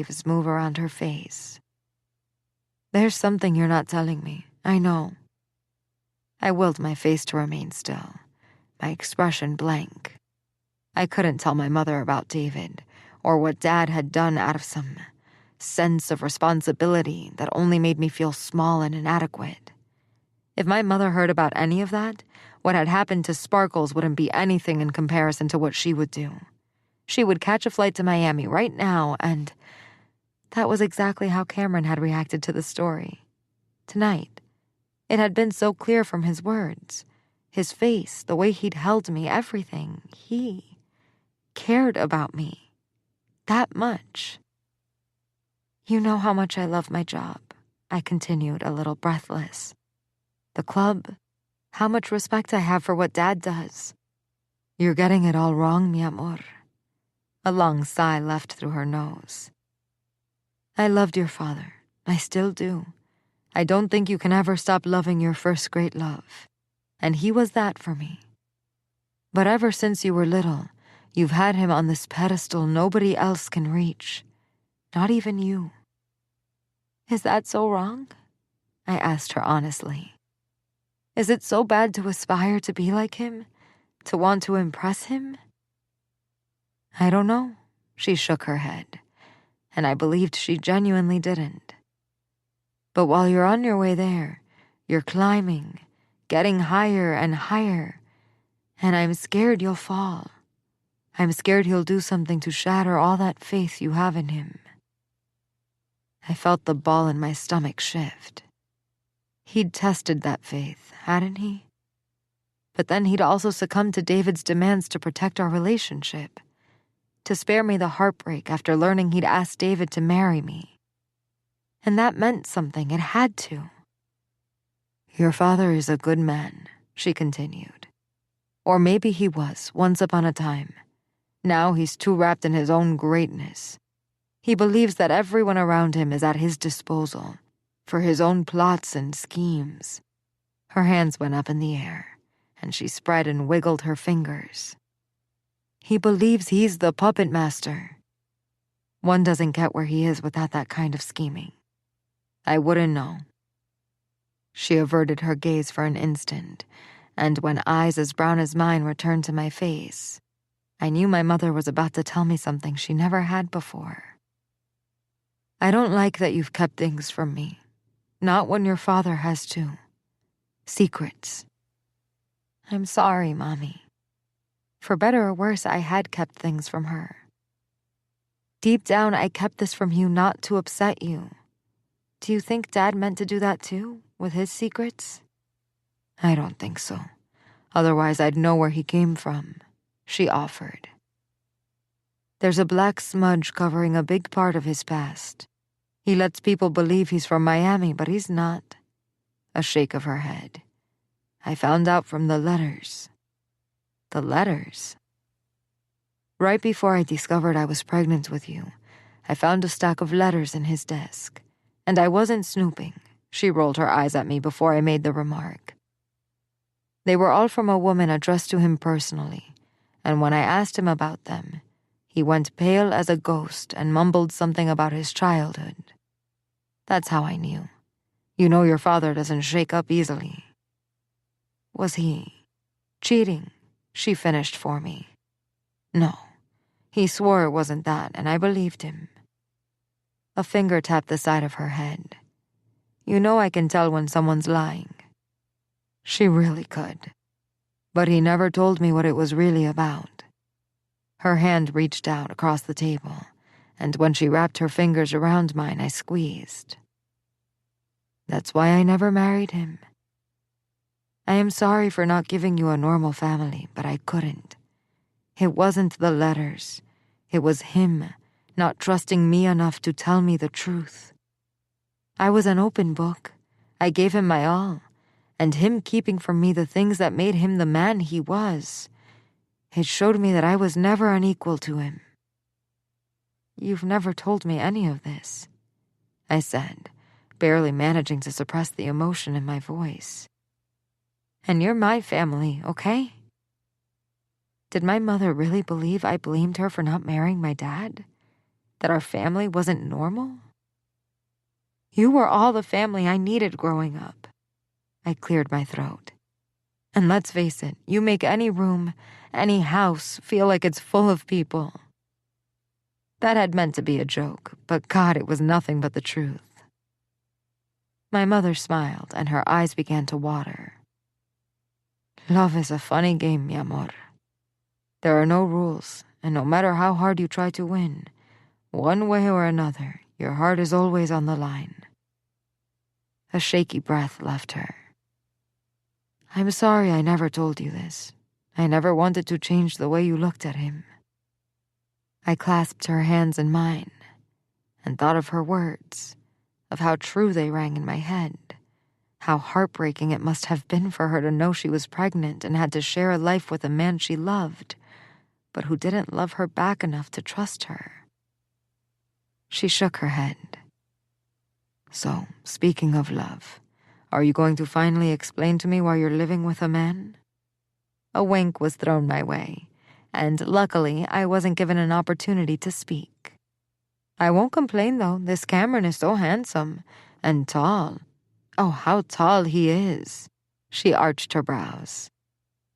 waves move around her face. There's something you're not telling me, I know. I willed my face to remain still, my expression blank. I couldn't tell my mother about David, or what Dad had done out of some sense of responsibility that only made me feel small and inadequate. If my mother heard about any of that, what had happened to Sparkles wouldn't be anything in comparison to what she would do. She would catch a flight to Miami right now, and that was exactly how Cameron had reacted to the story. Tonight, it had been so clear from his words, his face, the way he'd held me, everything. He cared about me that much. You know how much I love my job, I continued, a little breathless. The club, how much respect I have for what Dad does. You're getting it all wrong, mi amor. A long sigh left through her nose. I loved your father. I still do. I don't think you can ever stop loving your first great love. And he was that for me. But ever since you were little, you've had him on this pedestal nobody else can reach. Not even you. Is that so wrong? I asked her honestly. Is it so bad to aspire to be like him? To want to impress him? I don't know. She shook her head, and I believed she genuinely didn't. But while you're on your way there, you're climbing, getting higher and higher, and I'm scared you'll fall. I'm scared he'll do something to shatter all that faith you have in him. I felt the ball in my stomach shift. He'd tested that faith, hadn't he? But then he'd also succumbed to David's demands to protect our relationship, to spare me the heartbreak after learning he'd asked David to marry me. And that meant something, it had to. Your father is a good man, she continued. Or maybe he was, once upon a time. Now he's too wrapped in his own greatness. He believes that everyone around him is at his disposal, for his own plots and schemes. Her hands went up in the air, and she spread and wiggled her fingers. He believes he's the puppet master. One doesn't get where he is without that kind of scheming. I wouldn't know. She averted her gaze for an instant, and when eyes as brown as mine returned to my face, I knew my mother was about to tell me something she never had before. I don't like that you've kept things from me. Not when your father has too. Secrets. I'm sorry, Mommy. For better or worse, I had kept things from her. Deep down, I kept this from you not to upset you. Do you think Dad meant to do that too, with his secrets? I don't think so. Otherwise, I'd know where he came from, she offered. There's a black smudge covering a big part of his past. He lets people believe he's from Miami, but he's not. A shake of her head. I found out from the letters. The letters? Right before I discovered I was pregnant with you, I found a stack of letters in his desk. And I wasn't snooping. She rolled her eyes at me before I made the remark. They were all from a woman addressed to him personally, and when I asked him about them, he went pale as a ghost and mumbled something about his childhood. That's how I knew. You know your father doesn't shake up easily. Was he cheating? She finished for me. No, he swore it wasn't that, and I believed him. A finger tapped the side of her head. You know I can tell when someone's lying. She really could. But he never told me what it was really about. Her hand reached out across the table, and when she wrapped her fingers around mine, I squeezed. That's why I never married him. I am sorry for not giving you a normal family, but I couldn't. It wasn't the letters. It was him not trusting me enough to tell me the truth. I was an open book. I gave him my all, and him keeping from me the things that made him the man he was. It showed me that I was never an equal to him. You've never told me any of this, I said, barely managing to suppress the emotion in my voice. And you're my family, okay? Did my mother really believe I blamed her for not marrying my dad? That our family wasn't normal? You were all the family I needed growing up. I cleared my throat. And let's face it, you make any room, any house, feel like it's full of people. That had meant to be a joke, but God, it was nothing but the truth. My mother smiled, and her eyes began to water. Love is a funny game, mi amor. There are no rules, and no matter how hard you try to win, one way or another, your heart is always on the line. A shaky breath left her. I'm sorry I never told you this. I never wanted to change the way you looked at him. I clasped her hands in mine and thought of her words, of how true they rang in my head, how heartbreaking it must have been for her to know she was pregnant and had to share a life with a man she loved, but who didn't love her back enough to trust her. She shook her head. So, speaking of love, are you going to finally explain to me why you're living with a man? A wink was thrown my way, and luckily I wasn't given an opportunity to speak. I won't complain, though. This Cameron is so handsome and tall. Oh, how tall he is. She arched her brows.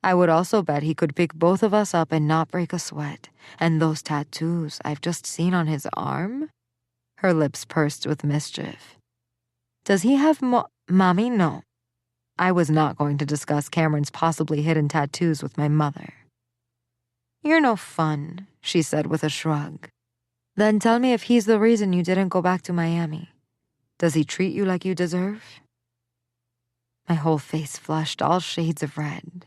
I would also bet he could pick both of us up and not break a sweat. And those tattoos I've just seen on his arm? Her lips pursed with mischief. Does he have Mommy, no. I was not going to discuss Cameron's possibly hidden tattoos with my mother. You're no fun, she said with a shrug. Then tell me if he's the reason you didn't go back to Miami. Does he treat you like you deserve? My whole face flushed all shades of red.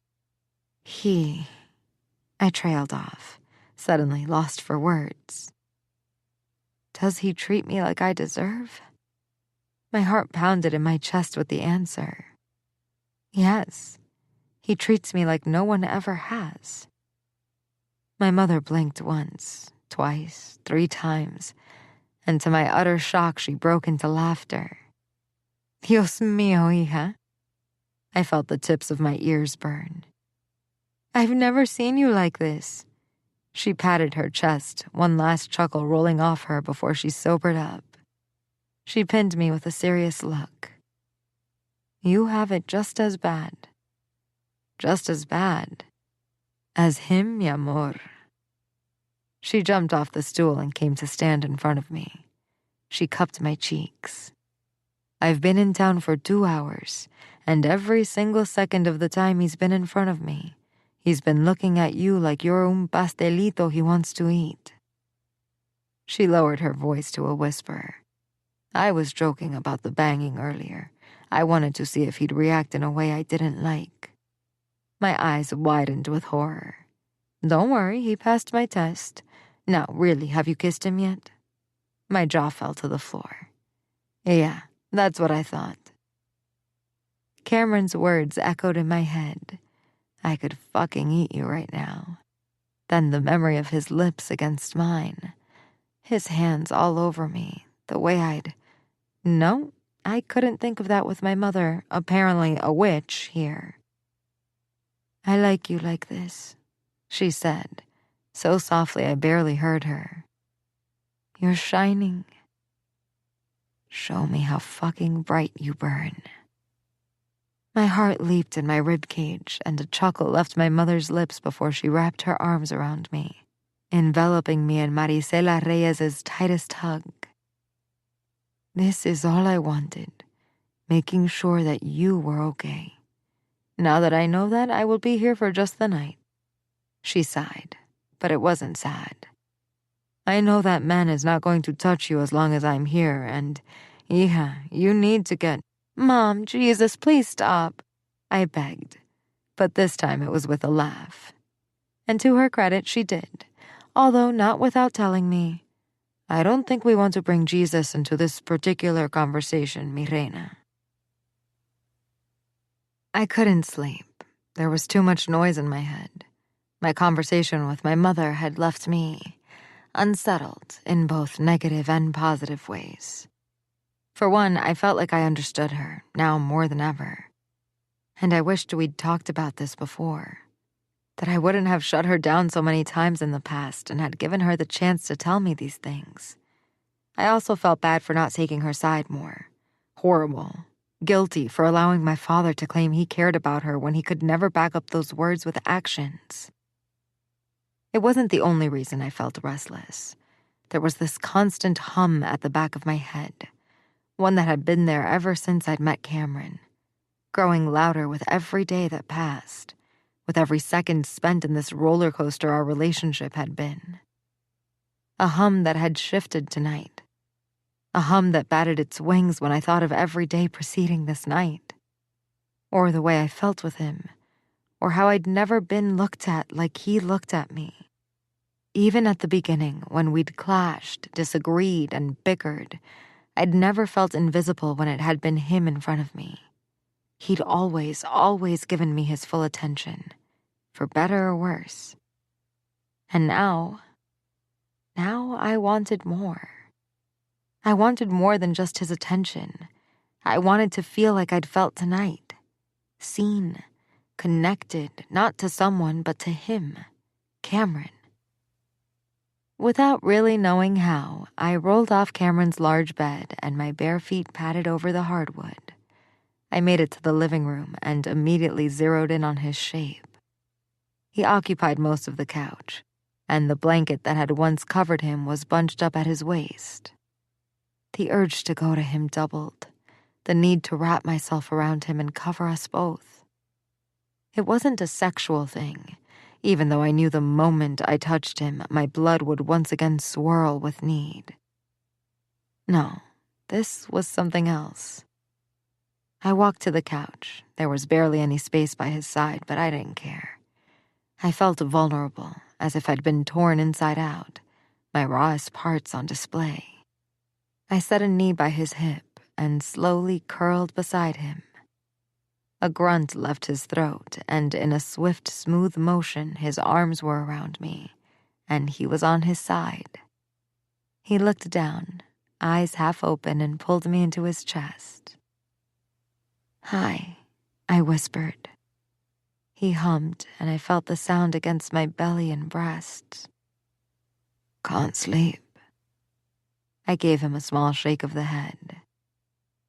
I trailed off, suddenly lost for words. Does he treat me like I deserve? My heart pounded in my chest with the answer. Yes, he treats me like no one ever has. My mother blinked once, twice, 3 times, and to my utter shock, she broke into laughter. Dios mío, hija. I felt the tips of my ears burn. I've never seen you like this. She patted her chest, one last chuckle rolling off her before she sobered up. She pinned me with a serious look. You have it just as bad. Just as bad as him, mi amor. She jumped off the stool and came to stand in front of me. She cupped my cheeks. I've been in town for 2 hours, and every single second of the time he's been in front of me, he's been looking at you like you're un pastelito he wants to eat. She lowered her voice to a whisper. I was joking about the banging earlier. I wanted to see if he'd react in a way I didn't like. My eyes widened with horror. Don't worry, he passed my test. Now, really, have you kissed him yet? My jaw fell to the floor. Yeah, that's what I thought. Cameron's words echoed in my head. I could fucking eat you right now. Then the memory of his lips against mine. His hands all over me, the way No, I couldn't think of that with my mother, apparently a witch, here. I like you like this, she said, so softly I barely heard her. You're shining. Show me how fucking bright you burn. My heart leaped in my ribcage, and a chuckle left my mother's lips before she wrapped her arms around me, enveloping me in Marisela Reyes's tightest hug. This is all I wanted, making sure that you were okay. Now that I know that, I will be here for just the night. She sighed, but it wasn't sad. I know that man is not going to touch you as long as I'm here, and, yeah, you need to get... Mom, Jesus, please stop, I begged. But this time it was with a laugh. And to her credit, she did, although not without telling me, I don't think we want to bring Jesus into this particular conversation, mi reina. I couldn't sleep. There was too much noise in my head. My conversation with my mother had left me unsettled in both negative and positive ways. For one, I felt like I understood her, now more than ever. And I wished we'd talked about this before. That I wouldn't have shut her down so many times in the past and had given her the chance to tell me these things. I also felt bad for not taking her side more. Horrible. Guilty for allowing my father to claim he cared about her when he could never back up those words with actions. It wasn't the only reason I felt restless. There was this constant hum at the back of my head, one that had been there ever since I'd met Cameron, growing louder with every day that passed, with every second spent in this roller coaster our relationship had been. A hum that had shifted tonight. A hum that batted its wings when I thought of every day preceding this night, or the way I felt with him, or how I'd never been looked at like he looked at me. Even at the beginning, when we'd clashed, disagreed, and bickered, I'd never felt invisible when it had been him in front of me. He'd always given me his full attention, for better or worse. And now I wanted more. I wanted more than just his attention. I wanted to feel like I'd felt tonight. Seen, connected, not to someone, but to him, Cameron. Without really knowing how, I rolled off Cameron's large bed and my bare feet padded over the hardwood. I made it to the living room and immediately zeroed in on his shape. He occupied most of the couch, and the blanket that had once covered him was bunched up at his waist. The urge to go to him doubled, the need to wrap myself around him and cover us both. It wasn't a sexual thing, even though I knew the moment I touched him, my blood would once again swirl with need. No, this was something else. I walked to the couch. There was barely any space by his side, but I didn't care. I felt vulnerable, as if I'd been torn inside out, my rawest parts on display. I set a knee by his hip and slowly curled beside him. A grunt left his throat, and in a swift, smooth motion, his arms were around me, and he was on his side. He looked down, eyes half open, and pulled me into his chest. "Hi," I whispered. He hummed, and I felt the sound against my belly and breasts. "Can't sleep." I gave him a small shake of the head.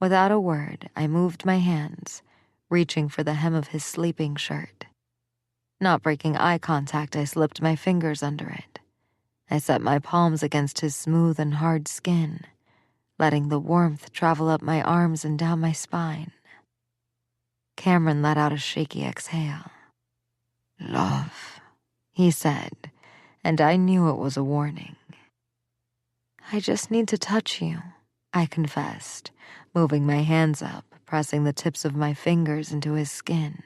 Without a word, I moved my hands, reaching for the hem of his sleeping shirt. Not breaking eye contact, I slipped my fingers under it. I set my palms against his smooth and hard skin, letting the warmth travel up my arms and down my spine. Cameron let out a shaky exhale. "Love," he said, and I knew it was a warning. "I just need to touch you," I confessed, moving my hands up, pressing the tips of my fingers into his skin.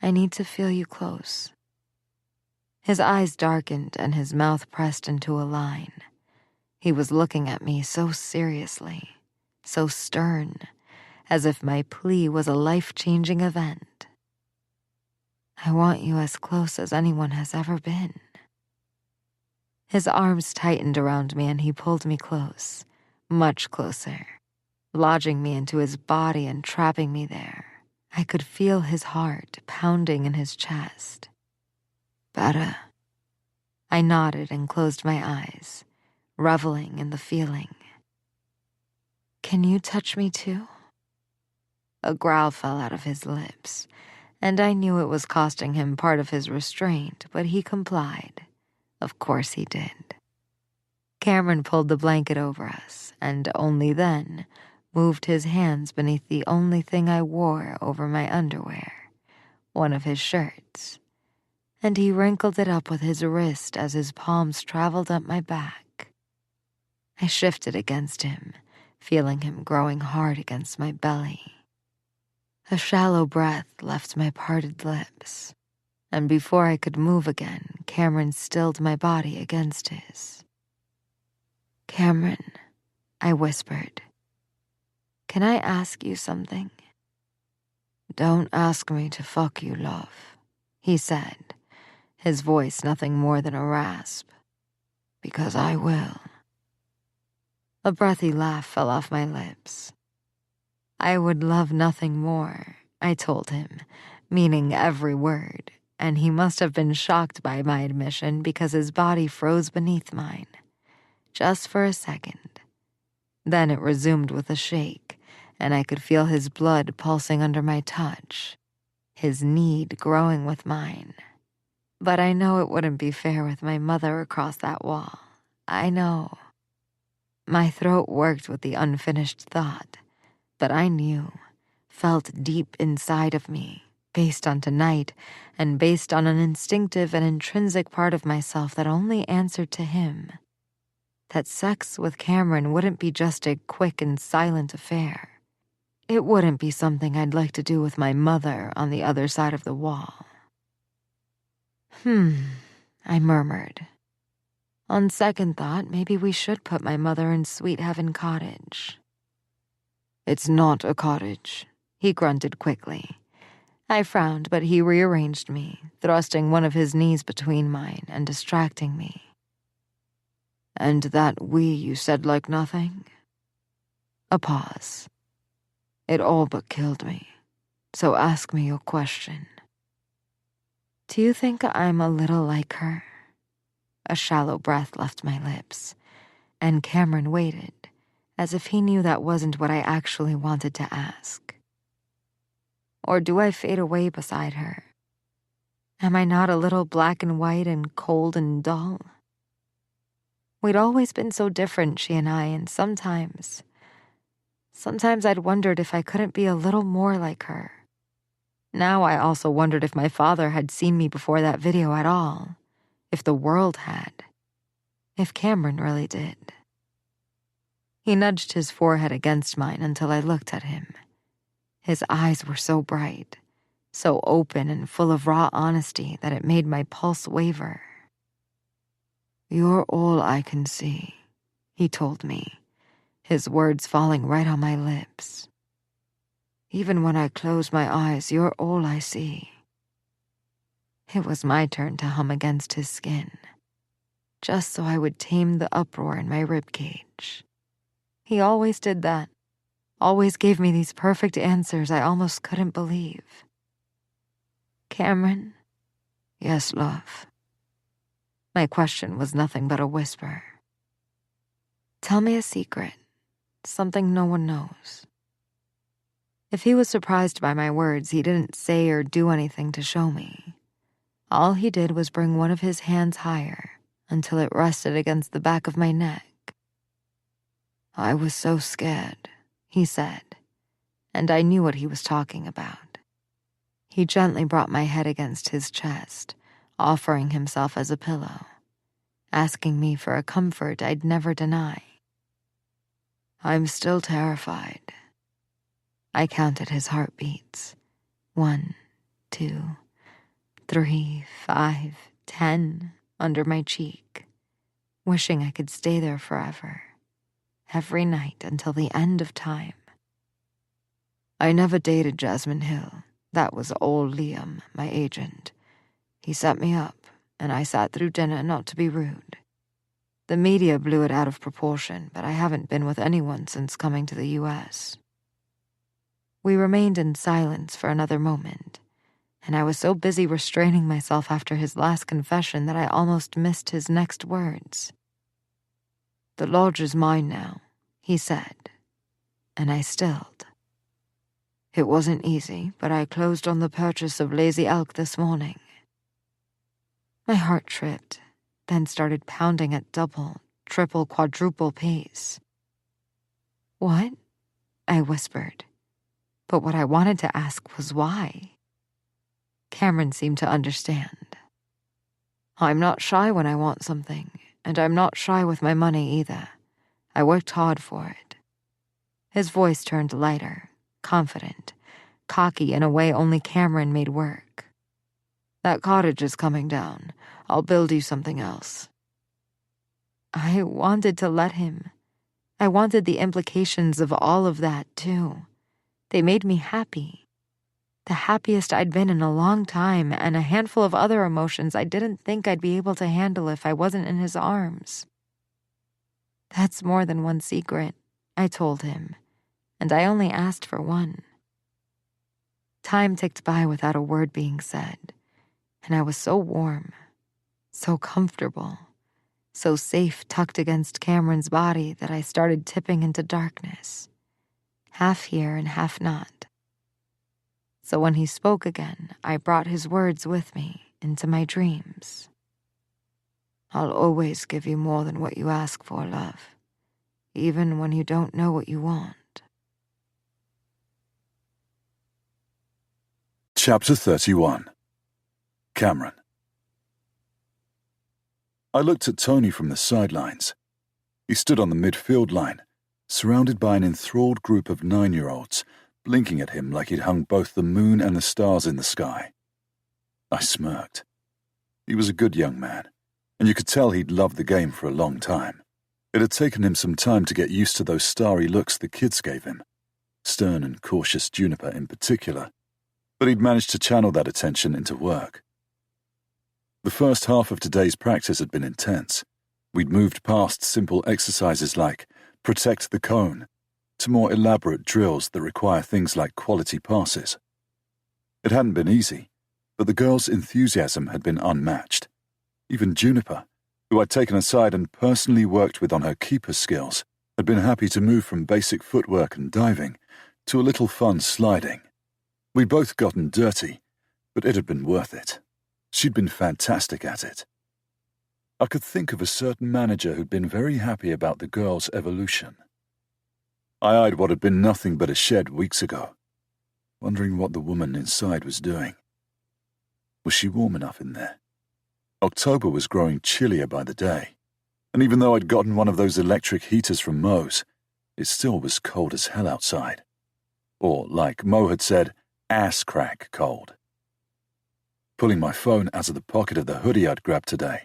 "I need to feel you close." His eyes darkened and his mouth pressed into a line. He was looking at me so seriously, so stern, as if my plea was a life-changing event. "I want you as close as anyone has ever been." His arms tightened around me and he pulled me close, much closer, lodging me into his body and trapping me there. I could feel his heart pounding in his chest. "Better." I nodded and closed my eyes, reveling in the feeling. "Can you touch me too?" A growl fell out of his lips, and I knew it was costing him part of his restraint, but he complied. Of course he did. Cameron pulled the blanket over us, and only then moved his hands beneath the only thing I wore over my underwear, one of his shirts, and he wrinkled it up with his wrist as his palms traveled up my back. I shifted against him, feeling him growing hard against my belly. A shallow breath left my parted lips, and before I could move again, Cameron stilled my body against his. "Cameron," I whispered, "can I ask you something?" "Don't ask me to fuck you, love," he said, his voice nothing more than a rasp. "Because I will." A breathy laugh fell off my lips. "I would love nothing more," I told him, meaning every word, and he must have been shocked by my admission because his body froze beneath mine. just for a second. Then it resumed with a shake, and I could feel his blood pulsing under my touch, his need growing with mine. But I know it wouldn't be fair with my mother across that wall. I know. My throat worked with the unfinished thought, but I knew, felt deep inside of me, based on tonight, and based on an instinctive and intrinsic part of myself that only answered to him, that sex with Cameron wouldn't be just a quick and silent affair. It wouldn't be something I'd like to do with my mother on the other side of the wall. I murmured. On second thought, maybe we should put my mother in Sweet Heaven Cottage. It's not a cottage, he grunted quickly. I frowned, but he rearranged me, thrusting one of his knees between mine and distracting me. And that we you said like nothing? A pause. It all but killed me, so ask me your question. Do you think I'm a little like her? A shallow breath left my lips, and Cameron waited, as if he knew that wasn't what I actually wanted to ask. Or do I fade away beside her? Am I not a little black and white and cold and dull? We'd always been so different, she and I, and sometimes I'd wondered if I couldn't be a little more like her. Now I also wondered if my father had seen me before that video at all, if the world had, if Cameron really did. He nudged his forehead against mine until I looked at him. His eyes were so bright, so open and full of raw honesty that it made my pulse waver. You're all I can see, he told me, his words falling right on my lips. Even when I close my eyes, you're all I see. It was my turn to hum against his skin, just so I would tame the uproar in my ribcage. He always did that, always gave me these perfect answers I almost couldn't believe. Cameron? Yes, love. My question was nothing but a whisper. Tell me a secret, something no one knows. If he was surprised by my words, he didn't say or do anything to show me. All he did was bring one of his hands higher until it rested against the back of my neck. I was so scared, he said, and I knew what he was talking about. He gently brought my head against his chest, offering himself as a pillow, asking me for a comfort I'd never deny. I'm still terrified. I counted his heartbeats. 1, 2, 3, 5, 10 under my cheek, wishing I could stay there forever, every night until the end of time. I never dated Jasmine Hill. That was old Liam, my agent. He set me up, and I sat through dinner not to be rude. The media blew it out of proportion, but I haven't been with anyone since coming to the U.S. We remained in silence for another moment, and I was so busy restraining myself after his last confession that I almost missed his next words. The lodge is mine now, he said, and I stilled. It wasn't easy, but I closed on the purchase of Lazy Elk this morning. My heart tripped, then started pounding at double, triple, quadruple pace. What? I whispered. But what I wanted to ask was why. Cameron seemed to understand. I'm not shy when I want something, and I'm not shy with my money either. I worked hard for it. His voice turned lighter, confident, cocky in a way only Cameron made work. That cottage is coming down. I'll build you something else. I wanted to let him. I wanted the implications of all of that, too. They made me happy. The happiest I'd been in a long time, and a handful of other emotions I didn't think I'd be able to handle if I wasn't in his arms. That's more than one secret, I told him, and I only asked for one. Time ticked by without a word being said, and I was so warm, so comfortable, so safe tucked against Cameron's body that I started tipping into darkness, half here and half not. So when he spoke again, I brought his words with me into my dreams. I'll always give you more than what you ask for, love, even when you don't know what you want. Chapter 31. Cameron. I looked at Tony from the sidelines. He stood on the midfield line, surrounded by an enthralled group of 9-year-olds, blinking at him like he'd hung both the moon and the stars in the sky. I smirked. He was a good young man, and you could tell he'd loved the game for a long time. It had taken him some time to get used to those starry looks the kids gave him, stern and cautious Juniper in particular, but he'd managed to channel that attention into work. The first half of today's practice had been intense. We'd moved past simple exercises like protect the cone to more elaborate drills that require things like quality passes. It hadn't been easy, but the girls' enthusiasm had been unmatched. Even Juniper, who I'd taken aside and personally worked with on her keeper skills, had been happy to move from basic footwork and diving to a little fun sliding. We'd both gotten dirty, but it had been worth it. She'd been fantastic at it. I could think of a certain manager who'd been very happy about the girls' evolution. I eyed what had been nothing but a shed weeks ago, wondering what the woman inside was doing. Was she warm enough in there? October was growing chillier by the day, and even though I'd gotten one of those electric heaters from Mo's, it still was cold as hell outside. Or, like Mo had said, ass-crack cold. Pulling my phone out of the pocket of the hoodie I'd grabbed today,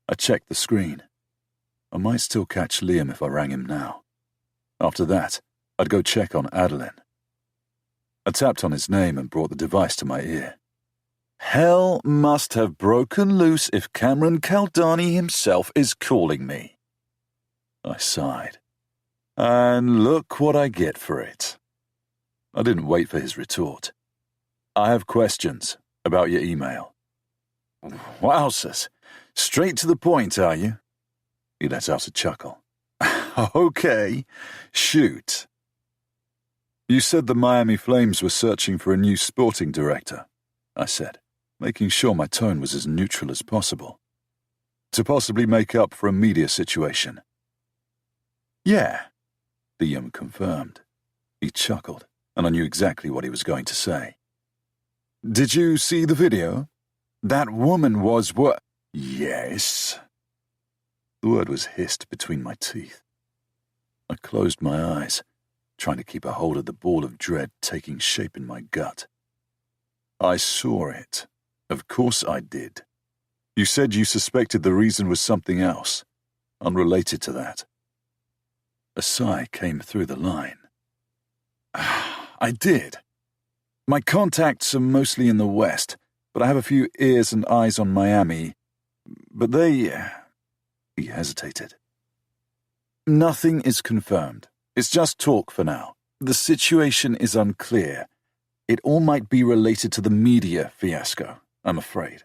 I checked the screen. I might still catch Liam if I rang him now. After that, I'd go check on Adeline. I tapped on his name and brought the device to my ear. Hell must have broken loose if Cameron Caldani himself is calling me. I sighed. And look what I get for it. I didn't wait for his retort. I have questions about your email. Wowzers. Straight to the point, are you? He let out a chuckle. Okay, shoot. You said the Miami Flames were searching for a new sporting director, I said, making sure my tone was as neutral as possible, to possibly make up for a media situation. Yeah, Liam confirmed. He chuckled, and I knew exactly what he was going to say. Did you see the video? That woman was what? Yes. The word was hissed between my teeth. I closed my eyes, trying to keep a hold of the ball of dread taking shape in my gut. I saw it. Of course I did. You said you suspected the reason was something else, unrelated to that. A sigh came through the line. I did. My contacts are mostly in the West, but I have a few ears and eyes on Miami. But they... He hesitated. Nothing is confirmed. It's just talk for now. The situation is unclear. It all might be related to the media fiasco, I'm afraid.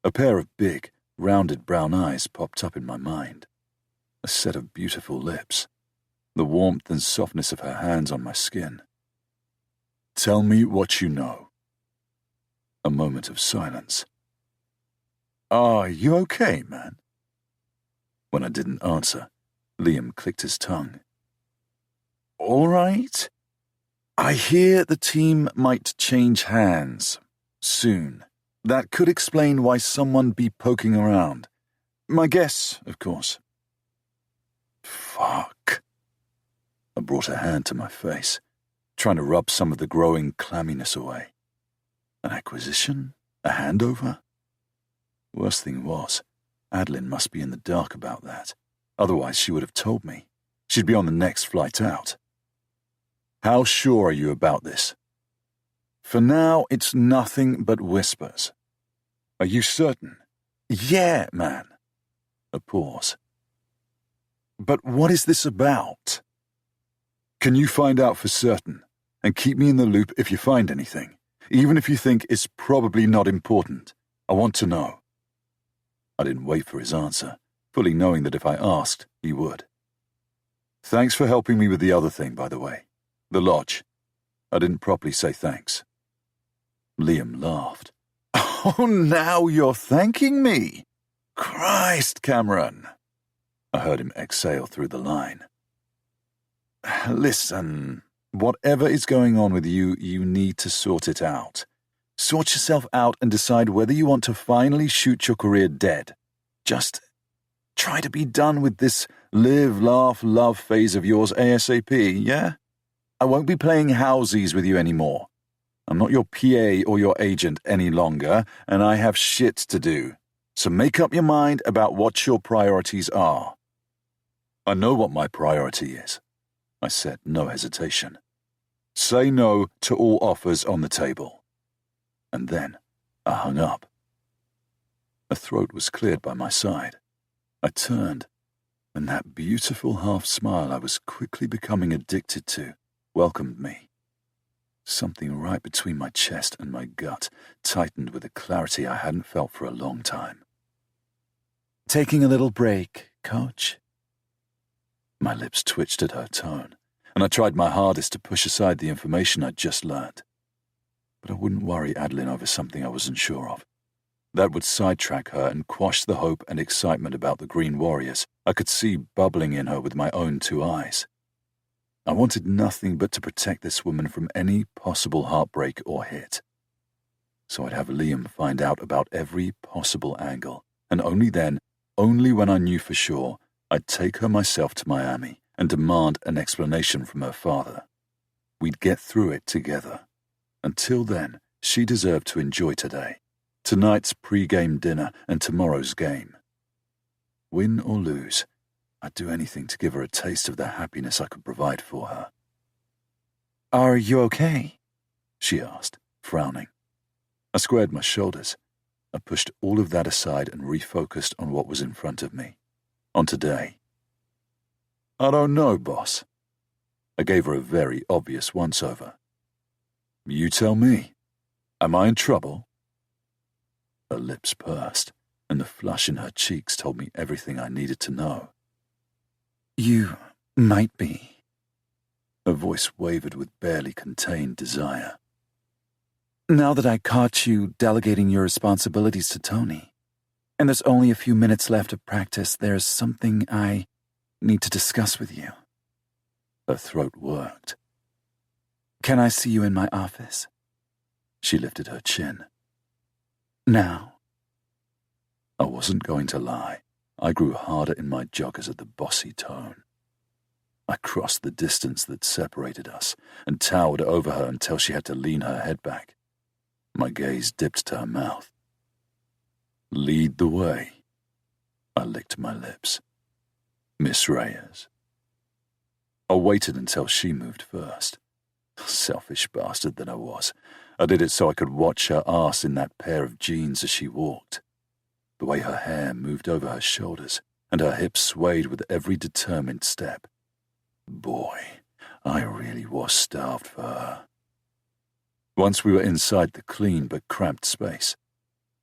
A pair of big, rounded brown eyes popped up in my mind. A set of beautiful lips. The warmth and softness of her hands on my skin. Tell me what you know. A moment of silence. Are you okay, man? When I didn't answer, Liam clicked his tongue. All right. I hear the team might change hands soon. That could explain why someone be poking around. My guess, of course. Fuck. I brought a hand to my face, trying to rub some of the growing clamminess away. An acquisition? A handover? Worst thing was, Adeline must be in the dark about that. Otherwise she would have told me. She'd be on the next flight out. How sure are you about this? For now, it's nothing but whispers. Are you certain? Yeah, man. A pause. But what is this about? Can you find out for certain, and keep me in the loop if you find anything, even if you think it's probably not important? I want to know. I didn't wait for his answer, fully knowing that if I asked, he would. Thanks for helping me with the other thing, by the way. The lodge. I didn't properly say thanks. Liam laughed. Oh, now you're thanking me. Christ, Cameron. I heard him exhale through the line. Listen, whatever is going on with you, you need to sort it out. Sort yourself out and decide whether you want to finally shoot your career dead. Just try to be done with this live, laugh, love phase of yours ASAP, yeah? I won't be playing housies with you anymore. I'm not your PA or your agent any longer, and I have shit to do. So make up your mind about what your priorities are. I know what my priority is, I said, no hesitation. Say no to all offers on the table. And then I hung up. A throat was cleared by my side. I turned, and that beautiful half-smile I was quickly becoming addicted to welcomed me. Something right between my chest and my gut tightened with a clarity I hadn't felt for a long time. Taking a little break, Coach? My lips twitched at her tone, and I tried my hardest to push aside the information I'd just learned. But I wouldn't worry Adeline over something I wasn't sure of. That would sidetrack her and quash the hope and excitement about the Green Warriors I could see bubbling in her with my own 2 eyes. I wanted nothing but to protect this woman from any possible heartbreak or hit. So I'd have Liam find out about every possible angle, and only then, only when I knew for sure, I'd take her myself to Miami and demand an explanation from her father. We'd get through it together. Until then, she deserved to enjoy today, tonight's pre-game dinner and tomorrow's game. Win or lose, I'd do anything to give her a taste of the happiness I could provide for her. Are you okay? She asked, frowning. I squared my shoulders. I pushed all of that aside and refocused on what was in front of me, on today. I don't know, boss. I gave her a very obvious once-over. You tell me. Am I in trouble? Her lips pursed, and the flush in her cheeks told me everything I needed to know. You might be. Her voice wavered with barely contained desire. Now that I caught you delegating your responsibilities to Tony, and there's only a few minutes left of practice, there's something I need to discuss with you. Her throat worked. Can I see you in my office? She lifted her chin. Now. I wasn't going to lie. I grew harder in my joggers at the bossy tone. I crossed the distance that separated us and towered over her until she had to lean her head back. My gaze dipped to her mouth. Lead the way. I licked my lips. Miss Reyes. I waited until she moved first. Selfish bastard that I was. I did it so I could watch her ass in that pair of jeans as she walked. The way her hair moved over her shoulders and her hips swayed with every determined step. Boy, I really was starved for her. Once we were inside the clean but cramped space,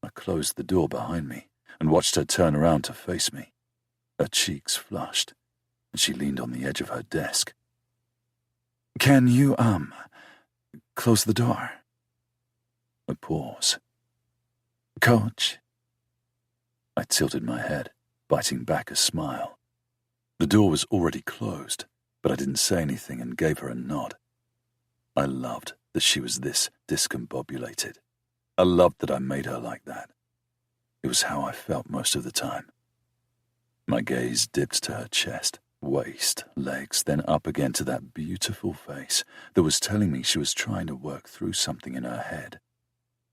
I closed the door behind me and watched her turn around to face me. Her cheeks flushed, and she leaned on the edge of her desk. Can you, close the door? A pause. Coach? I tilted my head, biting back a smile. The door was already closed, but I didn't say anything and gave her a nod. I loved that she was this discombobulated. I loved that I made her like that. It was how I felt most of the time. My gaze dipped to her chest, waist, legs, then up again to that beautiful face that was telling me she was trying to work through something in her head.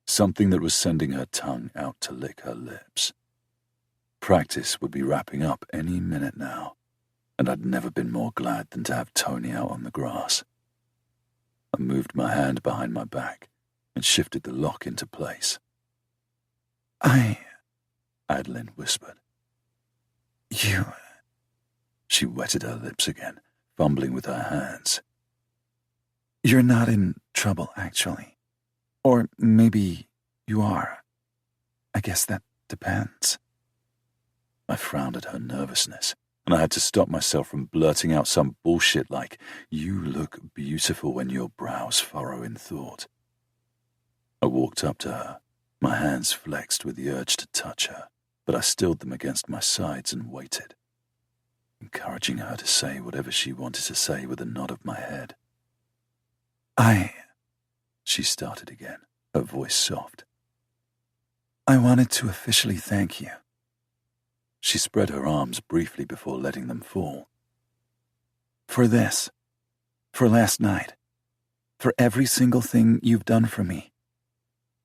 Something that was sending her tongue out to lick her lips. Practice would be wrapping up any minute now, and I'd never been more glad than to have Tony out on the grass. I moved my hand behind my back and shifted the lock into place. Adeline whispered. You... She wetted her lips again, fumbling with her hands. You're not in trouble, actually. Or maybe you are. I guess that depends. I frowned at her nervousness, and I had to stop myself from blurting out some bullshit like, "You look beautiful when your brows furrow in thought." I walked up to her, my hands flexed with the urge to touch her, but I stilled them against my sides and waited, encouraging her to say whatever she wanted to say with a nod of my head. She started again, her voice soft. "I wanted to officially thank you." She spread her arms briefly before letting them fall. "For this, for last night, for every single thing you've done for me.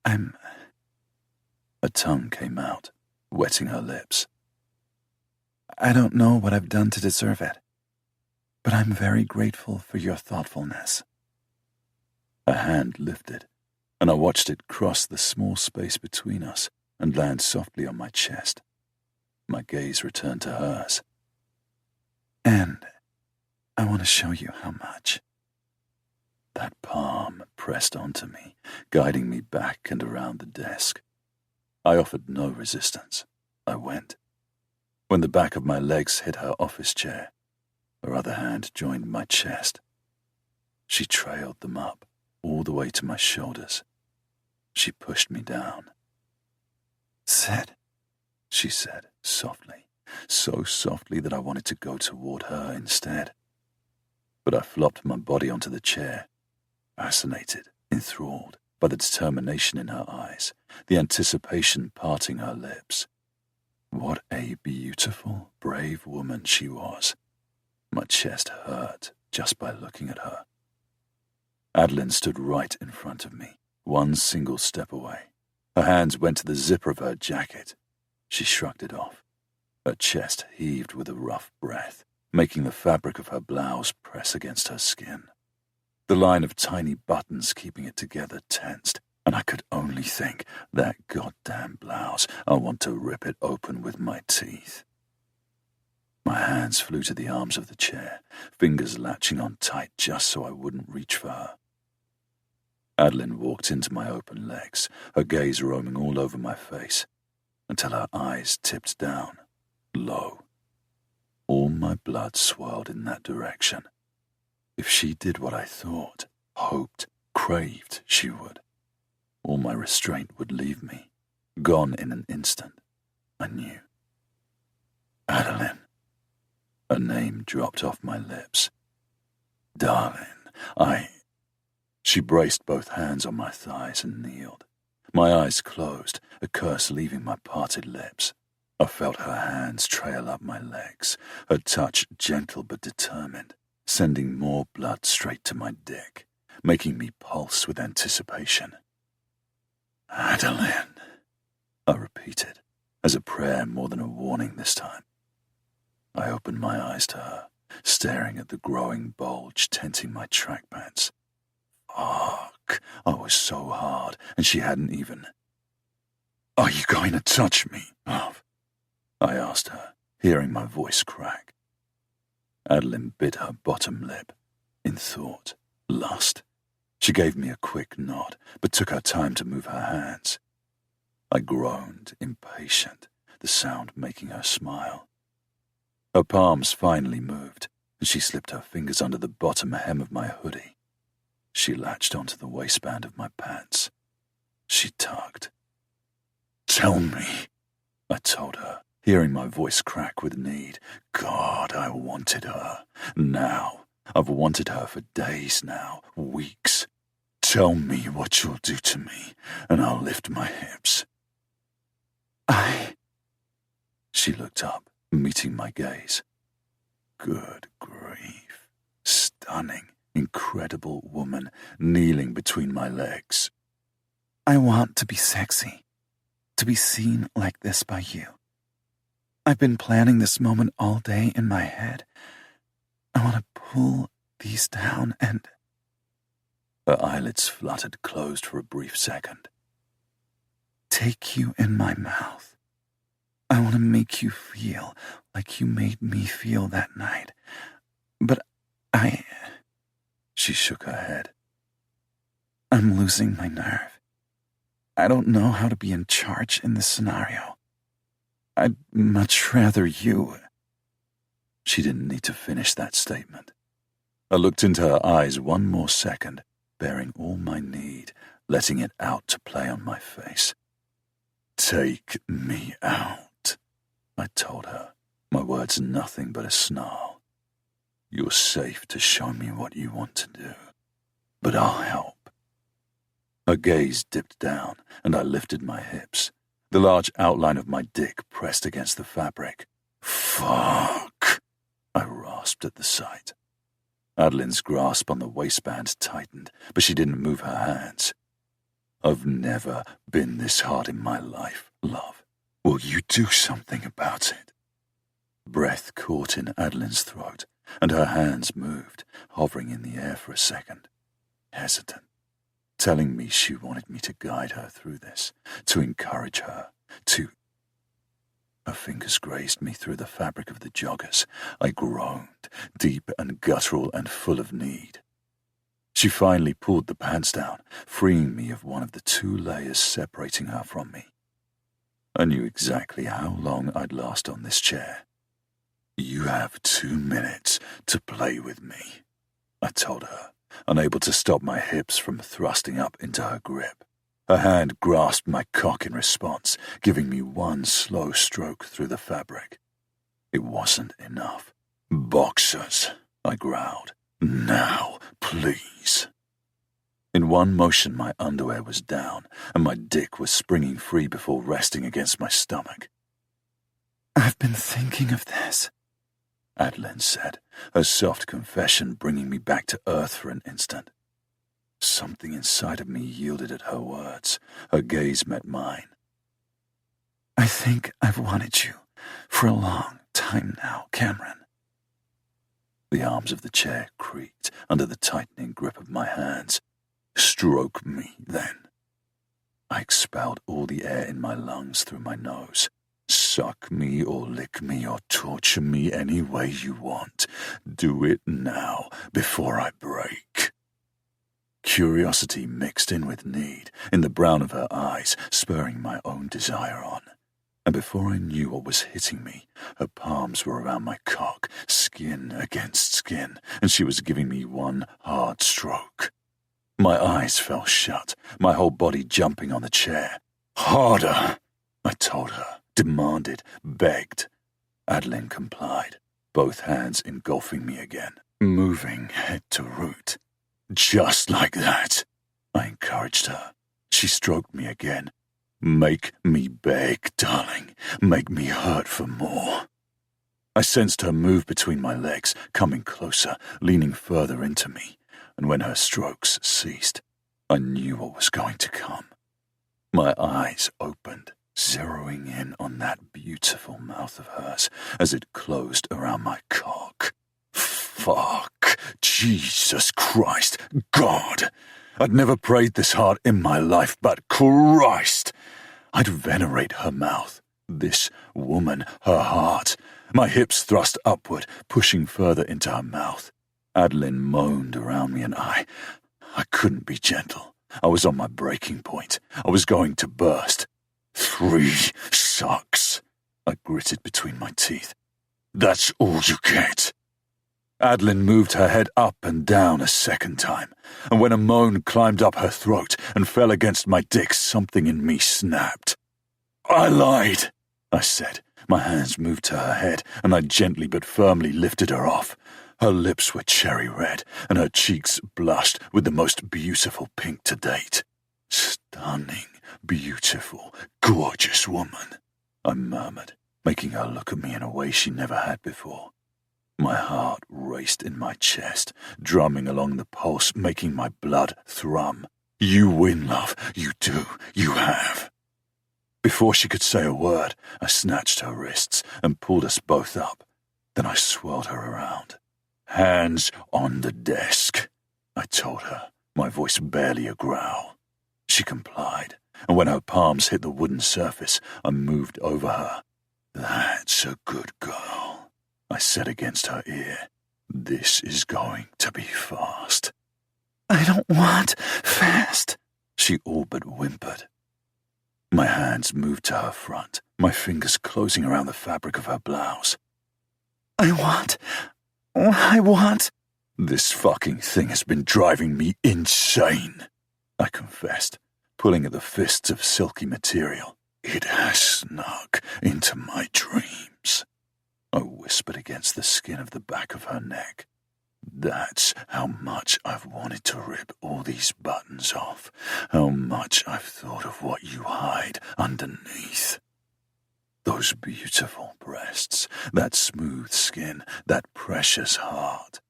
A tongue came out, wetting her lips. "I don't know what I've done to deserve it, but I'm very grateful for your thoughtfulness." A hand lifted, and I watched it cross the small space between us and land softly on my chest. My gaze returned to hers. "And I want to show you how much." That palm pressed onto me, guiding me back and around the desk. I offered no resistance. I went. When the back of my legs hit her office chair, her other hand joined my chest. She trailed them up, all the way to my shoulders. She pushed me down. "Sit," she said, softly, so softly that I wanted to go toward her instead. But I flopped my body onto the chair, fascinated, enthralled by the determination in her eyes, the anticipation parting her lips. What a beautiful, brave woman she was. My chest hurt just by looking at her. Adeline stood right in front of me, one single step away. Her hands went to the zipper of her jacket. She shrugged it off. Her chest heaved with a rough breath, making the fabric of her blouse press against her skin. The line of tiny buttons keeping it together tensed, and I could only think, that goddamn blouse, I want to rip it open with my teeth. My hands flew to the arms of the chair, fingers latching on tight just so I wouldn't reach for her. Adeline walked into my open legs, her gaze roaming all over my face, until her eyes tipped down, low. All my blood swirled in that direction. If she did what I thought, hoped, craved she would, all my restraint would leave me, gone in an instant. I knew. Adeline. Her name dropped off my lips. Darling, She braced both hands on my thighs and kneeled. My eyes closed, a curse leaving my parted lips. I felt her hands trail up my legs, her touch gentle but determined, sending more blood straight to my dick, making me pulse with anticipation. "Adeline," I repeated, as a prayer more than a warning this time. I opened my eyes to her, staring at the growing bulge tenting my track pants. Fuck, I was so hard, and she hadn't even... "Are you going to touch me, love?" I asked her, hearing my voice crack. Adeline bit her bottom lip, in thought, lust. She gave me a quick nod, but took her time to move her hands. I groaned, impatient, the sound making her smile. Her palms finally moved, and she slipped her fingers under the bottom hem of my hoodie. She latched onto the waistband of my pants. She tugged. "Tell me," I told her, hearing my voice crack with need. God, I wanted her. Now. I've wanted her for days now, weeks. "Tell me what you'll do to me, and I'll lift my hips." She looked up, meeting my gaze. Good grief. Stunning, incredible woman kneeling between my legs. "I want to be sexy, to be seen like this by you. I've been planning this moment all day in my head. I want to pull these down and..." Her eyelids fluttered closed for a brief second. "Take you in my mouth. I want to make you feel like you made me feel that night. But She shook her head. "I'm losing my nerve. I don't know how to be in charge in this scenario. I'd much rather you. She didn't need to finish that statement. I looked into her eyes one more second, bearing all my need, letting it out to play on my face. Take me out, I told her, my words nothing but a snarl. You're safe to show me what you want to do, but I'll help. Her gaze dipped down, and I lifted my hips. The large outline of my dick pressed against the fabric. Fuck, I rasped at the sight. Adeline's grasp on the waistband tightened, but she didn't move her hands. I've never been this hard in my life, love. Will you do something about it? Breath caught in Adeline's throat, and her hands moved, hovering in the air for a second, hesitant, telling me she wanted me to guide her through this, to encourage her, to... Her fingers grazed me through the fabric of the joggers. I groaned, deep and guttural and full of need. She finally pulled the pants down, freeing me of one of the 2 layers separating her from me. I knew exactly how long I'd last on this chair. You have 2 minutes to play with me, I told her, unable to stop my hips from thrusting up into her grip. Her hand grasped my cock in response, giving me one slow stroke through the fabric. It wasn't enough. Boxers, I growled. Now, please. In one motion, my underwear was down, and my dick was springing free before resting against my stomach. I've been thinking of this, Adeline said, her soft confession bringing me back to earth for an instant. Something inside of me yielded at her words. Her gaze met mine. I think I've wanted you for a long time now, Cameron. The arms of the chair creaked under the tightening grip of my hands. Stroke me, then. I expelled all the air in my lungs through my nose. Suck me or lick me or torture me any way you want. Do it now, before I break. Curiosity mixed in with need, in the brown of her eyes, spurring my own desire on. And before I knew what was hitting me, her palms were around my cock, skin against skin, and she was giving me one hard stroke. My eyes fell shut, my whole body jumping on the chair. Harder, I told her, demanded, begged. Adeline complied, both hands engulfing me again, moving head to root. Just like that, I encouraged her. She stroked me again. Make me beg, darling. Make me hurt for more. I sensed her move between my legs, coming closer, leaning further into me, and when her strokes ceased, I knew what was going to come. My eyes opened, zeroing in on that beautiful mouth of hers as it closed around my cock. Fuck. Jesus Christ. God. I'd never prayed this hard in my life, but Christ. I'd venerate her mouth. This woman, her heart. My hips thrust upward, pushing further into her mouth. Adeline moaned around me and I couldn't be gentle. I was on my breaking point. I was going to burst. 3 sucks. I gritted between my teeth. That's all you get. Adeline moved her head up and down a second time, and when a moan climbed up her throat and fell against my dick, something in me snapped. I lied, I said. My hands moved to her head, and I gently but firmly lifted her off. Her lips were cherry red, and her cheeks blushed with the most beautiful pink to date. Stunning, beautiful, gorgeous woman, I murmured, making her look at me in a way she never had before. My heart raced in my chest, drumming along the pulse, making my blood thrum. You win, love. You do. You have. Before she could say a word, I snatched her wrists and pulled us both up. Then I swirled her around. Hands on the desk, I told her, my voice barely a growl. She complied, and when her palms hit the wooden surface, I moved over her. That's a good girl, I said against her ear. This is going to be fast. I don't want fast, she all but whimpered. My hands moved to her front, my fingers closing around the fabric of her blouse. I want... This fucking thing has been driving me insane, I confessed, pulling at the fists of silky material. It has snuck into my dreams. I whispered against the skin of the back of her neck. That's how much I've wanted to rip all these buttons off, how much I've thought of what you hide underneath. Those beautiful breasts, that smooth skin, that precious heart.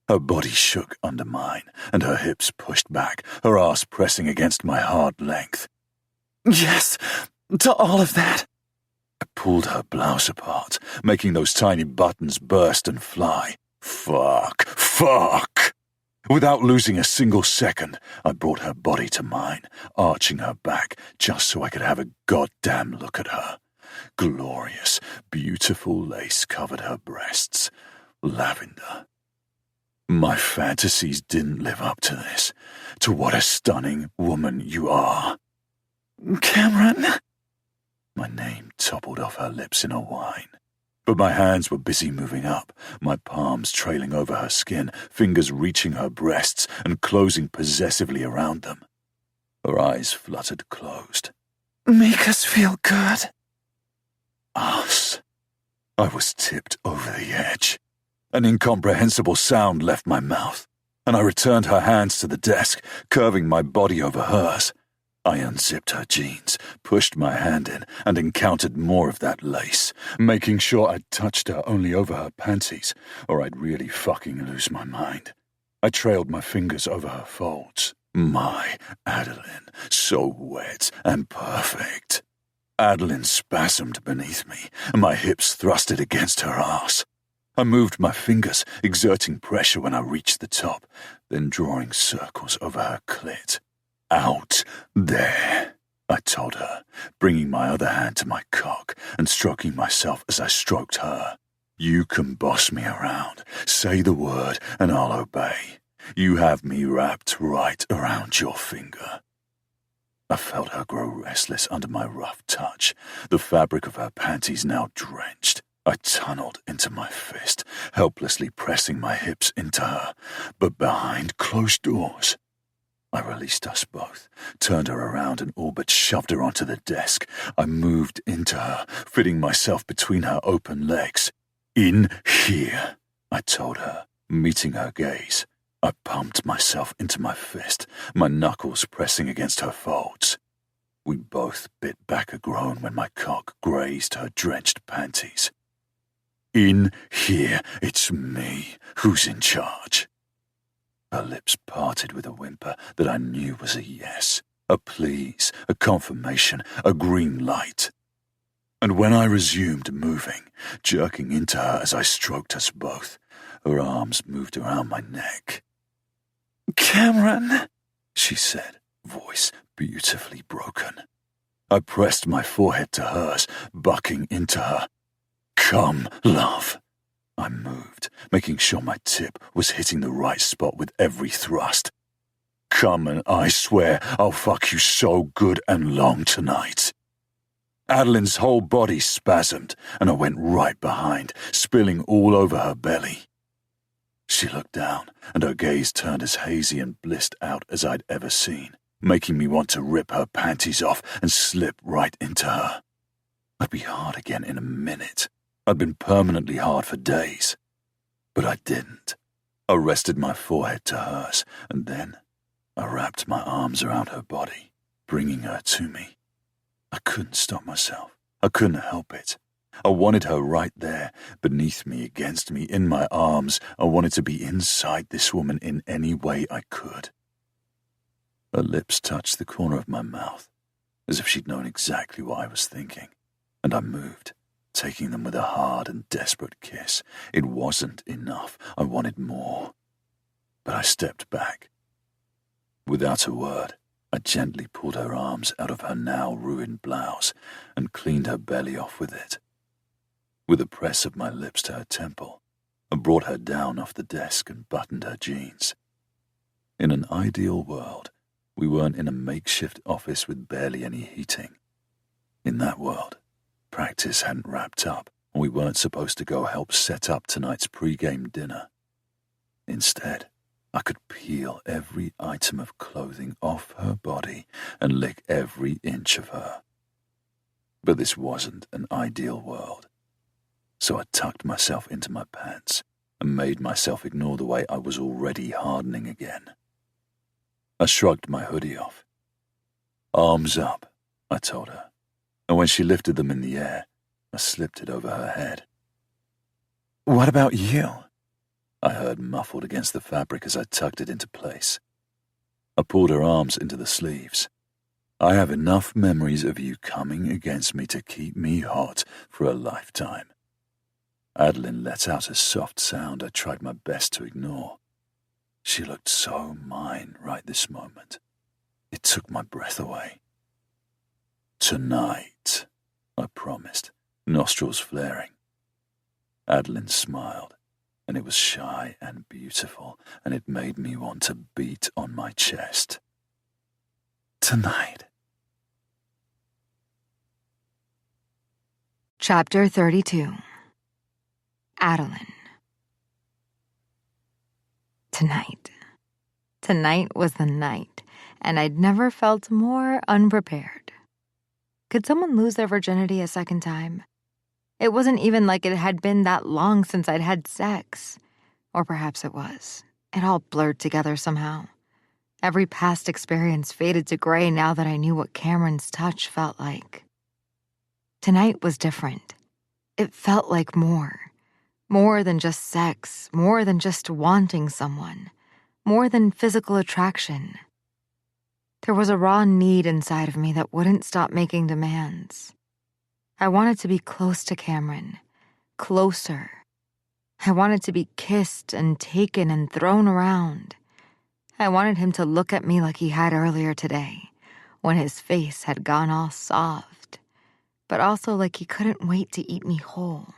Her body shook under mine, and her hips pushed back, her ass pressing against my hard length. Yes, to all of that. I pulled her blouse apart, making those tiny buttons burst and fly. Fuck. Without losing a single second, I brought her body to mine, arching her back just so I could have a goddamn look at her. Glorious, beautiful lace covered her breasts. Lavender. My fantasies didn't live up to this, to what a stunning woman you are. Cameron? My name toppled off her lips in a whine. But my hands were busy moving up, my palms trailing over her skin, fingers reaching her breasts and closing possessively around them. Her eyes fluttered closed. Make us feel good. Us. I was tipped over the edge. An incomprehensible sound left my mouth, and I returned her hands to the desk, curving my body over hers. I unzipped her jeans, pushed my hand in, and encountered more of that lace, making sure I'd touched her only over her panties, or I'd really fucking lose my mind. I trailed my fingers over her folds. My Adeline, so wet and perfect. Adeline spasmed beneath me, and my hips thrusted against her ass. I moved my fingers, exerting pressure when I reached the top, then drawing circles over her clit. Out there, I told her, bringing my other hand to my cock and stroking myself as I stroked her. You can boss me around, say the word, and I'll obey. You have me wrapped right around your finger. I felt her grow restless under my rough touch, the fabric of her panties now drenched. I tunneled into my fist, helplessly pressing my hips into her, but behind closed doors. I released us both, turned her around and all but shoved her onto the desk. I moved into her, fitting myself between her open legs. In here, I told her, meeting her gaze. I pumped myself into my fist, my knuckles pressing against her folds. We both bit back a groan when my cock grazed her drenched panties. In here, it's me who's in charge. Her lips parted with a whimper that I knew was a yes, a please, a confirmation, a green light. And when I resumed moving, jerking into her as I stroked us both, her arms moved around my neck. Cameron, she said, voice beautifully broken. I pressed my forehead to hers, bucking into her. Come, love. I moved, making sure my tip was hitting the right spot with every thrust. Come and I swear I'll fuck you so good and long tonight. Adeline's whole body spasmed, and I went right behind, spilling all over her belly. She looked down, and her gaze turned as hazy and blissed out as I'd ever seen, making me want to rip her panties off and slip right into her. I'd be hard again in a minute. I'd been permanently hard for days. But I didn't. I rested my forehead to hers, and then I wrapped my arms around her body, bringing her to me. I couldn't stop myself. I couldn't help it. I wanted her right there, beneath me, against me, in my arms. I wanted to be inside this woman in any way I could. Her lips touched the corner of my mouth, as if she'd known exactly what I was thinking, and I moved, taking them with a hard and desperate kiss. It wasn't enough. I wanted more. But I stepped back. Without a word, I gently pulled her arms out of her now ruined blouse and cleaned her belly off with it. With a press of my lips to her temple, I brought her down off the desk and buttoned her jeans. In an ideal world, we weren't in a makeshift office with barely any heating. In that world, practice hadn't wrapped up, and we weren't supposed to go help set up tonight's pre-game dinner. Instead, I could peel every item of clothing off her body and lick every inch of her. But this wasn't an ideal world, so I tucked myself into my pants and made myself ignore the way I was already hardening again. I shrugged my hoodie off. "Arms up," I told her, and when she lifted them in the air, I slipped it over her head. "What about you?" I heard muffled against the fabric as I tucked it into place. I pulled her arms into the sleeves. "I have enough memories of you coming against me to keep me hot for a lifetime." Adeline let out a soft sound I tried my best to ignore. She looked so mine right this moment. It took my breath away. "Tonight," I promised, nostrils flaring. Adeline smiled, and it was shy and beautiful, and it made me want to beat on my chest. "Tonight." Chapter 32. Adeline. Tonight was the night, and I'd never felt more unprepared. Could someone lose their virginity a second time? It wasn't even like it had been that long since I'd had sex. Or perhaps it was. It all blurred together somehow. Every past experience faded to gray now that I knew what Cameron's touch felt like. Tonight was different. It felt like more. More than just sex, more than just wanting someone, more than physical attraction. There was a raw need inside of me that wouldn't stop making demands. I wanted to be close to Cameron, closer. I wanted to be kissed and taken and thrown around. I wanted him to look at me like he had earlier today, when his face had gone all soft, but also like he couldn't wait to eat me whole.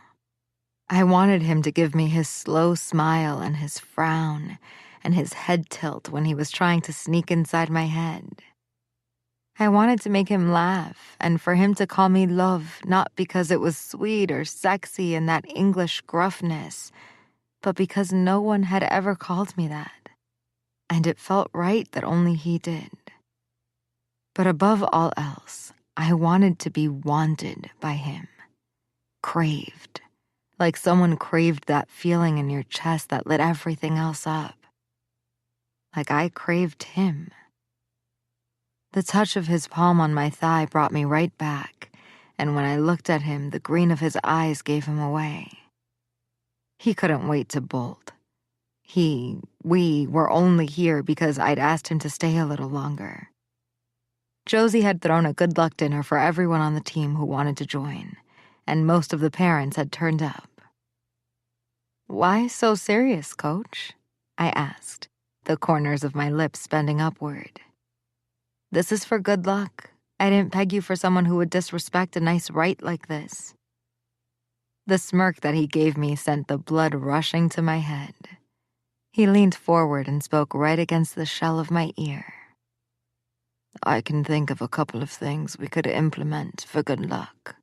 I wanted him to give me his slow smile and his frown and his head tilt when he was trying to sneak inside my head. I wanted to make him laugh and for him to call me love, not because it was sweet or sexy in that English gruffness, but because no one had ever called me that. And it felt right that only he did. But above all else, I wanted to be wanted by him. Craved. Like someone craved that feeling in your chest that lit everything else up. Like I craved him. The touch of his palm on my thigh brought me right back, and when I looked at him, the green of his eyes gave him away. He couldn't wait to bolt. We were only here because I'd asked him to stay a little longer. Josie had thrown a good luck dinner for everyone on the team who wanted to join, and most of the parents had turned up. "Why so serious, Coach?" I asked, the corners of my lips bending upward. "This is for good luck. I didn't peg you for someone who would disrespect a nice rite like this." The smirk that he gave me sent the blood rushing to my head. He leaned forward and spoke right against the shell of my ear. "I can think of a couple of things we could implement for good luck."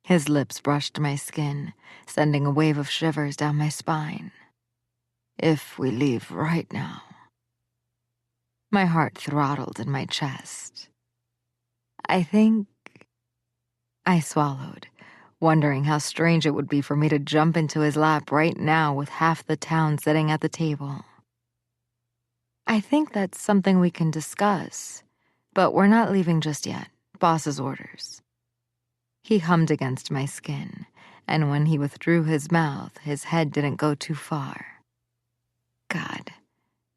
His lips brushed my skin, sending a wave of shivers down my spine. "If we leave right now." My heart throttled in my chest. I swallowed, wondering how strange it would be for me to jump into his lap right now with half the town sitting at the table. "I think that's something we can discuss, but we're not leaving just yet. Boss's orders." He hummed against my skin, and when he withdrew his mouth, his head didn't go too far. God,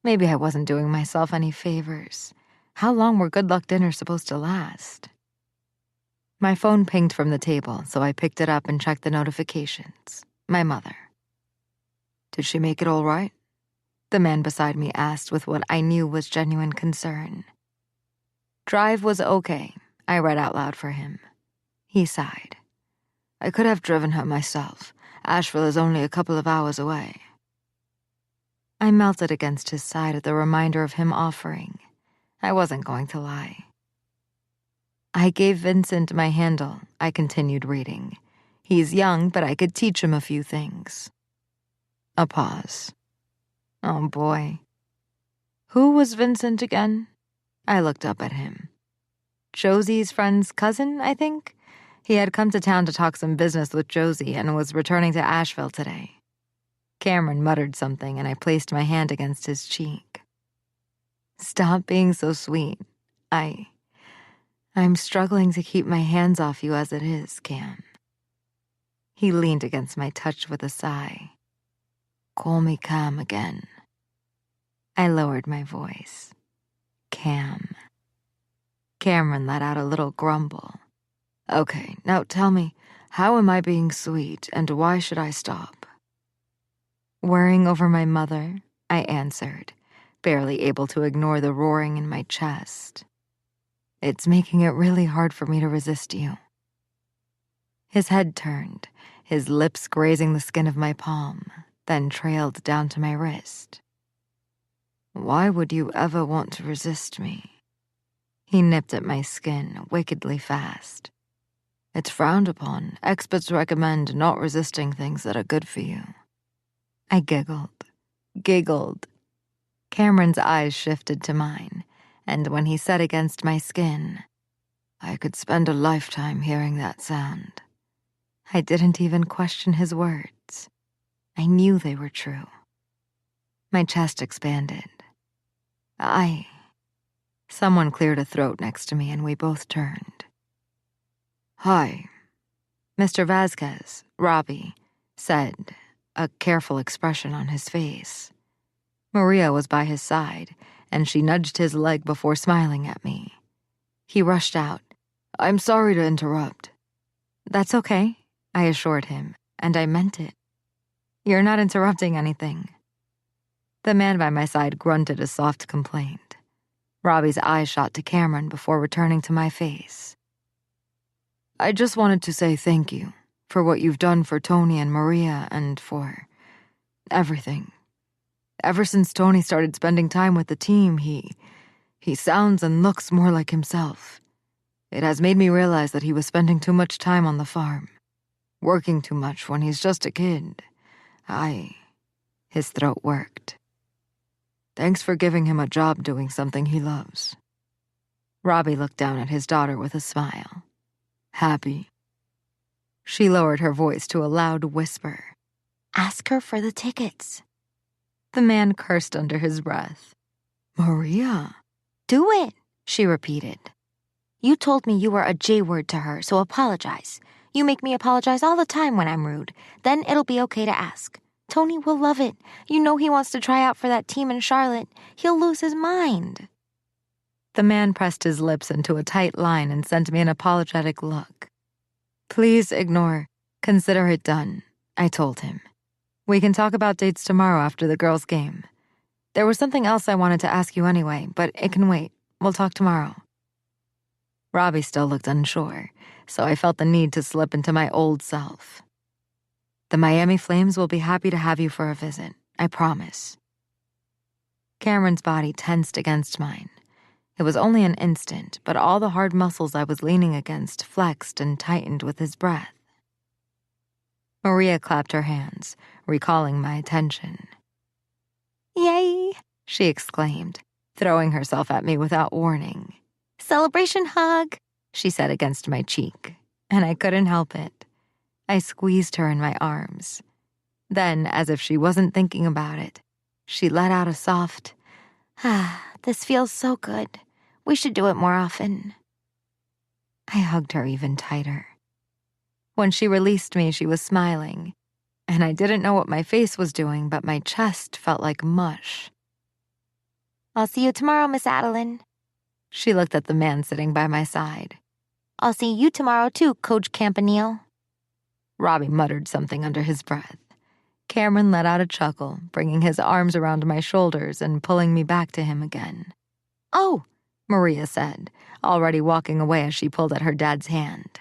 maybe I wasn't doing myself any favors. How long were good luck dinners supposed to last? My phone pinged from the table, so I picked it up and checked the notifications. My mother. "Did she make it all right?" the man beside me asked with what I knew was genuine concern. "Drive was okay," I read out loud for him. He sighed. "I could have driven her myself. Asheville is only a couple of hours away." I melted against his side at the reminder of him offering. I wasn't going to lie. I gave Vincent my handle, I continued reading. He's young, but I could teach him a few things. A pause. Oh boy. Who was Vincent again? I looked up at him. Josie's friend's cousin, I think? He had come to town to talk some business with Josie and was returning to Asheville today. Cameron muttered something and I placed my hand against his cheek. Stop being so sweet. I'm struggling to keep my hands off you as it is, Cam. He leaned against my touch with a sigh. Call me Cam again. I lowered my voice. Cam. Cameron let out a little grumble. Okay, now tell me, how am I being sweet and why should I stop? Worrying over my mother, I answered, barely able to ignore the roaring in my chest. It's making it really hard for me to resist you. His head turned, his lips grazing the skin of my palm, then trailed down to my wrist. Why would you ever want to resist me? He nipped at my skin wickedly fast. It's frowned upon. Experts recommend not resisting things that are good for you. I giggled. Cameron's eyes shifted to mine, and when he said against my skin, I could spend a lifetime hearing that sound. I didn't even question his words. I knew they were true. My chest expanded. Someone cleared a throat next to me and we both turned. Hi. Mr. Vasquez, Robbie, said, a careful expression on his face. Maria was by his side, and she nudged his leg before smiling at me. He rushed out. I'm sorry to interrupt. That's okay, I assured him, and I meant it. You're not interrupting anything. The man by my side grunted a soft complaint. Robbie's eyes shot to Cameron before returning to my face. I just wanted to say thank you for what you've done for Tony and Maria and for everything. Ever since Tony started spending time with the team, he sounds and looks more like himself. It has made me realize that he was spending too much time on the farm, working too much when he's just a kid. His throat worked. Thanks for giving him a job doing something he loves. Robbie looked down at his daughter with a smile. Happy. She lowered her voice to a loud whisper. Ask her for the tickets. The man cursed under his breath. Maria. Do it, she repeated. You told me you were a J-word to her, so apologize. You make me apologize all the time when I'm rude. Then it'll be okay to ask. Tony will love it. You know he wants to try out for that team in Charlotte. He'll lose his mind. The man pressed his lips into a tight line and sent me an apologetic look. Please ignore. Consider it done, I told him. We can talk about dates tomorrow after the girls' game. There was something else I wanted to ask you anyway, but it can wait. We'll talk tomorrow. Robbie still looked unsure, so I felt the need to slip into my old self. The Miami Flames will be happy to have you for a visit, I promise. Cameron's body tensed against mine. It was only an instant, but all the hard muscles I was leaning against flexed and tightened with his breath. Maria clapped her hands, recalling my attention. Yay, she exclaimed, throwing herself at me without warning. Celebration hug, she said against my cheek, and I couldn't help it. I squeezed her in my arms. Then, as if she wasn't thinking about it, she let out a soft, this feels so good. We should do it more often. I hugged her even tighter. When she released me, she was smiling, and I didn't know what my face was doing, but my chest felt like mush. I'll see you tomorrow, Miss Adeline. She looked at the man sitting by my side. I'll see you tomorrow too, Coach Campanile. Robbie muttered something under his breath. Cameron let out a chuckle, bringing his arms around my shoulders and pulling me back to him again. Oh, Maria said, already walking away as she pulled at her dad's hand.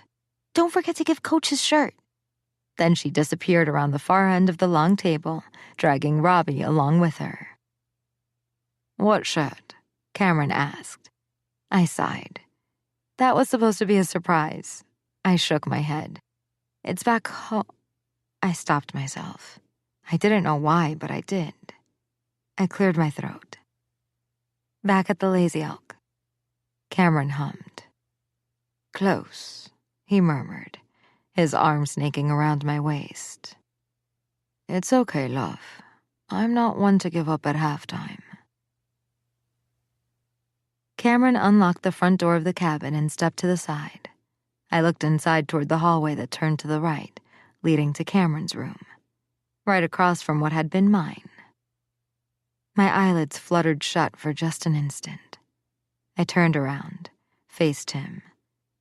Don't forget to give Coach his shirt. Then she disappeared around the far end of the long table, dragging Robbie along with her. What shirt? Cameron asked. I sighed. That was supposed to be a surprise. I shook my head. It's back home. I stopped myself. I didn't know why, but I did. I cleared my throat. Back at the Lazy Elk. Cameron hummed. Close, he murmured, his arm snaking around my waist. It's okay, love. I'm not one to give up at halftime. Cameron unlocked the front door of the cabin and stepped to the side. I looked inside toward the hallway that turned to the right, leading to Cameron's room, right across from what had been mine. My eyelids fluttered shut for just an instant. I turned around, faced him,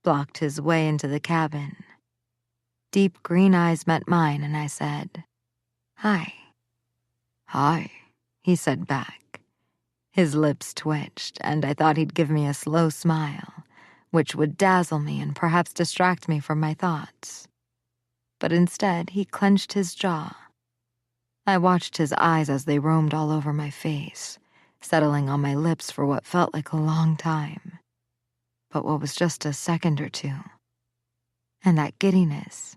blocked his way into the cabin. Deep green eyes met mine, and I said, Hi. Hi, he said back. His lips twitched, and I thought he'd give me a slow smile, which would dazzle me and perhaps distract me from my thoughts. But instead, he clenched his jaw. I watched his eyes as they roamed all over my face, settling on my lips for what felt like a long time, but what was just a second or two. And that giddiness,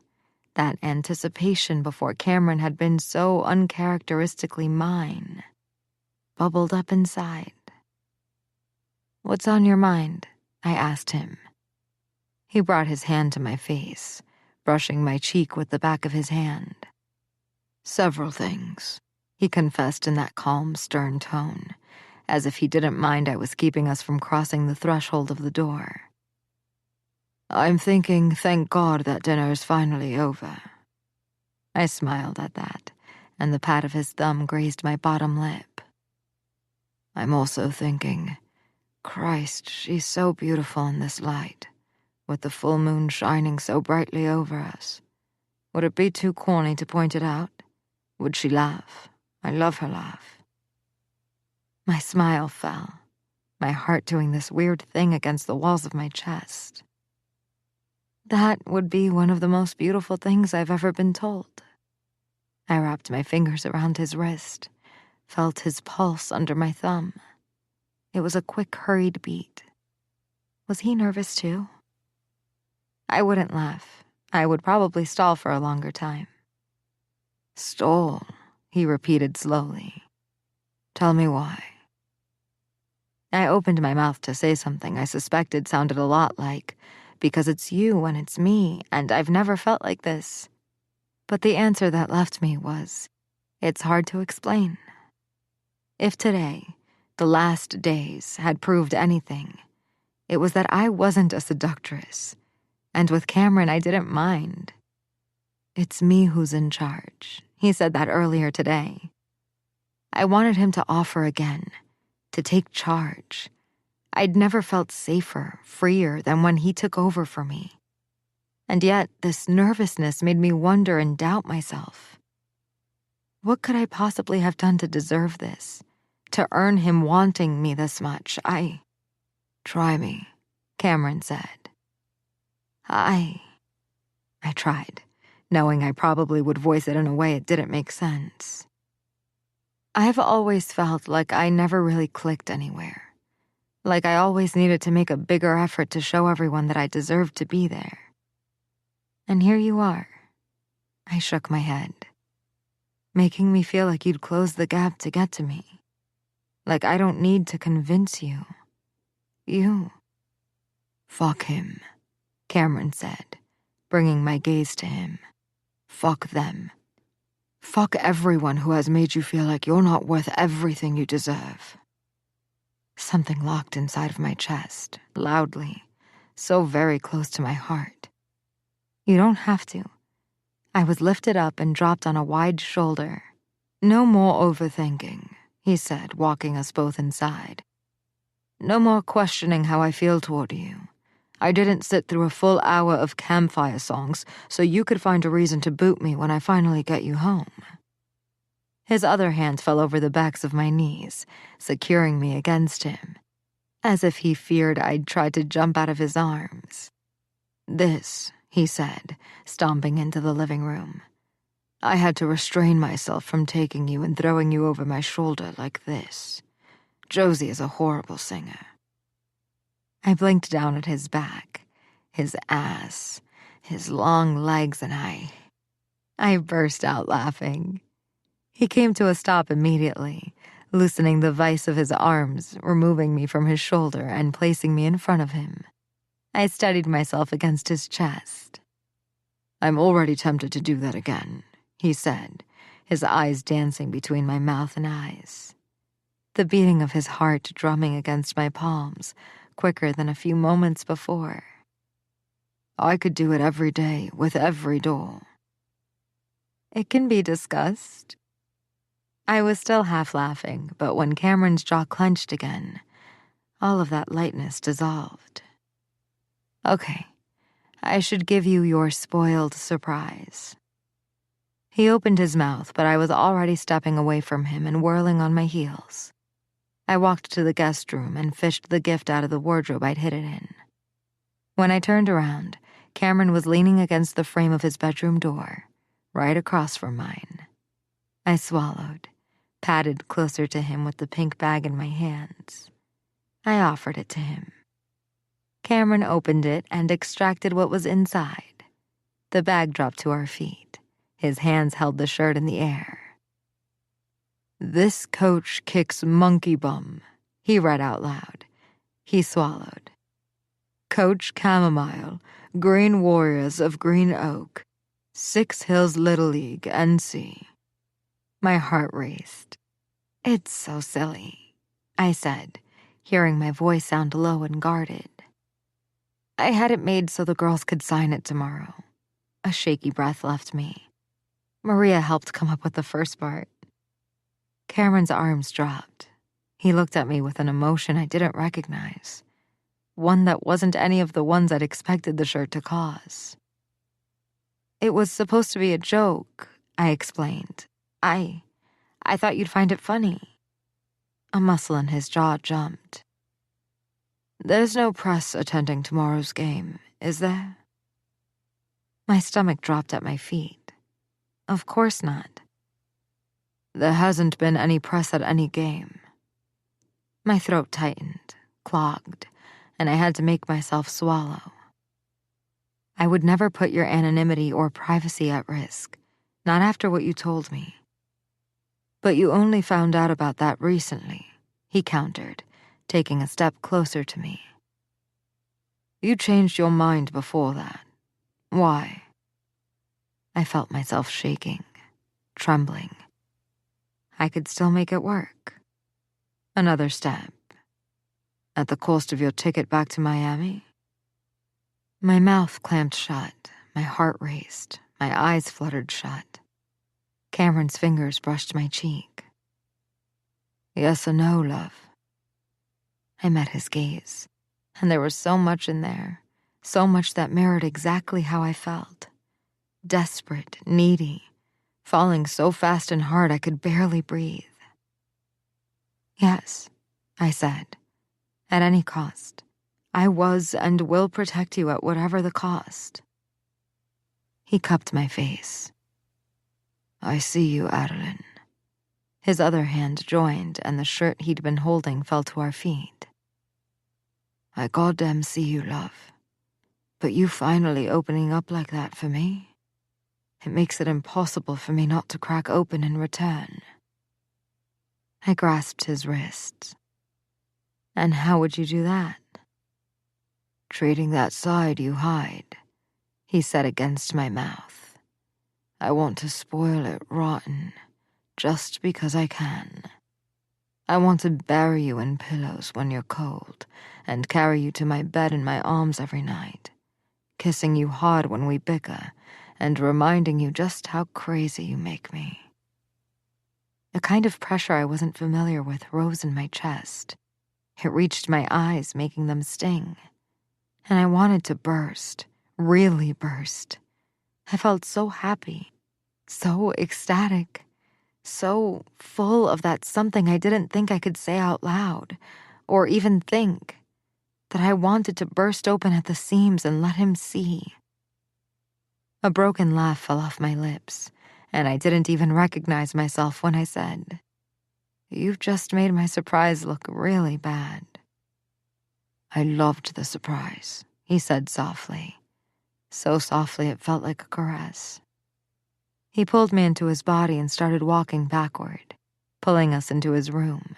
that anticipation before Cameron had been so uncharacteristically mine, bubbled up inside. What's on your mind? I asked him. He brought his hand to my face, brushing my cheek with the back of his hand. Several things, he confessed in that calm, stern tone, as if he didn't mind I was keeping us from crossing the threshold of the door. I'm thinking, thank God that dinner is finally over. I smiled at that, and the pat of his thumb grazed my bottom lip. I'm also thinking, Christ, she's so beautiful in this light, with the full moon shining so brightly over us. Would it be too corny to point it out? Would she laugh? I love her laugh. My smile fell, my heart doing this weird thing against the walls of my chest. That would be one of the most beautiful things I've ever been told. I wrapped my fingers around his wrist, felt his pulse under my thumb. It was a quick, hurried beat. Was he nervous too? I wouldn't laugh. I would probably stall for a longer time. Stall, he repeated slowly. Tell me why. I opened my mouth to say something I suspected sounded a lot like, because it's you and it's me, and I've never felt like this. But the answer that left me was, it's hard to explain. If today, the last days, had proved anything, it was that I wasn't a seductress, and with Cameron I didn't mind. It's me who's in charge. He said that earlier today. I wanted him to offer again, to take charge. I'd never felt safer, freer than when he took over for me. And yet, this nervousness made me wonder and doubt myself. What could I possibly have done to deserve this? To earn him wanting me this much? Try me, Cameron said. I tried, knowing I probably would voice it in a way it didn't make sense. I've always felt like I never really clicked anywhere. Like I always needed to make a bigger effort to show everyone that I deserved to be there. And here you are. I shook my head, making me feel like you'd close the gap to get to me. Like I don't need to convince you. You. Fuck him, Cameron said, bringing my gaze to him. Fuck them. Fuck everyone who has made you feel like you're not worth everything you deserve. Something locked inside of my chest, loudly, so very close to my heart. You don't have to. I was lifted up and dropped on a wide shoulder. No more overthinking, he said, walking us both inside. No more questioning how I feel toward you. I didn't sit through a full hour of campfire songs so you could find a reason to boot me when I finally get you home. His other hand fell over the backs of my knees, securing me against him, as if he feared I'd try to jump out of his arms. This, he said, stomping into the living room. I had to restrain myself from taking you and throwing you over my shoulder like this. Josie is a horrible singer. I blinked down at his back, his ass, his long legs, and I burst out laughing. He came to a stop immediately, loosening the vise of his arms, removing me from his shoulder and placing me in front of him. I steadied myself against his chest. "I'm already tempted to do that again," he said, his eyes dancing between my mouth and eyes. The beating of his heart drumming against my palms, quicker than a few moments before. "I could do it every day, with every doll." "It can be discussed." I was still half laughing, but when Cameron's jaw clenched again, all of that lightness dissolved. "Okay, I should give you your spoiled surprise." He opened his mouth, but I was already stepping away from him and whirling on my heels. I walked to the guest room and fished the gift out of the wardrobe I'd hid it in. When I turned around, Cameron was leaning against the frame of his bedroom door, right across from mine. I swallowed, padded closer to him with the pink bag in my hands. I offered it to him. Cameron opened it and extracted what was inside. The bag dropped to our feet. His hands held the shirt in the air. "This coach kicks monkey bum," he read out loud. He swallowed. "Coach Chamomile, Green Warriors of Green Oak, 6 Hills Little League, NC." My heart raced. "It's so silly," I said, hearing my voice sound low and guarded. "I had it made so the girls could sign it tomorrow." A shaky breath left me. Maria helped come up with the first part. Cameron's arms dropped. He looked at me with an emotion I didn't recognize, one that wasn't any of the ones I'd expected the shirt to cause. "It was supposed to be a joke," I explained. I thought you'd find it funny." A muscle in his jaw jumped. "There's no press attending tomorrow's game, is there?" My stomach dropped at my feet. Of course not. "There hasn't been any press at any game." My throat tightened, clogged, and I had to make myself swallow. "I would never put your anonymity or privacy at risk, not after what you told me." "But you only found out about that recently," he countered, taking a step closer to me. "You changed your mind before that. Why?" I felt myself shaking, trembling. I could still make it work. Another step. "At the cost of your ticket back to Miami?" My mouth clamped shut, my heart raced, my eyes fluttered shut. Cameron's fingers brushed my cheek. "Yes or no, love?" I met his gaze, and there was so much in there, so much that mirrored exactly how I felt. Desperate, needy, falling so fast and hard I could barely breathe. "Yes," I said, "at any cost. I was and will protect you at whatever the cost." He cupped my face. "I see you, Adeline." His other hand joined, and the shirt he'd been holding fell to our feet. "I goddamn see you, love. But you finally opening up like that for me, it makes it impossible for me not to crack open in return." I grasped his wrists. "And how would you do that?" "Trading that side you hide," he said against my mouth. "I want to spoil it rotten, just because I can. I want to bury you in pillows when you're cold and carry you to my bed in my arms every night, kissing you hard when we bicker and reminding you just how crazy you make me." A kind of pressure I wasn't familiar with rose in my chest. It reached my eyes, making them sting. And I wanted to burst, really burst. I felt so happy, so ecstatic, so full of that something I didn't think I could say out loud, or even think, that I wanted to burst open at the seams and let him see. A broken laugh fell off my lips, and I didn't even recognize myself when I said, "You've just made my surprise look really bad." I loved the surprise, he said softly. So softly it felt like a caress. He pulled me into his body and started walking backward, pulling us into his room.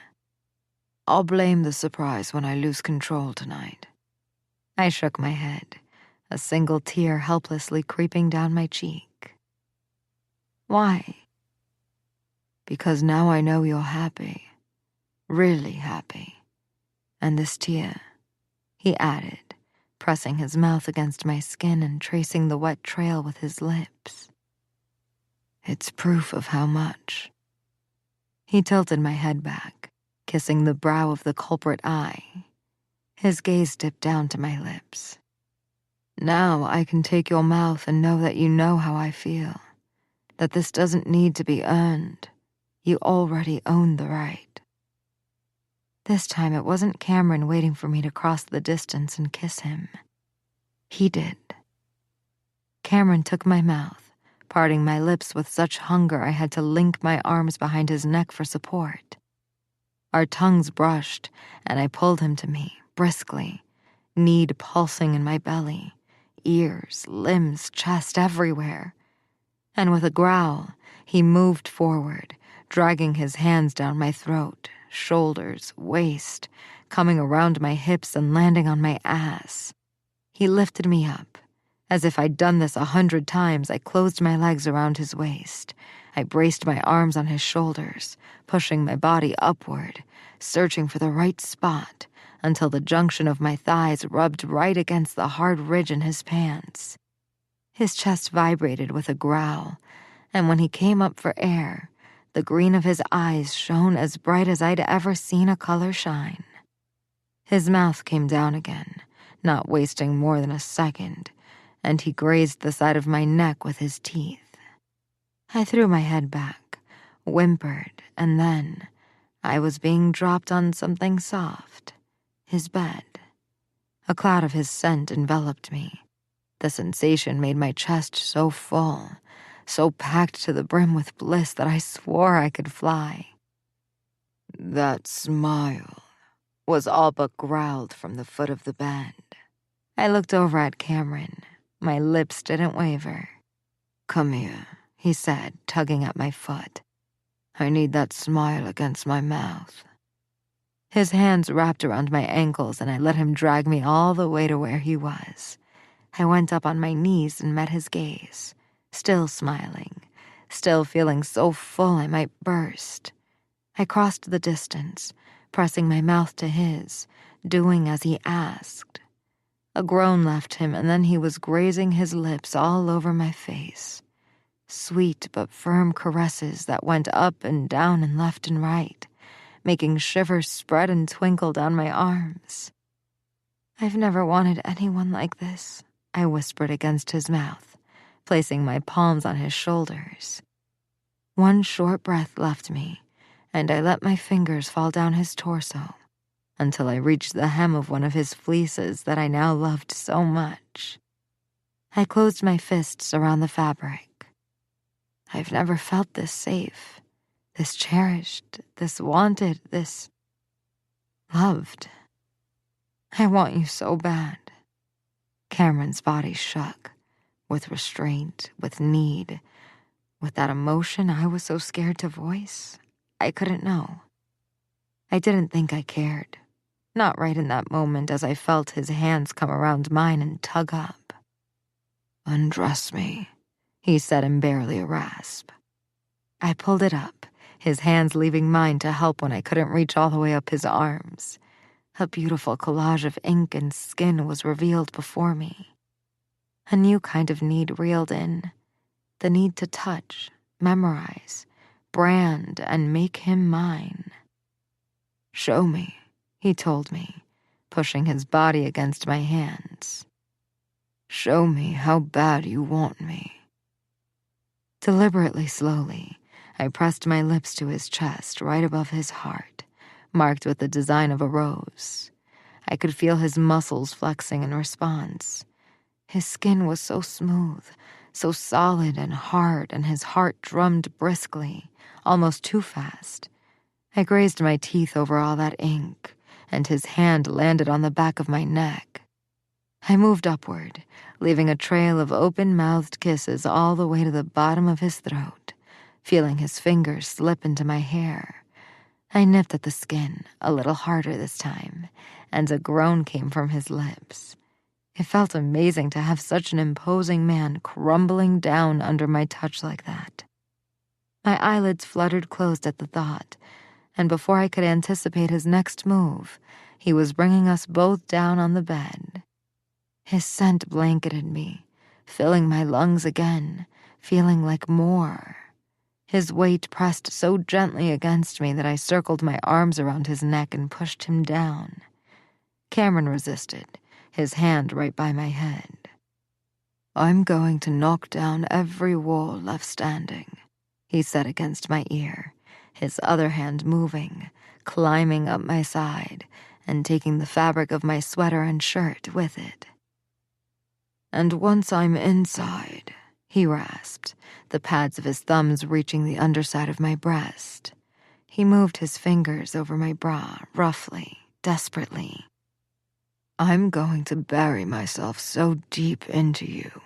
I'll blame the surprise when I lose control tonight. I shook my head, a single tear helplessly creeping down my cheek. Why? Because now I know you're happy, really happy. And this tear, he added, pressing his mouth against my skin and tracing the wet trail with his lips. It's proof of how much. He tilted my head back, kissing the brow of the culprit eye. His gaze dipped down to my lips. Now I can take your mouth and know that you know how I feel, that this doesn't need to be earned. You already own the right. This time it wasn't Cameron waiting for me to cross the distance and kiss him. He did. Cameron took my mouth, parting my lips with such hunger I had to link my arms behind his neck for support. Our tongues brushed, and I pulled him to me, briskly, need pulsing in my belly, ears, limbs, chest, everywhere. And with a growl, he moved forward, dragging his hands down my throat, shoulders, waist, coming around my hips and landing on my ass. He lifted me up. As if I'd done this 100 times, I closed my legs around his waist. I braced my arms on his shoulders, pushing my body upward, searching for the right spot until the junction of my thighs rubbed right against the hard ridge in his pants. His chest vibrated with a growl, and when he came up for air, the green of his eyes shone as bright as I'd ever seen a color shine. His mouth came down again, not wasting more than a second, and he grazed the side of my neck with his teeth. I threw my head back, whimpered, and then I was being dropped on something soft, his bed. A cloud of his scent enveloped me. The sensation made my chest so full, so packed to the brim with bliss that I swore I could fly. That smile was all but growled from the foot of the bed. I looked over at Cameron. My lips didn't waver. Come here, he said, tugging at my foot. I need that smile against my mouth. His hands wrapped around my ankles and I let him drag me all the way to where he was. I went up on my knees and met his gaze, still smiling, still feeling so full I might burst. I crossed the distance, pressing my mouth to his, doing as he asked. A groan left him, and then he was grazing his lips all over my face. Sweet but firm caresses that went up and down and left and right, making shivers spread and twinkle down my arms. I've never wanted anyone like this, I whispered against his mouth, placing my palms on his shoulders. One short breath left me, and I let my fingers fall down his torso, until I reached the hem of one of his fleeces that I now loved so much. I closed my fists around the fabric. I've never felt this safe, this cherished, this wanted, this loved. I want you so bad. Cameron's body shook, with restraint, with need, with that emotion I was so scared to voice. I couldn't know. I didn't think I cared. Not right in that moment as I felt his hands come around mine and tug up. Undress me, he said in barely a rasp. I pulled it up, his hands leaving mine to help when I couldn't reach all the way up his arms. A beautiful collage of ink and skin was revealed before me. A new kind of need reeled in, the need to touch, memorize, brand, and make him mine. Show me, he told me, pushing his body against my hands. Show me how bad you want me. Deliberately slowly, I pressed my lips to his chest right above his heart, marked with the design of a rose. I could feel his muscles flexing in response. His skin was so smooth, so solid and hard, and his heart drummed briskly, almost too fast. I grazed my teeth over all that ink, and his hand landed on the back of my neck. I moved upward, leaving a trail of open-mouthed kisses all the way to the bottom of his throat, feeling his fingers slip into my hair. I nipped at the skin, a little harder this time, and a groan came from his lips. It felt amazing to have such an imposing man crumbling down under my touch like that. My eyelids fluttered closed at the thought, and before I could anticipate his next move, he was bringing us both down on the bed. His scent blanketed me, filling my lungs again, feeling like more. His weight pressed so gently against me that I circled my arms around his neck and pushed him down. Cameron resisted, his hand right by my head. "I'm going to knock down every wall left standing," he said against my ear, his other hand moving, climbing up my side, and taking the fabric of my sweater and shirt with it. "And once I'm inside," he rasped, the pads of his thumbs reaching the underside of my breast. He moved his fingers over my bra, roughly, desperately. "I'm going to bury myself so deep into you."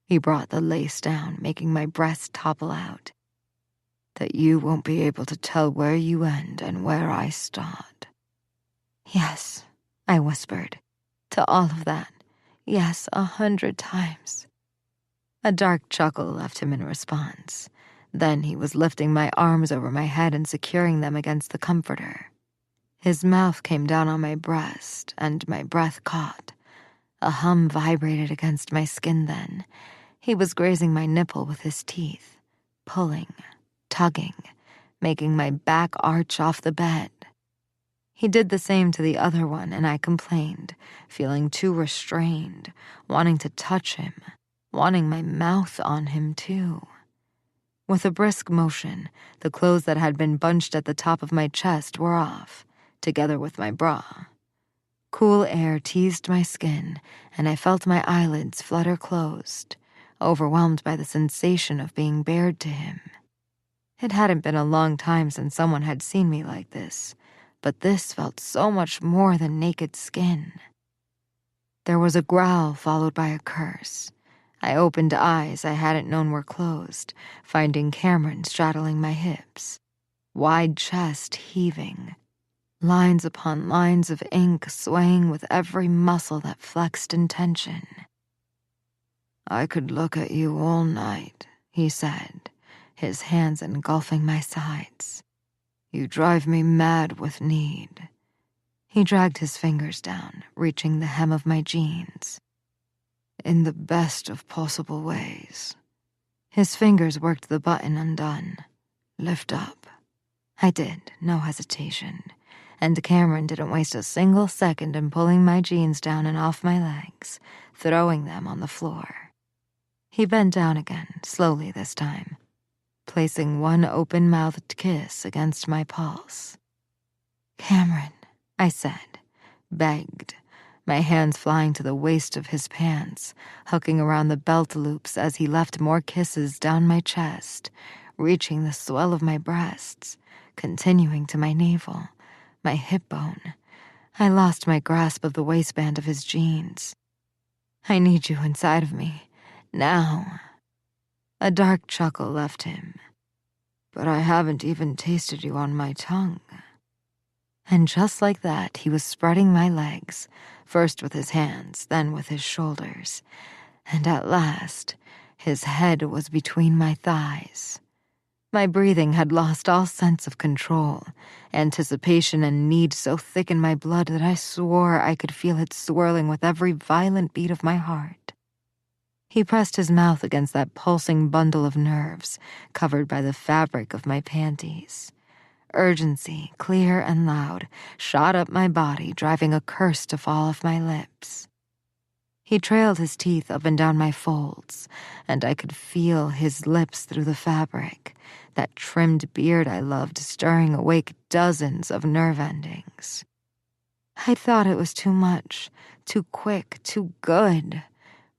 He brought the lace down, making my breast topple out, "that you won't be able to tell where you end and where I start." "Yes," I whispered, "to all of that. Yes, 100 times." A dark chuckle left him in response. Then he was lifting my arms over my head and securing them against the comforter. His mouth came down on my breast, and my breath caught. A hum vibrated against my skin then. He was grazing my nipple with his teeth, pulling, tugging, making my back arch off the bed. He did the same to the other one, and I complained, feeling too restrained, wanting to touch him, wanting my mouth on him too. With a brisk motion, the clothes that had been bunched at the top of my chest were off, together with my bra. Cool air teased my skin, and I felt my eyelids flutter closed, overwhelmed by the sensation of being bared to him. It hadn't been a long time since someone had seen me like this, but this felt so much more than naked skin. There was a growl followed by a curse. I opened eyes I hadn't known were closed, finding Cameron straddling my hips, wide chest heaving, lines upon lines of ink swaying with every muscle that flexed in tension. "I could look at you all night," he said, his hands engulfing my sides. "You drive me mad with need." He dragged his fingers down, reaching the hem of my jeans. "In the best of possible ways." His fingers worked the button undone. "Lift up." I did, no hesitation, and Cameron didn't waste a single second in pulling my jeans down and off my legs, throwing them on the floor. He bent down again, slowly this time, placing one open-mouthed kiss against my pulse. "Cameron," I said, begged, my hands flying to the waist of his pants, hooking around the belt loops as he left more kisses down my chest, reaching the swell of my breasts, continuing to my navel, my hip bone. I lost my grasp of the waistband of his jeans. "I need you inside of me, now." A dark chuckle left him. "But I haven't even tasted you on my tongue." And just like that, he was spreading my legs, first with his hands, then with his shoulders, and at last, his head was between my thighs. My breathing had lost all sense of control, anticipation and need so thick in my blood that I swore I could feel it swirling with every violent beat of my heart. He pressed his mouth against that pulsing bundle of nerves, covered by the fabric of my panties. Urgency, clear and loud, shot up my body, driving a curse to fall off my lips. He trailed his teeth up and down my folds, and I could feel his lips through the fabric, that trimmed beard I loved stirring awake dozens of nerve endings. I thought it was too much, too quick, too good,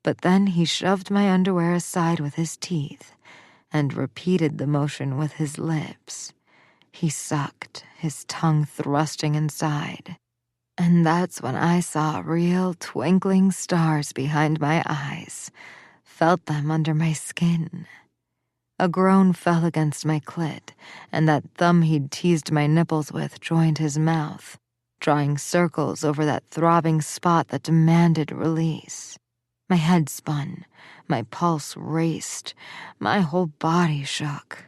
but then he shoved my underwear aside with his teeth and repeated the motion with his lips. He sucked, his tongue thrusting inside. And that's when I saw real twinkling stars behind my eyes, felt them under my skin. A groan fell against my clit, and that thumb he'd teased my nipples with joined his mouth, drawing circles over that throbbing spot that demanded release. My head spun, my pulse raced, my whole body shook.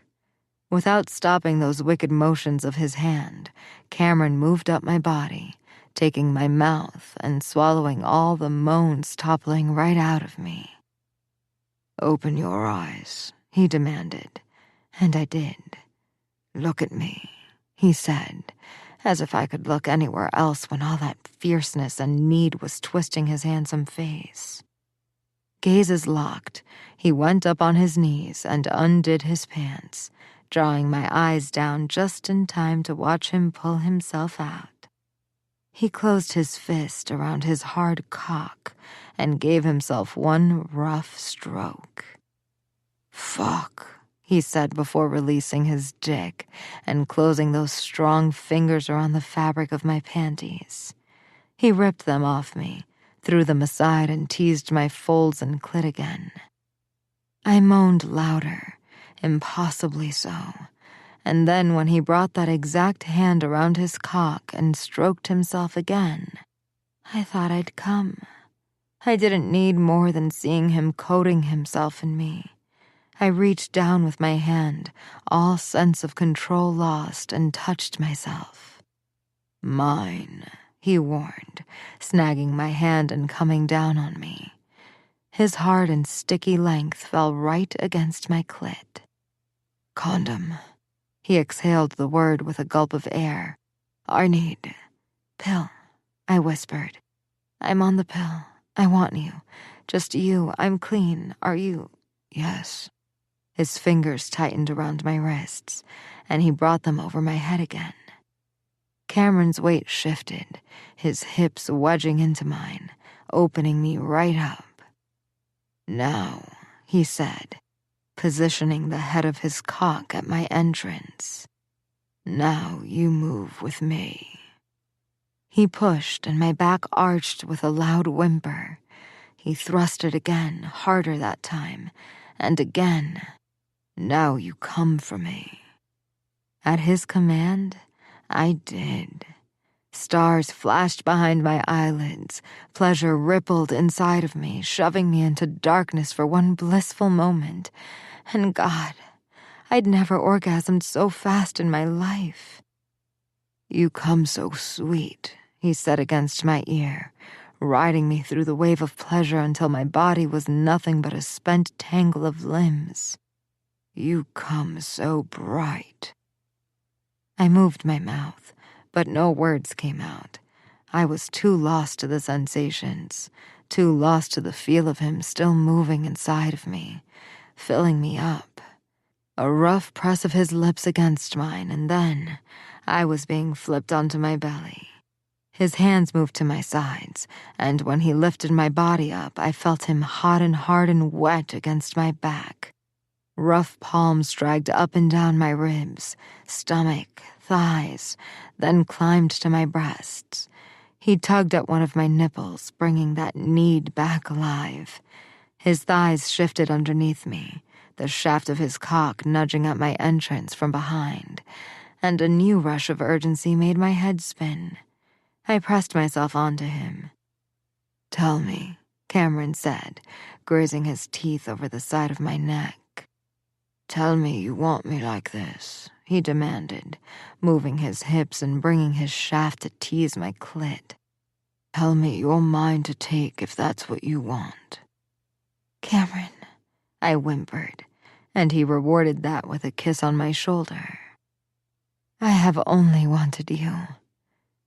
Without stopping those wicked motions of his hand, Cameron moved up my body, taking my mouth and swallowing all the moans toppling right out of me. "Open your eyes," he demanded, and I did. "Look at me," he said, as if I could look anywhere else when all that fierceness and need was twisting his handsome face. Gazes locked, he went up on his knees and undid his pants, drawing my eyes down just in time to watch him pull himself out. He closed his fist around his hard cock and gave himself one rough stroke. "Fuck," he said before releasing his dick and closing those strong fingers around the fabric of my panties. He ripped them off me, threw them aside, and teased my folds and clit again. I moaned louder, impossibly so, and then when he brought that exact hand around his cock and stroked himself again, I thought I'd come. I didn't need more than seeing him coating himself in me. I reached down with my hand, all sense of control lost, and touched myself. "Mine," he warned, snagging my hand and coming down on me. His hard and sticky length fell right against my clit. "Condom." He exhaled the word with a gulp of air. "I need." "Pill," I whispered. "I'm on the pill. I want you. Just you. I'm clean. Are you?" "Yes." His fingers tightened around my wrists, and he brought them over my head again. Cameron's weight shifted, his hips wedging into mine, opening me right up. "Now," he said, positioning the head of his cock at my entrance. "Now you move with me." He pushed, and my back arched with a loud whimper. He thrusted again, harder that time, and again. "Now you come for me." At his command, I did. Stars flashed behind my eyelids. Pleasure rippled inside of me, shoving me into darkness for one blissful moment. And God, I'd never orgasmed so fast in my life. "You come so sweet," he said against my ear, riding me through the wave of pleasure until my body was nothing but a spent tangle of limbs. "You come so bright." I moved my mouth, but no words came out. I was too lost to the sensations, too lost to the feel of him still moving inside of me, filling me up. A rough press of his lips against mine, and then I was being flipped onto my belly. His hands moved to my sides, and when he lifted my body up, I felt him hot and hard and wet against my back. Rough palms dragged up and down my ribs, stomach, thighs, then climbed to my breasts. He tugged at one of my nipples, bringing that need back alive. His thighs shifted underneath me, the shaft of his cock nudging at my entrance from behind, and a new rush of urgency made my head spin. I pressed myself onto him. "Tell me," Cameron said, grazing his teeth over the side of my neck. "Tell me you want me like this," he demanded, moving his hips and bringing his shaft to tease my clit. "Tell me you're mine to take if that's what you want." "Cameron," I whimpered, and he rewarded that with a kiss on my shoulder. "I have only wanted you."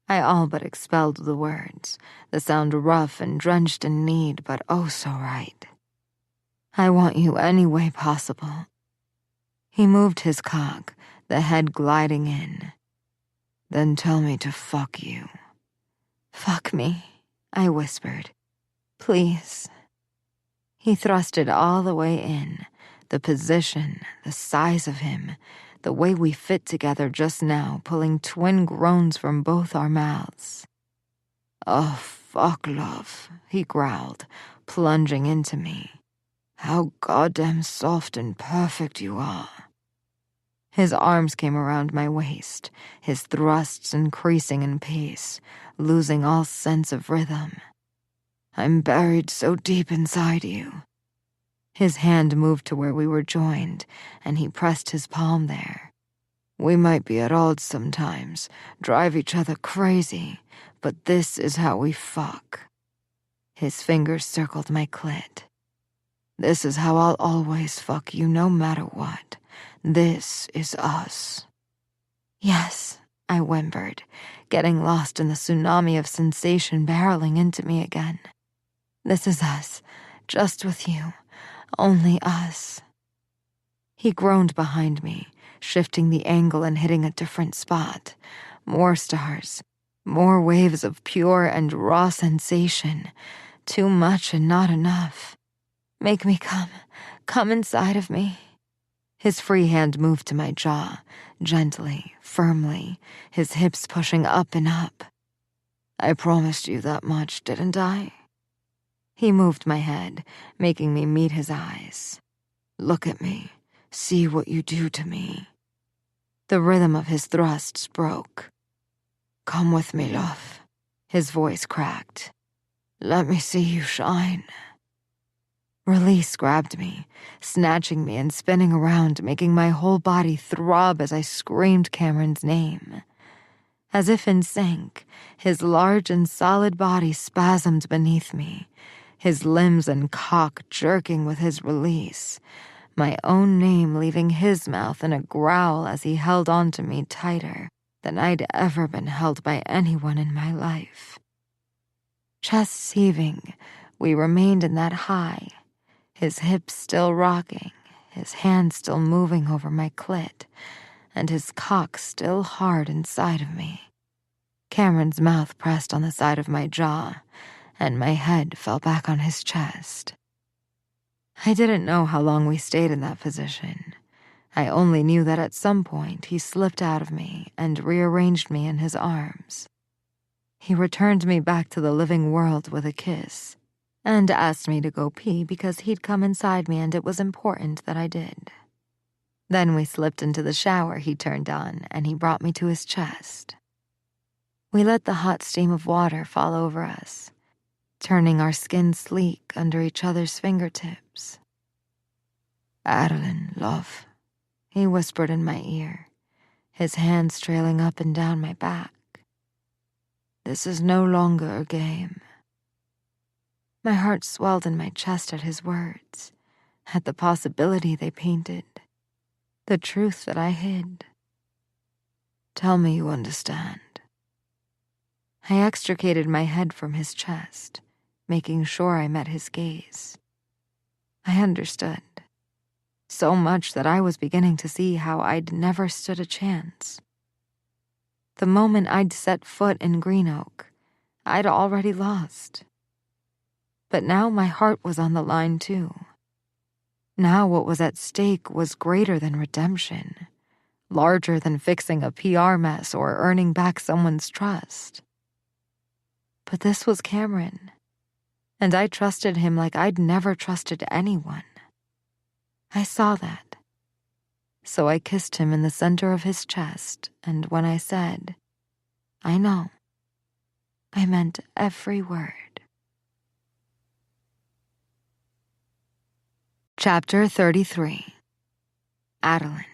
I all but expelled the words, the sound rough and drenched in need, but oh so right. "I want you any way possible." He moved his cock, the head gliding in. "Then tell me to fuck you." "Fuck me," I whispered. "Please." He thrusted all the way in, the position, the size of him, the way we fit together just now, pulling twin groans from both our mouths. "Oh, fuck, love," he growled, plunging into me. "How goddamn soft and perfect you are." His arms came around my waist, his thrusts increasing in pace, losing all sense of rhythm. "I'm buried so deep inside you." His hand moved to where we were joined, and he pressed his palm there. "We might be at odds sometimes, drive each other crazy, but this is how we fuck." His fingers circled my clit. "This is how I'll always fuck you no matter what. This is us." "Yes," I whimpered, getting lost in the tsunami of sensation barreling into me again. "This is us, just with you, only us." He groaned behind me, shifting the angle and hitting a different spot. More stars, more waves of pure and raw sensation. Too much and not enough. "Make me come inside of me." His free hand moved to my jaw, gently, firmly, his hips pushing up and up. "I promised you that much, didn't I?" He moved my head, making me meet his eyes. "Look at me. See what you do to me." The rhythm of his thrusts broke. "Come with me, love." His voice cracked. "Let me see you shine." Release grabbed me, snatching me and spinning around, making my whole body throb as I screamed Cameron's name. As if in sync, his large and solid body spasmed beneath me, his limbs and cock jerking with his release, my own name leaving his mouth in a growl as he held onto me tighter than I'd ever been held by anyone in my life. Chests heaving, we remained in that high, his hips still rocking, his hand still moving over my clit, and his cock still hard inside of me. Cameron's mouth pressed on the side of my jaw, and my head fell back on his chest. I didn't know how long we stayed in that position. I only knew that at some point he slipped out of me and rearranged me in his arms. He returned me back to the living world with a kiss, and asked me to go pee because he'd come inside me and it was important that I did. Then we slipped into the shower he turned on, and he brought me to his chest. We let the hot steam of water fall over us, turning our skin sleek under each other's fingertips. "Adeline, love," he whispered in my ear, his hands trailing up and down my back. "This is no longer a game." My heart swelled in my chest at his words, at the possibility they painted, the truth that I hid. "Tell me you understand." I extricated my head from his chest, making sure I met his gaze. I understood. So much that I was beginning to see how I'd never stood a chance. The moment I'd set foot in Green Oak, I'd already lost. But now my heart was on the line too. Now what was at stake was greater than redemption, larger than fixing a PR mess or earning back someone's trust. But this was Cameron, and I trusted him like I'd never trusted anyone. I saw that. So I kissed him in the center of his chest, and when I said, "I know," I meant every word. Chapter 33. Adeline.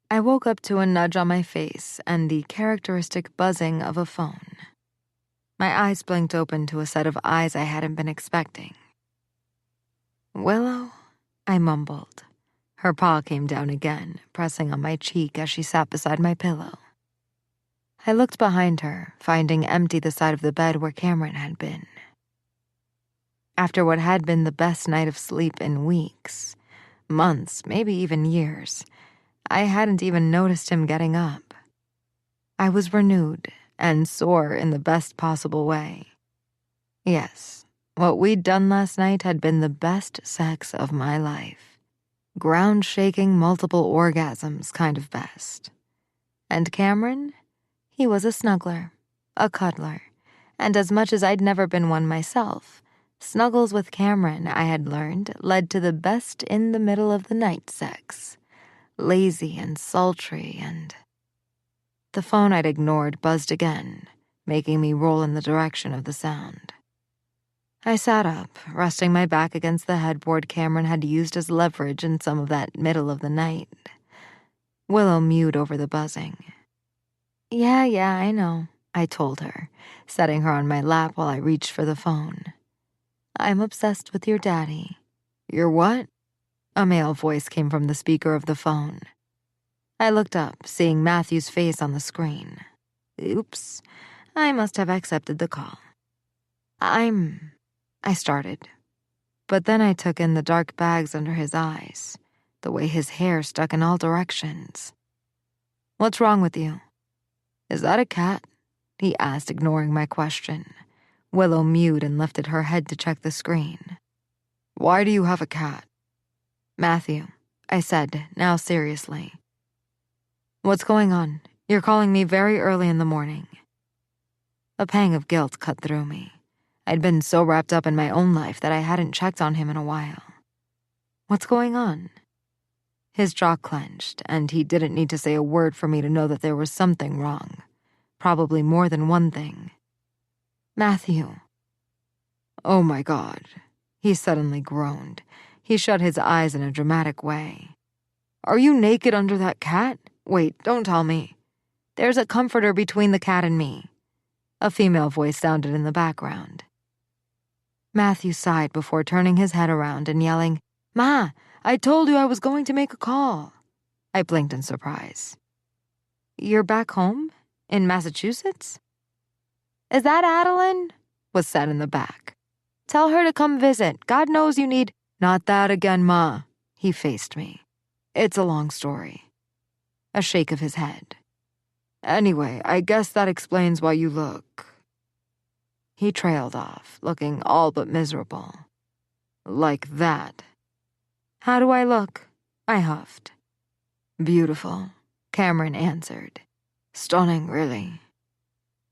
I woke up to a nudge on my face and the characteristic buzzing of a phone. My eyes blinked open to a set of eyes I hadn't been expecting. "Willow?" I mumbled. Her paw came down again, pressing on my cheek as she sat beside my pillow. I looked behind her, finding empty the side of the bed where Cameron had been. After what had been the best night of sleep in weeks, months, maybe even years, I hadn't even noticed him getting up. I was renewed and sore in the best possible way. Yes, what we'd done last night had been the best sex of my life. Ground-shaking multiple orgasms kind of best. And Cameron? He was a snuggler, a cuddler, and as much as I'd never been one myself, snuggles with Cameron, I had learned, led to the best in the middle of the night sex. Lazy and sultry and... The phone I'd ignored buzzed again, making me roll in the direction of the sound. I sat up, resting my back against the headboard Cameron had used as leverage in some of that middle of the night. Willow mewed over the buzzing. Yeah, I know, I told her, setting her on my lap while I reached for the phone. I'm obsessed with your daddy. Your what? A male voice came from the speaker of the phone. I looked up, seeing Matthew's face on the screen. Oops, I must have accepted the call. I started. But then I took in the dark bags under his eyes, the way his hair stuck in all directions. What's wrong with you? Is that a cat? He asked, ignoring my question. Willow mewed and lifted her head to check the screen. Why do you have a cat? Matthew, I said, now seriously. What's going on? You're calling me very early in the morning. A pang of guilt cut through me. I'd been so wrapped up in my own life that I hadn't checked on him in a while. What's going on? His jaw clenched, and he didn't need to say a word for me to know that there was something wrong. Probably more than one thing. Matthew. Oh my God. He suddenly groaned. He shut his eyes in a dramatic way. Are you naked under that cat? Wait, don't tell me. There's a comforter between the cat and me. A female voice sounded in the background. Matthew sighed before turning his head around and yelling, Ma, I told you I was going to make a call. I blinked in surprise. You're back home? In Massachusetts? Is that Adeline? Was said in the back. Tell her to come visit. God knows you need... Not that again, Ma. He faced me. It's a long story. A shake of his head. Anyway, I guess that explains why you look... He trailed off, looking all but miserable. Like that. How do I look? I huffed. Beautiful, Cameron answered. Stunning, really.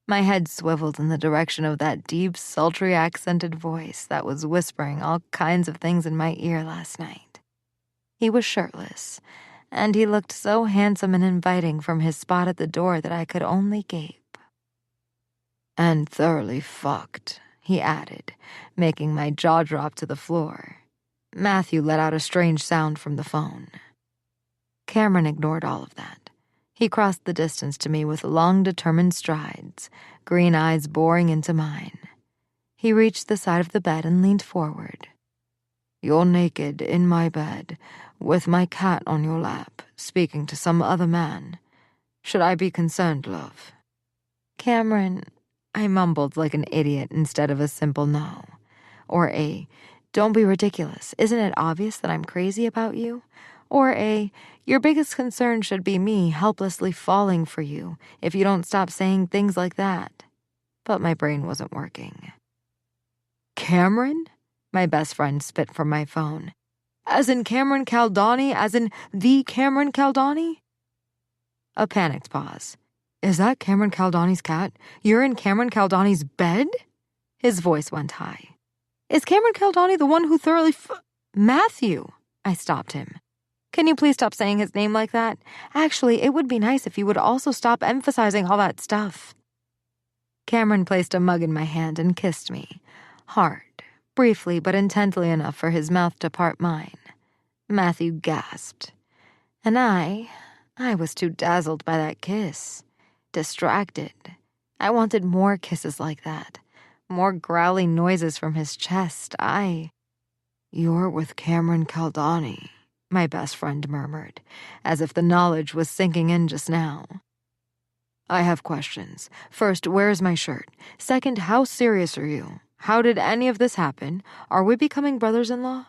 My head swiveled in the direction of that deep, sultry accented voice that was whispering all kinds of things in my ear last night. He was shirtless, and he looked so handsome and inviting from his spot at the door that I could only gape. And thoroughly fucked, he added, making my jaw drop to the floor. Matthew let out a strange sound from the phone. Cameron ignored all of that. He crossed the distance to me with long, determined strides, green eyes boring into mine. He reached the side of the bed and leaned forward. You're naked in my bed, with my cat on your lap, speaking to some other man. Should I be concerned, love? Cameron... I mumbled like an idiot instead of a simple no. Or a, don't be ridiculous, isn't it obvious that I'm crazy about you? Or a, your biggest concern should be me helplessly falling for you if you don't stop saying things like that. But my brain wasn't working. Cameron? My best friend spit from my phone. As in Cameron Caldani? As in the Cameron Caldani? A panicked pause. Is that Cameron Caldani's cat? You're in Cameron Caldani's bed? His voice went high. Is Cameron Caldani the one who thoroughly Matthew! I stopped him. Can you please stop saying his name like that? Actually, it would be nice if you would also stop emphasizing all that stuff. Cameron placed a mug in my hand and kissed me. Hard, briefly but intently enough for his mouth to part mine. Matthew gasped. And I was too dazzled by that kiss. Distracted. I wanted more kisses like that. More growly noises from his chest. You're with Cameron Caldani, my best friend murmured, as if the knowledge was sinking in just now. I have questions. First, where's my shirt? Second, how serious are you? How did any of this happen? Are we becoming brothers-in-law?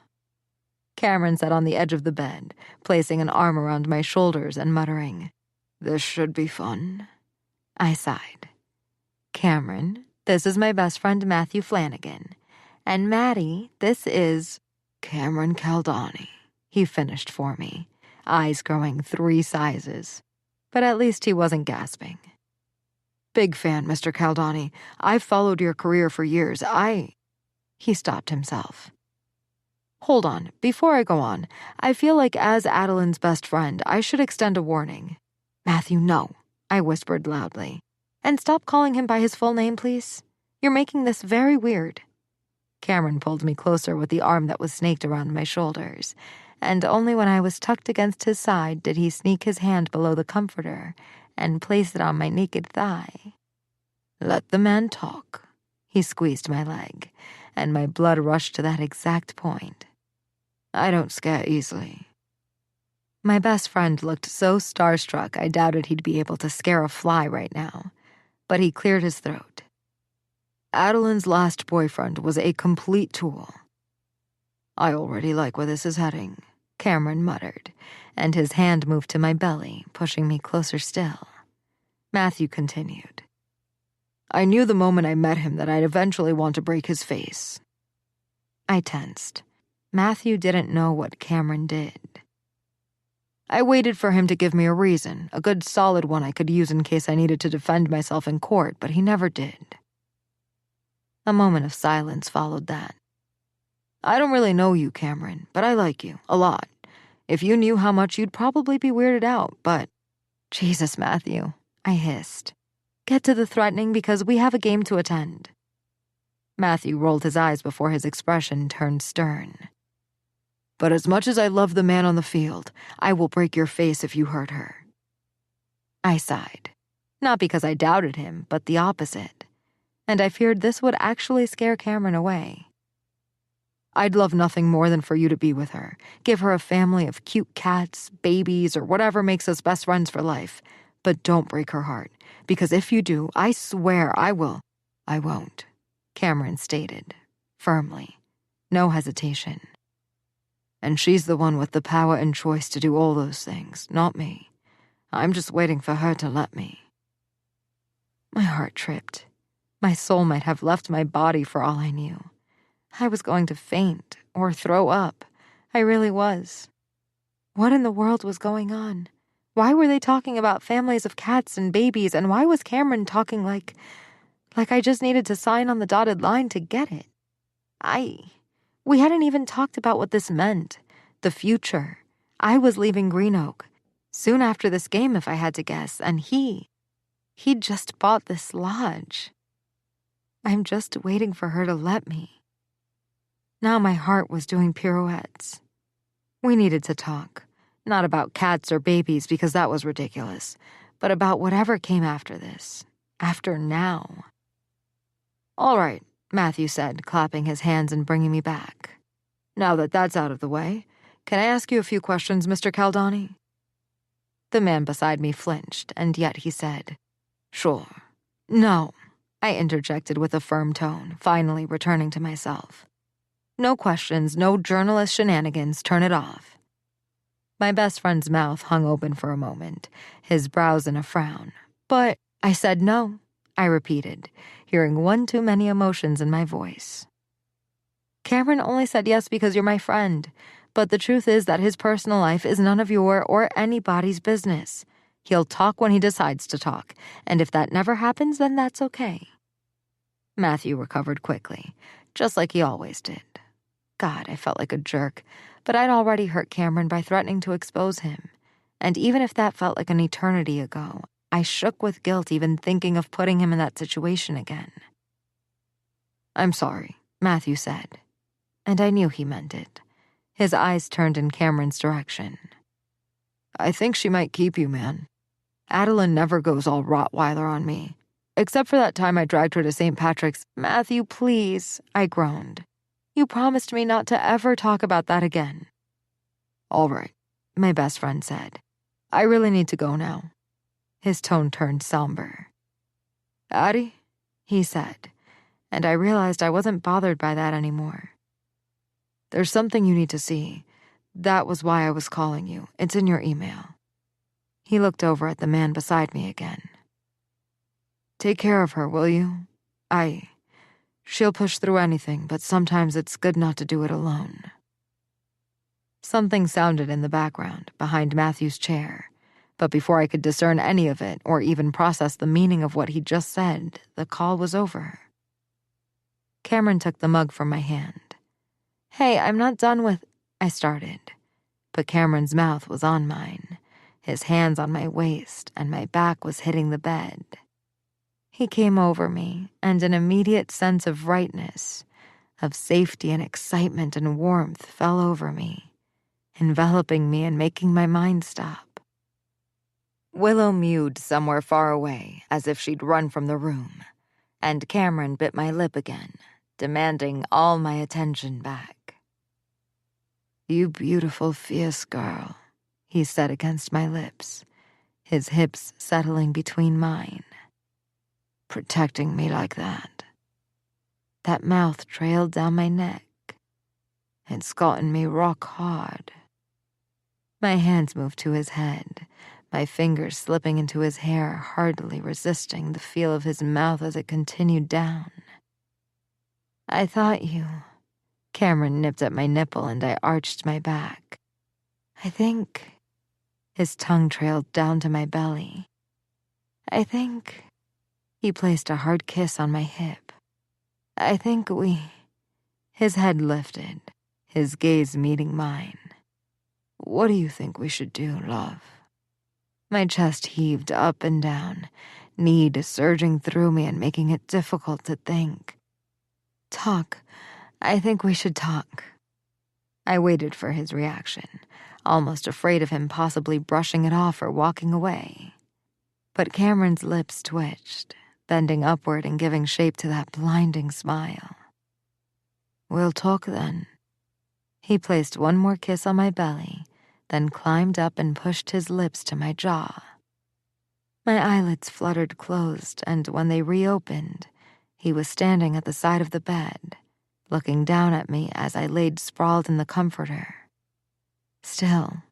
Cameron sat on the edge of the bed, placing an arm around my shoulders and muttering, This should be fun. I sighed. Cameron, this is my best friend Matthew Flanagan. And Maddie, this is Cameron Caldani, he finished for me, eyes growing 3 sizes. But at least he wasn't gasping. Big fan, Mr. Caldani. I've followed your career for years. He stopped himself. Hold on, before I go on, I feel like as Adeline's best friend, I should extend a warning. Matthew, no, I whispered loudly. And stop calling him by his full name, please. You're making this very weird. Cameron pulled me closer with the arm that was snaked around my shoulders, and only when I was tucked against his side did he sneak his hand below the comforter and place it on my naked thigh. Let the man talk. He squeezed my leg, and my blood rushed to that exact point. I don't scare easily. My best friend looked so starstruck I doubted he'd be able to scare a fly right now, but he cleared his throat. Adeline's last boyfriend was a complete tool. I already like where this is heading, Cameron muttered, and his hand moved to my belly, pushing me closer still. Matthew continued. I knew the moment I met him that I'd eventually want to break his face. I tensed. Matthew didn't know what Cameron did. I waited for him to give me a reason, a good solid one I could use in case I needed to defend myself in court, but he never did. A moment of silence followed that. I don't really know you, Cameron, but I like you, a lot. If you knew how much, you'd probably be weirded out, but... Jesus, Matthew, I hissed. Get to the threatening because we have a game to attend. Matthew rolled his eyes before his expression turned stern. But as much as I love the man on the field, I will break your face if you hurt her. I sighed. Not because I doubted him, but the opposite. And I feared this would actually scare Cameron away. I'd love nothing more than for you to be with her, give her a family of cute cats, babies, or whatever makes us best friends for life. But don't break her heart, because if you do, I swear I will. I won't, Cameron stated, firmly, no hesitation. And she's the one with the power and choice to do all those things, not me. I'm just waiting for her to let me. My heart tripped. My soul might have left my body for all I knew. I was going to faint or throw up. I really was. What in the world was going on? Why were they talking about families of cats and babies, and why was Cameron talking like I just needed to sign on the dotted line to get it? We hadn't even talked about what this meant. The future. I was leaving Green Oak. Soon after this game, if I had to guess, and he'd just bought this lodge. I'm just waiting for her to let me. Now my heart was doing pirouettes. We needed to talk. Not about cats or babies because that was ridiculous, but about whatever came after this. After now. All right, Matthew said, clapping his hands and bringing me back. Now that that's out of the way, can I ask you a few questions, Mr. Caldani? The man beside me flinched, and yet he said, Sure. No, I interjected with a firm tone, finally returning to myself. No questions, no journalist shenanigans, turn it off. My best friend's mouth hung open for a moment, his brows in a frown. But I said no, I repeated, hearing one too many emotions in my voice. Cameron only said yes because you're my friend, but the truth is that his personal life is none of your or anybody's business. He'll talk when he decides to talk, and if that never happens, then that's okay. Matthew recovered quickly, just like he always did. God, I felt like a jerk, but I'd already hurt Cameron by threatening to expose him. And even if that felt like an eternity ago, I shook with guilt even thinking of putting him in that situation again. I'm sorry, Matthew said. And I knew he meant it. His eyes turned in Cameron's direction. I think she might keep you, man. Adeline never goes all Rottweiler on me. Except for that time I dragged her to St. Patrick's. Matthew, please, I groaned. You promised me not to ever talk about that again. All right, my best friend said. I really need to go now. His tone turned somber. Addie, he said, and I realized I wasn't bothered by that anymore. There's something you need to see. That was why I was calling you. It's in your email. He looked over at the man beside me again. Take care of her, will you? She'll push through anything, but sometimes it's good not to do it alone. Something sounded in the background, behind Matthew's chair, but before I could discern any of it or even process the meaning of what he just said, the call was over. Cameron took the mug from my hand. "Hey, I'm not done with—" I started, but Cameron's mouth was on mine, his hands on my waist, and my back was hitting the bed. He came over me, and an immediate sense of rightness, of safety and excitement and warmth fell over me, enveloping me and making my mind stop. Willow mewed somewhere far away, as if she'd run from the room, and Cameron bit my lip again, demanding all my attention back. "You beautiful, fierce girl," he said against my lips, his hips settling between mine. "Protecting me like that. That mouth trailed down my neck. It's gotten me rock hard." My hands moved to his head, my fingers slipping into his hair, hardly resisting the feel of his mouth as it continued down. "I thought you—" Cameron nipped at my nipple and I arched my back. "I think—" His tongue trailed down to my belly. "I think—" He placed a hard kiss on my hip. "I think we—" His head lifted, his gaze meeting mine. "What do you think we should do, love?" My chest heaved up and down, need surging through me and making it difficult to think. "Talk. I think we should talk." I waited for his reaction, almost afraid of him possibly brushing it off or walking away. But Cameron's lips twitched, bending upward and giving shape to that blinding smile. "We'll talk then." He placed one more kiss on my belly, then climbed up and pushed his lips to my jaw. My eyelids fluttered closed, and when they reopened, he was standing at the side of the bed, looking down at me as I laid sprawled in the comforter. Still.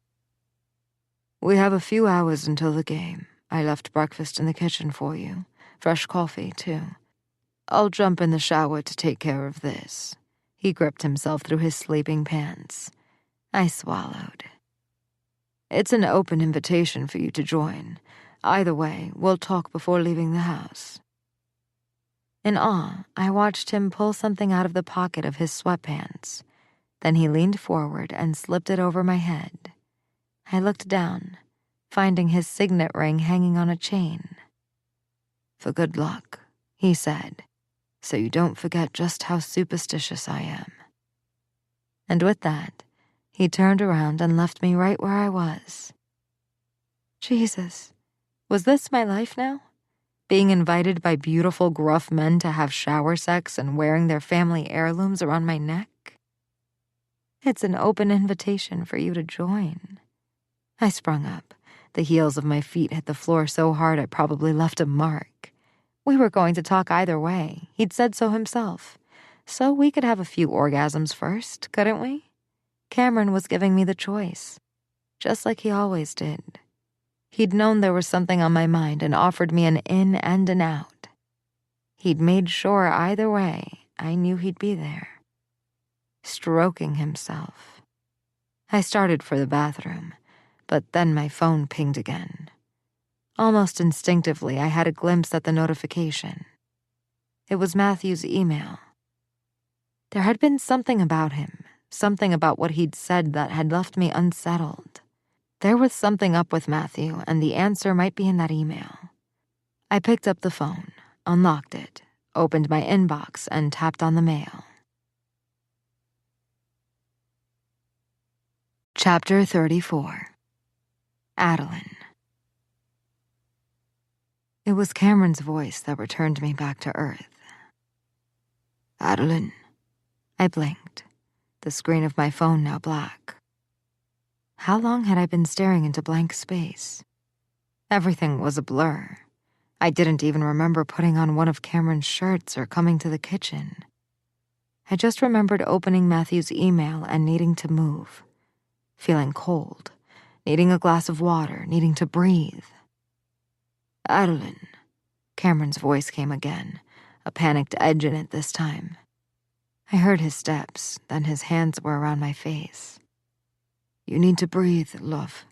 "We have a few hours until the game. I left breakfast in the kitchen for you. Fresh coffee, too. I'll jump in the shower to take care of this." He gripped himself through his sleeping pants. I swallowed. "It's an open invitation for you to join. Either way, we'll talk before leaving the house." In awe, I watched him pull something out of the pocket of his sweatpants. Then he leaned forward and slipped it over my head. I looked down, finding his signet ring hanging on a chain. "For good luck," he said, "so you don't forget just how superstitious I am." And with that, he turned around and left me right where I was. Jesus, was this my life now? Being invited by beautiful, gruff men to have shower sex and wearing their family heirlooms around my neck? "It's an open invitation for you to join." I sprung up. The heels of my feet hit the floor so hard I probably left a mark. We were going to talk either way. He'd said so himself. So we could have a few orgasms first, couldn't we? Cameron was giving me the choice, just like he always did. He'd known there was something on my mind and offered me an in and an out. He'd made sure either way I knew he'd be there. Stroking himself. I started for the bathroom, but then my phone pinged again. Almost instinctively, I had a glimpse at the notification. It was Matthew's email. There had been something about him, something about what he'd said that had left me unsettled. There was something up with Matthew, and the answer might be in that email. I picked up the phone, unlocked it, opened my inbox, and tapped on the mail. Chapter 34. Adeline. It was Cameron's voice that returned me back to Earth. "Adeline." I blinked, the screen of my phone now black. How long had I been staring into blank space? Everything was a blur. I didn't even remember putting on one of Cameron's shirts or coming to the kitchen. I just remembered opening Matthew's email and needing to move, feeling cold, needing a glass of water, needing to breathe. "Adeline," Cameron's voice came again, a panicked edge in it this time. I heard his steps, then his hands were around my face. You need to breathe, love.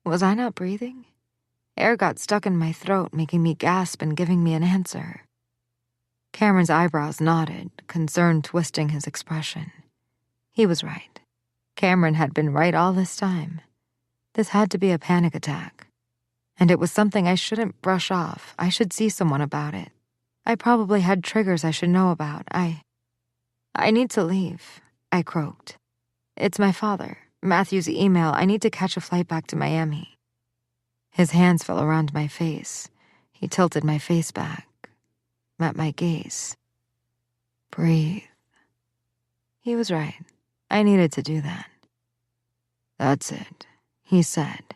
Was I not breathing? Air got stuck in my throat, making me gasp and giving me an answer. Cameron's eyebrows nodded, concern twisting his expression. He was right. Cameron had been right all this time. This had to be a panic attack. And it was something I shouldn't brush off. I should see someone about it. I probably had triggers I should know about. I need to leave, I croaked. It's my father. Matthew's email. I need to catch a flight back to Miami. His hands fell around my face. He tilted my face back, met my gaze. Breathe. He was right. I needed to do that. That's it, he said,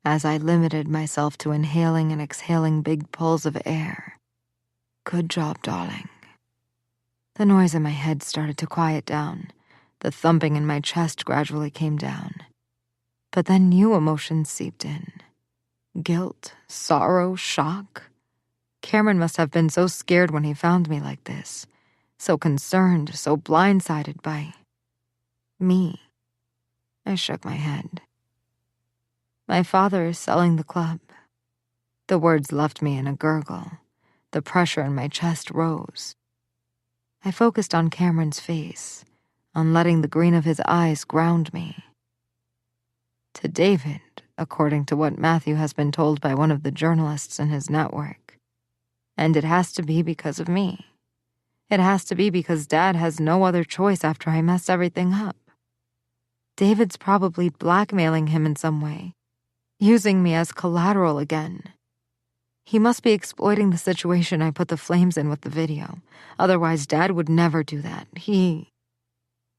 as I limited myself to inhaling and exhaling big pulls of air. Good job, darling. The noise in my head started to quiet down. The thumping in my chest gradually came down. But then new emotions seeped in. Guilt, sorrow, shock. Cameron must have been so scared when he found me like this, so concerned, so blindsided by me. I shook my head. My father is selling the club. The words left me in a gurgle. The pressure in my chest rose. I focused on Cameron's face, on letting the green of his eyes ground me. To David, according to what Matthew has been told by one of the journalists in his network. And it has to be because of me. It has to be because Dad has no other choice after I messed everything up. David's probably blackmailing him in some way, using me as collateral again. He must be exploiting the situation I put the flames in with the video. Otherwise, Dad would never do that.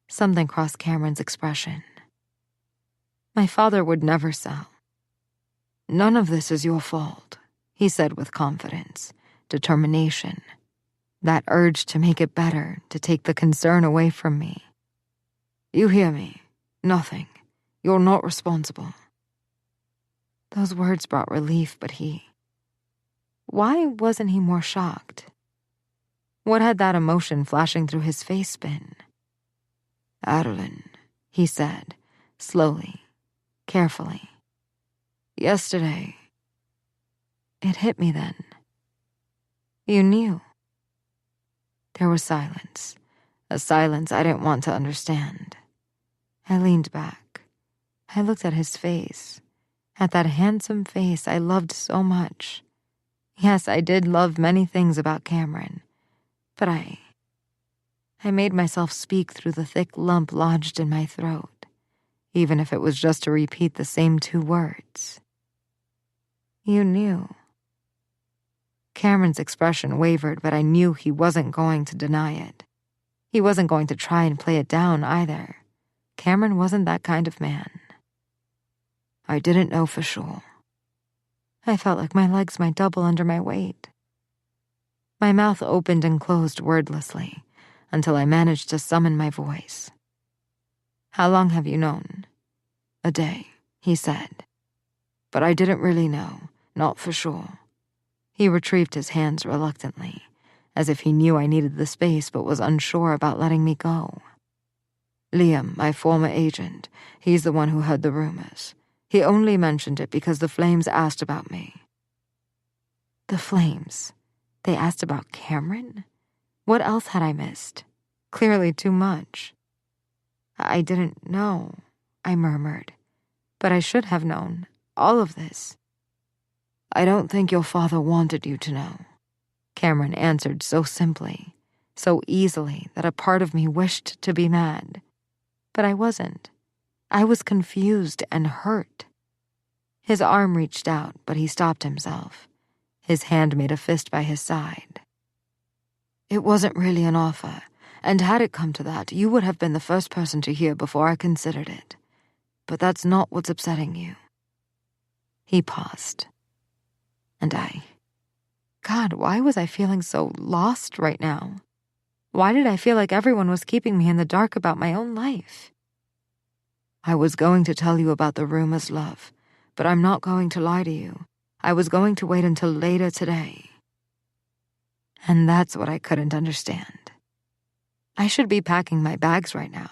Something crossed Cameron's expression. My father would never sell. None of this is your fault, he said with confidence, determination. That urge to make it better, to take the concern away from me. You hear me? Nothing. You're not responsible. Those words brought relief, but why wasn't he more shocked? What had that emotion flashing through his face been? Adeline, he said, slowly, carefully. Yesterday. It hit me then. You knew. There was silence, a silence I didn't want to understand. I leaned back. I looked at his face, at that handsome face I loved so much. Yes, I did love many things about Cameron, but I made myself speak through the thick lump lodged in my throat, even if it was just to repeat the same 2 words. You knew. Cameron's expression wavered, but I knew he wasn't going to deny it. He wasn't going to try and play it down either. Cameron wasn't that kind of man. I didn't know for sure. I felt like my legs might double under my weight. My mouth opened and closed wordlessly until I managed to summon my voice. How long have you known? A day, he said. But I didn't really know, not for sure. He retrieved his hands reluctantly, as if he knew I needed the space but was unsure about letting me go. Liam, my former agent, he's the one who heard the rumors. He only mentioned it because the Flames asked about me. The Flames? They asked about Cameron? What else had I missed? Clearly too much. I didn't know, I murmured. But I should have known. All of this. I don't think your father wanted you to know. Cameron answered so simply, so easily that a part of me wished to be mad. But I wasn't. I was confused and hurt. His arm reached out, but he stopped himself. His hand made a fist by his side. It wasn't really an offer, and had it come to that, you would have been the first person to hear before I considered it. But that's not what's upsetting you. He paused. And God, why was I feeling so lost right now? Why did I feel like everyone was keeping me in the dark about my own life? I was going to tell you about the rumors, love, but I'm not going to lie to you. I was going to wait until later today. And that's what I couldn't understand. I should be packing my bags right now.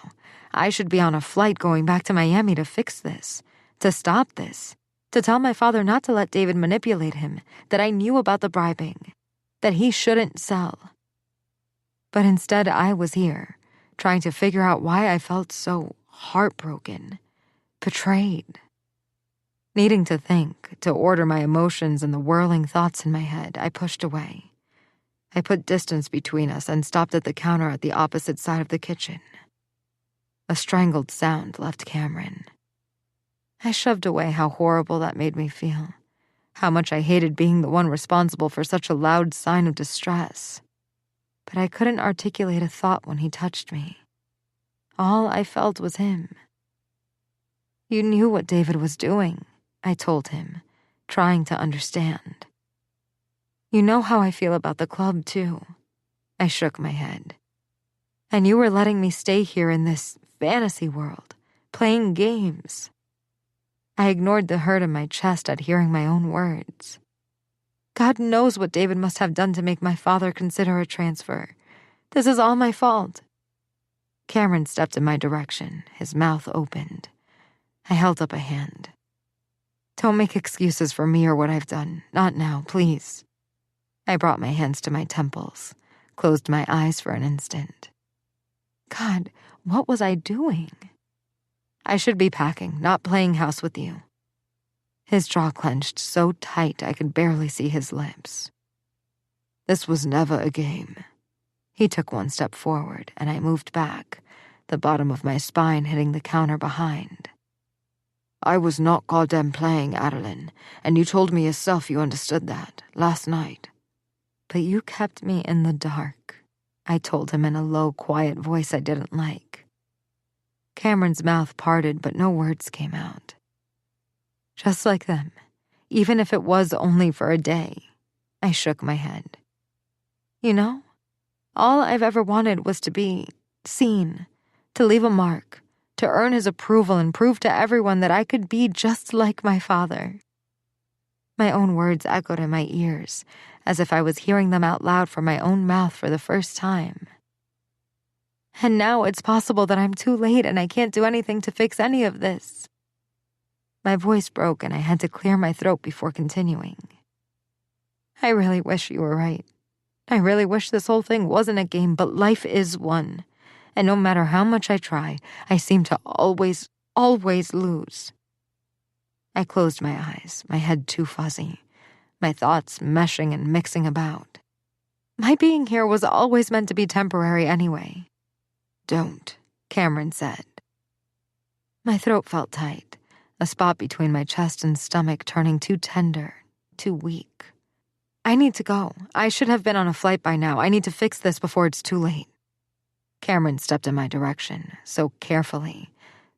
I should be on a flight going back to Miami to fix this, to stop this, to tell my father not to let David manipulate him, that I knew about the bribing, that he shouldn't sell. But instead, I was here, trying to figure out why I felt so heartbroken, betrayed. Needing to think, to order my emotions and the whirling thoughts in my head, I pushed away. I put distance between us and stopped at the counter at the opposite side of the kitchen. A strangled sound left Cameron. I shoved away how horrible that made me feel, how much I hated being the one responsible for such a loud sign of distress. But I couldn't articulate a thought when he touched me. All I felt was him. You knew what David was doing, I told him, trying to understand. You know how I feel about the club, too. I shook my head. And you were letting me stay here in this fantasy world, playing games. I ignored the hurt in my chest at hearing my own words. God knows what David must have done to make my father consider a transfer. This is all my fault. Cameron stepped in my direction, his mouth opened. I held up a hand. Don't make excuses for me or what I've done. Not now, please. I brought my hands to my temples, closed my eyes for an instant. God, what was I doing? I should be packing, not playing house with you. His jaw clenched so tight I could barely see his lips. This was never a game. He took one step forward, and I moved back, the bottom of my spine hitting the counter behind. I was not goddamn playing, Adeline, and you told me yourself you understood that, last night. But you kept me in the dark, I told him in a low, quiet voice I didn't like. Cameron's mouth parted, but no words came out. Just like them, even if it was only for a day, I shook my head. You know, all I've ever wanted was to be seen, to leave a mark, to earn his approval and prove to everyone that I could be just like my father. My own words echoed in my ears, as if I was hearing them out loud from my own mouth for the first time. And now it's possible that I'm too late and I can't do anything to fix any of this. My voice broke and I had to clear my throat before continuing. I really wish you were right. I really wish this whole thing wasn't a game, but life is one. And no matter how much I try, I seem to always lose. I closed my eyes, my head too fuzzy, my thoughts meshing and mixing about. My being here was always meant to be temporary anyway. Don't, Cameron said. My throat felt tight, a spot between my chest and stomach turning too tender, too weak. I need to go. I should have been on a flight by now. I need to fix this before it's too late. Cameron stepped in my direction, so carefully,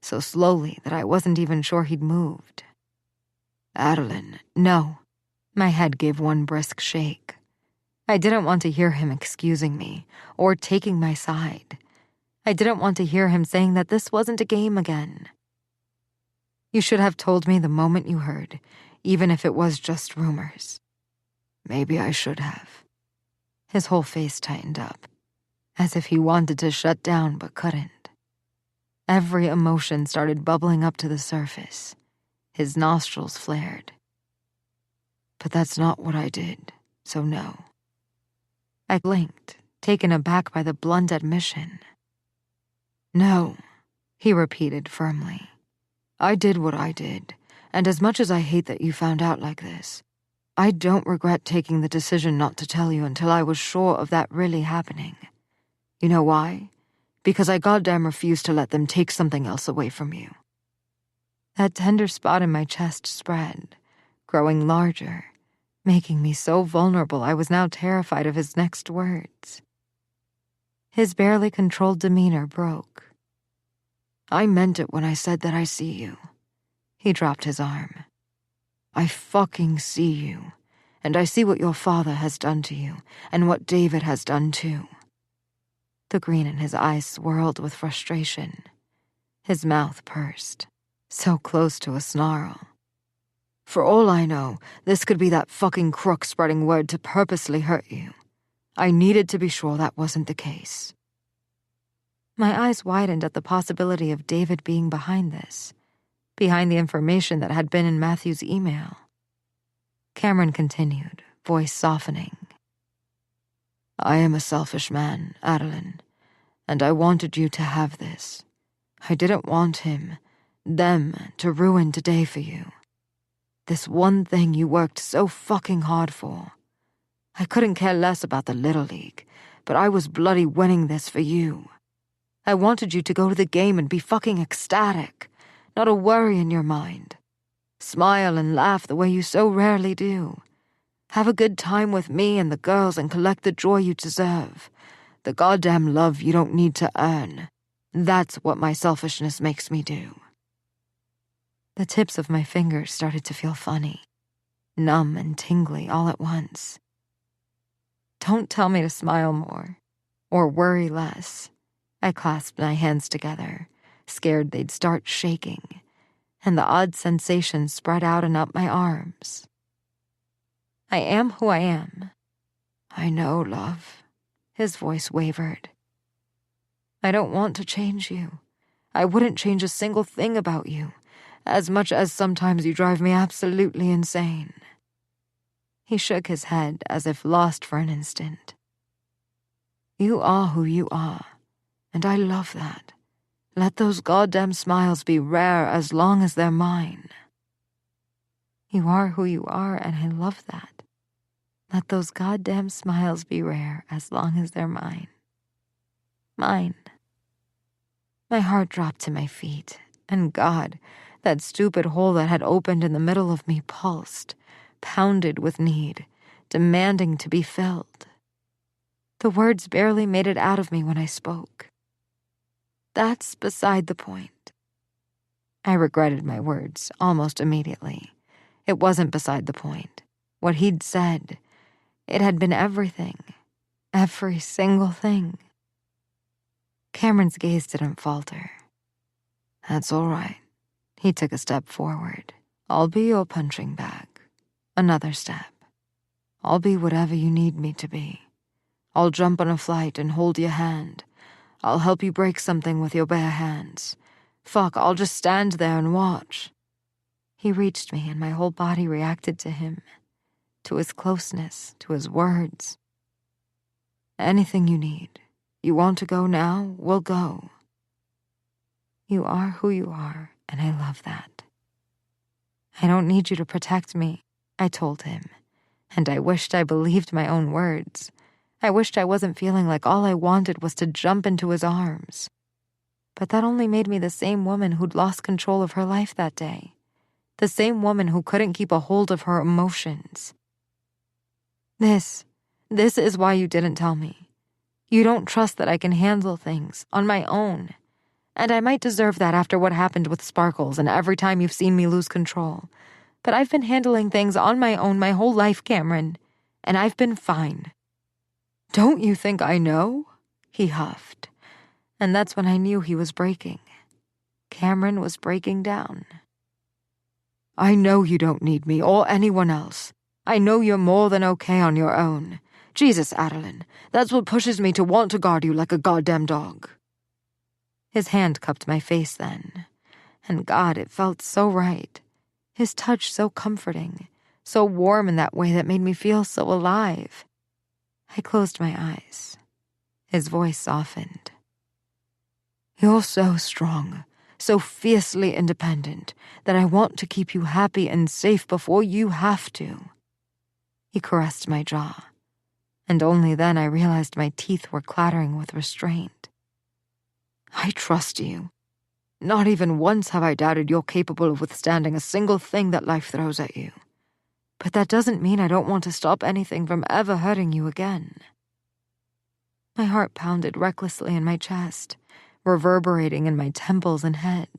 so slowly that I wasn't even sure he'd moved. Adeline, no. My head gave one brisk shake. I didn't want to hear him excusing me or taking my side. I didn't want to hear him saying that this wasn't a game again. You should have told me the moment you heard, even if it was just rumors. Maybe I should have. His whole face tightened up, as if he wanted to shut down but couldn't. Every emotion started bubbling up to the surface. His nostrils flared. But that's not what I did, so no. I blinked, taken aback by the blunt admission. No, he repeated firmly. I did what I did, and as much as I hate that you found out like this, I don't regret taking the decision not to tell you until I was sure of that really happening. You know why? Because I goddamn refused to let them take something else away from you. That tender spot in my chest spread, growing larger, making me so vulnerable I was now terrified of his next words. His barely controlled demeanor broke. I meant it when I said that I see you. He dropped his arm. I fucking see you, and I see what your father has done to you, and what David has done too. The green in his eyes swirled with frustration. His mouth pursed, so close to a snarl. For all I know, this could be that fucking crook spreading word to purposely hurt you. I needed to be sure that wasn't the case. My eyes widened at the possibility of David being behind this, behind the information that had been in Matthew's email. Cameron continued, voice softening. I am a selfish man, Adeline, and I wanted you to have this. I didn't want them, to ruin today for you. This one thing you worked so fucking hard for. I couldn't care less about the Little League, but I was bloody winning this for you. I wanted you to go to the game and be fucking ecstatic, not a worry in your mind. Smile and laugh the way you so rarely do. Have a good time with me and the girls and collect the joy you deserve. The goddamn love you don't need to earn. That's what my selfishness makes me do. The tips of my fingers started to feel funny, numb and tingly all at once. Don't tell me to smile more, or worry less. I clasped my hands together, scared they'd start shaking, and the odd sensation spread out and up my arms. I am who I am. I know, love. His voice wavered. I don't want to change you. I wouldn't change a single thing about you, as much as sometimes you drive me absolutely insane. He shook his head as if lost for an instant. You are who you are, and I love that. Let those goddamn smiles be rare as long as they're mine. You are who you are, and I love that. Let those goddamn smiles be rare as long as they're mine. Mine. My heart dropped to my feet, and God, that stupid hole that had opened in the middle of me pulsed, pounded with need, demanding to be filled. The words barely made it out of me when I spoke. That's beside the point. I regretted my words almost immediately. It wasn't beside the point. What he'd said, it had been everything. Every single thing. Cameron's gaze didn't falter. That's all right. He took a step forward. I'll be your punching bag. Another step. I'll be whatever you need me to be. I'll jump on a flight and hold your hand. I'll help you break something with your bare hands. Fuck, I'll just stand there and watch. He reached me and my whole body reacted to him, to his closeness, to his words. Anything you need. You want to go now? We'll go. You are who you are, and I love that. I don't need you to protect me, I told him, and I wished I believed my own words. I wished I wasn't feeling like all I wanted was to jump into his arms. But that only made me the same woman who'd lost control of her life that day. The same woman who couldn't keep a hold of her emotions. This is why you didn't tell me. You don't trust that I can handle things on my own. And I might deserve that after what happened with Sparkles and every time you've seen me lose control. But I've been handling things on my own my whole life, Cameron, and I've been fine. Don't you think I know? He huffed. And that's when I knew he was breaking. Cameron was breaking down. I know you don't need me or anyone else. I know you're more than okay on your own. Jesus, Adeline, that's what pushes me to want to guard you like a goddamn dog. His hand cupped my face then, and God, it felt so right. His touch so comforting, so warm in that way that made me feel so alive. I closed my eyes. His voice softened. You're so strong, so fiercely independent, that I want to keep you happy and safe before you have to. He caressed my jaw, and only then I realized my teeth were clattering with restraint. I trust you. Not even once have I doubted you're capable of withstanding a single thing that life throws at you. But that doesn't mean I don't want to stop anything from ever hurting you again. My heart pounded recklessly in my chest, reverberating in my temples and head.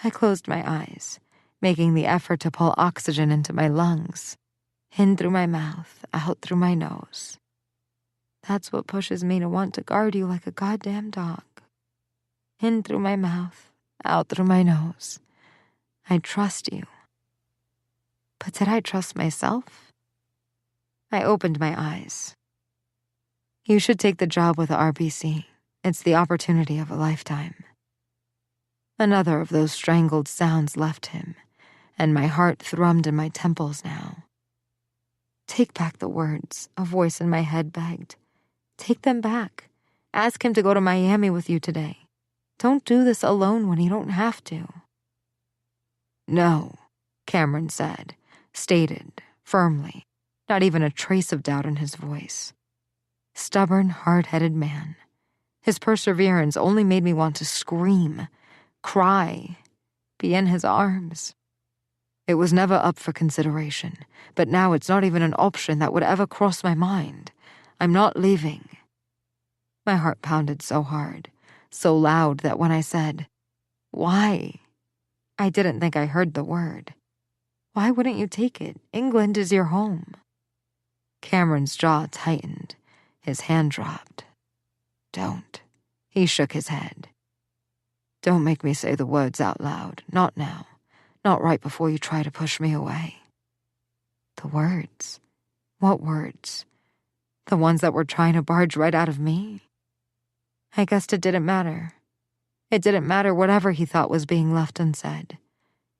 I closed my eyes, making the effort to pull oxygen into my lungs, in through my mouth, out through my nose. That's what pushes me to want to guard you like a goddamn dog. In through my mouth, out through my nose. I trust you. But did I trust myself? I opened my eyes. You should take the job with the RBC. It's the opportunity of a lifetime. Another of those strangled sounds left him, and my heart thrummed in my temples now. Take back the words, a voice in my head begged. Take them back. Ask him to go to Miami with you today. Don't do this alone when you don't have to. No, Cameron said, stated, firmly, not even a trace of doubt in his voice. Stubborn, hard-headed man. His perseverance only made me want to scream, cry, be in his arms. It was never up for consideration, but now it's not even an option that would ever cross my mind. I'm not leaving. My heart pounded so hard, so loud that when I said, "Why?" I didn't think I heard the word. Why wouldn't you take it? England is your home. Cameron's jaw tightened. His hand dropped. Don't. He shook his head. Don't make me say the words out loud. Not now. Not right before you try to push me away. The words? What words? The ones that were trying to barge right out of me? I guessed it didn't matter. It didn't matter whatever he thought was being left unsaid.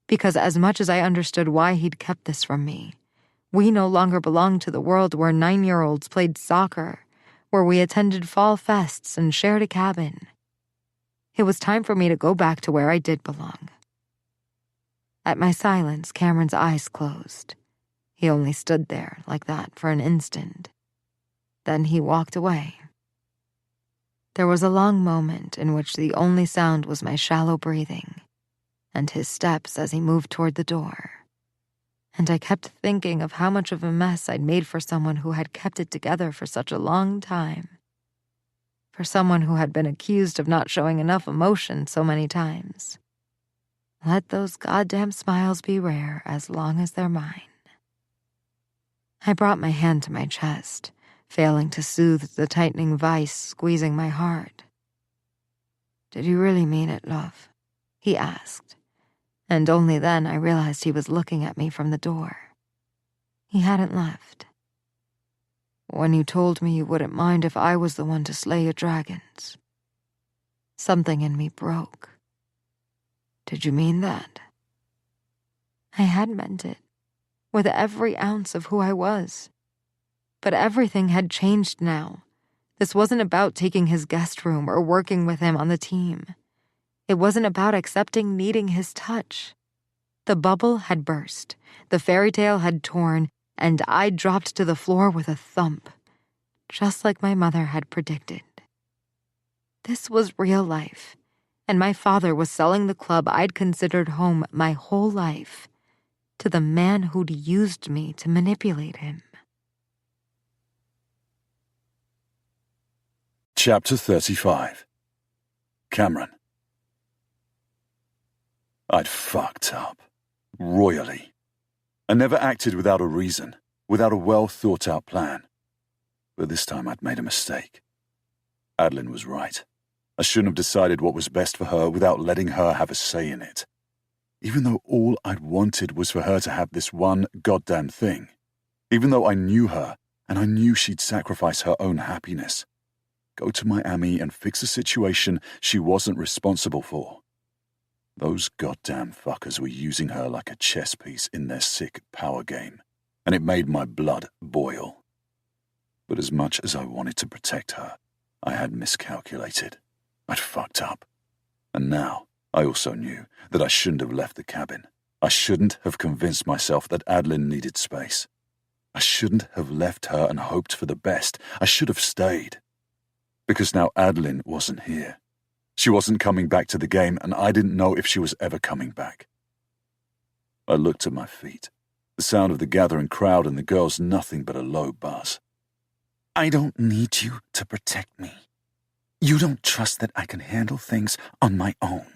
Because as much as I understood why he'd kept this from me, we no longer belonged to the world where 9-year-olds played soccer, where we attended fall fests and shared a cabin. It was time for me to go back to where I did belong. At my silence, Cameron's eyes closed. He only stood there like that for an instant. Then he walked away. There was a long moment in which the only sound was my shallow breathing and his steps as he moved toward the door. And I kept thinking of how much of a mess I'd made for someone who had kept it together for such a long time. For someone who had been accused of not showing enough emotion so many times. Let those goddamn smiles be rare as long as they're mine. I brought my hand to my chest, failing to soothe the tightening vice squeezing my heart. Did you really mean it, love? He asked. And only then I realized he was looking at me from the door. He hadn't left. When you told me you wouldn't mind if I was the one to slay your dragons, something in me broke. Did you mean that? I had meant it, with every ounce of who I was. But everything had changed now. This wasn't about taking his guest room or working with him on the team. It wasn't about accepting needing his touch. The bubble had burst, the fairy tale had torn, and I dropped to the floor with a thump, just like my mother had predicted. This was real life, and my father was selling the club I'd considered home my whole life to the man who'd used me to manipulate him. Chapter 35. Cameron. I'd fucked up. Royally. I never acted without a reason, without a well-thought-out plan. But this time I'd made a mistake. Adeline was right. I shouldn't have decided what was best for her without letting her have a say in it. Even though all I'd wanted was for her to have this one goddamn thing. Even though I knew her, and I knew she'd sacrifice her own happiness. Go to Miami and fix a situation she wasn't responsible for. Those goddamn fuckers were using her like a chess piece in their sick power game, and it made my blood boil. But as much as I wanted to protect her, I had miscalculated. I'd fucked up. And now, I also knew that I shouldn't have left the cabin. I shouldn't have convinced myself that Adeline needed space. I shouldn't have left her and hoped for the best. I should have stayed. Because now Adeline wasn't here. She wasn't coming back to the game, and I didn't know if she was ever coming back. I looked at my feet. The sound of the gathering crowd and the girls nothing but a low buzz. I don't need you to protect me. You don't trust that I can handle things on my own.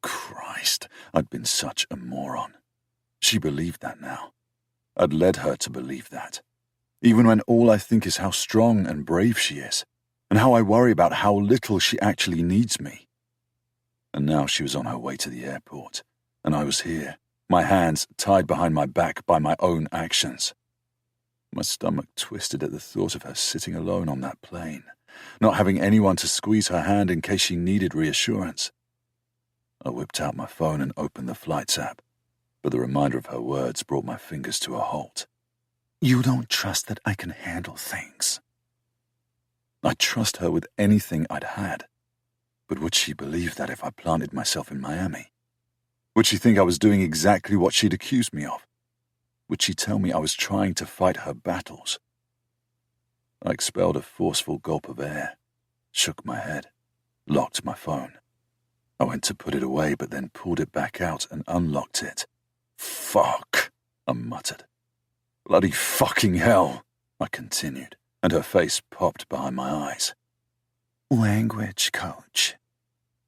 Christ, I'd been such a moron. She believed that now. I'd led her to believe that. Even when all I think is how strong and brave she is, and how I worry about how little she actually needs me. And now she was on her way to the airport, and I was here, my hands tied behind my back by my own actions. My stomach twisted at the thought of her sitting alone on that plane, not having anyone to squeeze her hand in case she needed reassurance. I whipped out my phone and opened the Flights app, but the reminder of her words brought my fingers to a halt. You don't trust that I can handle things. I trust her with anything I'd had, but would she believe that if I planted myself in Miami? Would she think I was doing exactly what she'd accused me of? Would she tell me I was trying to fight her battles? I expelled a forceful gulp of air, shook my head, locked my phone. I went to put it away, but then pulled it back out and unlocked it. Fuck, I muttered. Bloody fucking hell, I continued, and her face popped behind my eyes. Language, coach,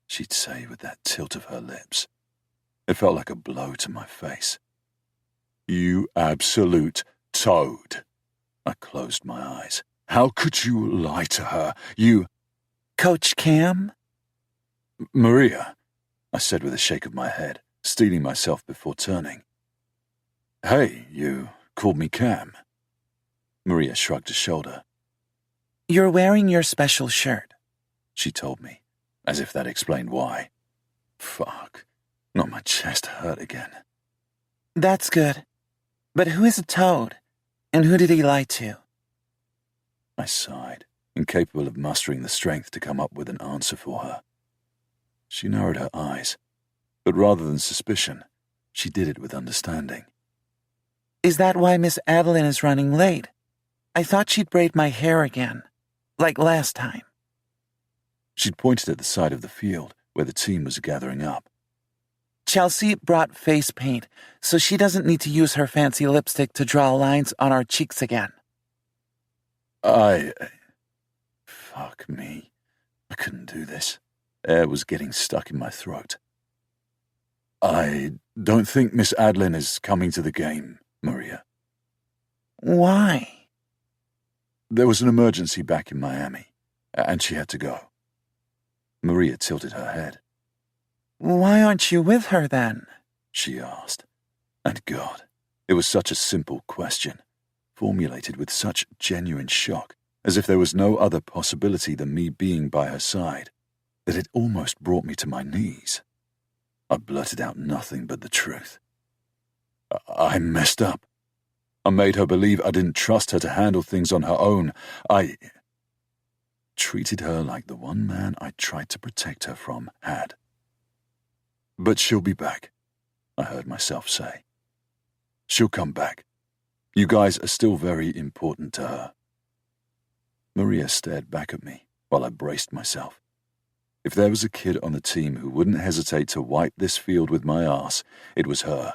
she'd say with that tilt of her lips. It felt like a blow to my face. You absolute toad. I closed my eyes. How could you lie to her? You... Coach Cam? Maria, I said with a shake of my head, steeling myself before turning. Hey, you called me Cam. Maria shrugged a shoulder. You're wearing your special shirt, she told me, as if that explained why. Fuck, not my chest hurt again. That's good. But who is a toad, and who did he lie to? I sighed, incapable of mustering the strength to come up with an answer for her. She narrowed her eyes, but rather than suspicion, she did it with understanding. Is that why Miss Adeline is running late? I thought she'd braid my hair again, like last time. She'd pointed at the side of the field where the team was gathering up. Chelsea brought face paint, so she doesn't need to use her fancy lipstick to draw lines on our cheeks again. Fuck me. I couldn't do this. Air was getting stuck in my throat. I don't think Miss Adeline is coming to the game, Maria. Why? There was an emergency back in Miami, and she had to go. Maria tilted her head. Why aren't you with her then? She asked. And God, it was such a simple question, formulated with such genuine shock, as if there was no other possibility than me being by her side, that it almost brought me to my knees. I blurted out nothing but the truth. I messed up. I made her believe I didn't trust her to handle things on her own. I treated her like the one man I tried to protect her from had. But she'll be back, I heard myself say. She'll come back. You guys are still very important to her. Maria stared back at me while I braced myself. If there was a kid on the team who wouldn't hesitate to wipe this field with my arse, it was her.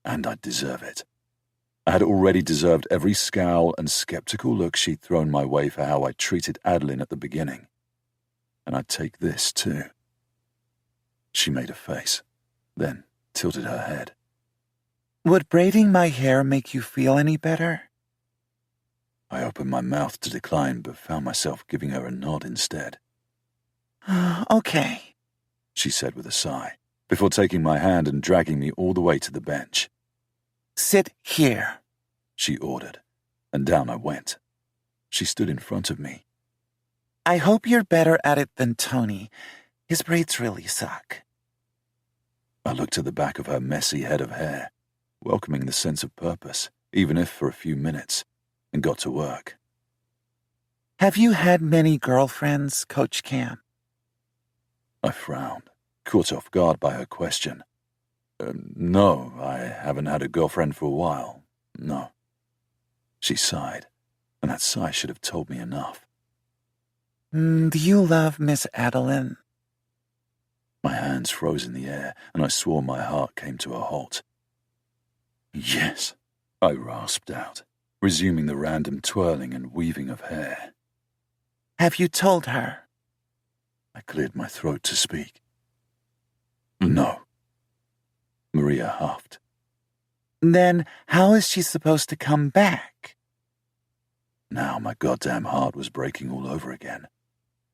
And I'd deserve it. I had already deserved every scowl and skeptical look she'd thrown my way for how I treated Adeline at the beginning. And I'd take this too. She made a face, then tilted her head. Would braiding my hair make you feel any better? I opened my mouth to decline, but found myself giving her a nod instead. Okay, she said with a sigh, before taking my hand and dragging me all the way to the bench. Sit here, she ordered, and down I went. She stood in front of me. I hope you're better at it than Tony. His braids really suck. I looked at the back of her messy head of hair, welcoming the sense of purpose, even if for a few minutes, and got to work. Have you had many girlfriends, Coach Cam? I frowned, caught off guard by her question. No, I haven't had a girlfriend for a while, no. She sighed, and that sigh should have told me enough. Do you love Miss Adeline? My hands froze in the air, and I swore my heart came to a halt. Yes, I rasped out, resuming the random twirling and weaving of hair. Have you told her? I cleared my throat to speak. No. Maria huffed. Then how is she supposed to come back? Now my goddamn heart was breaking all over again.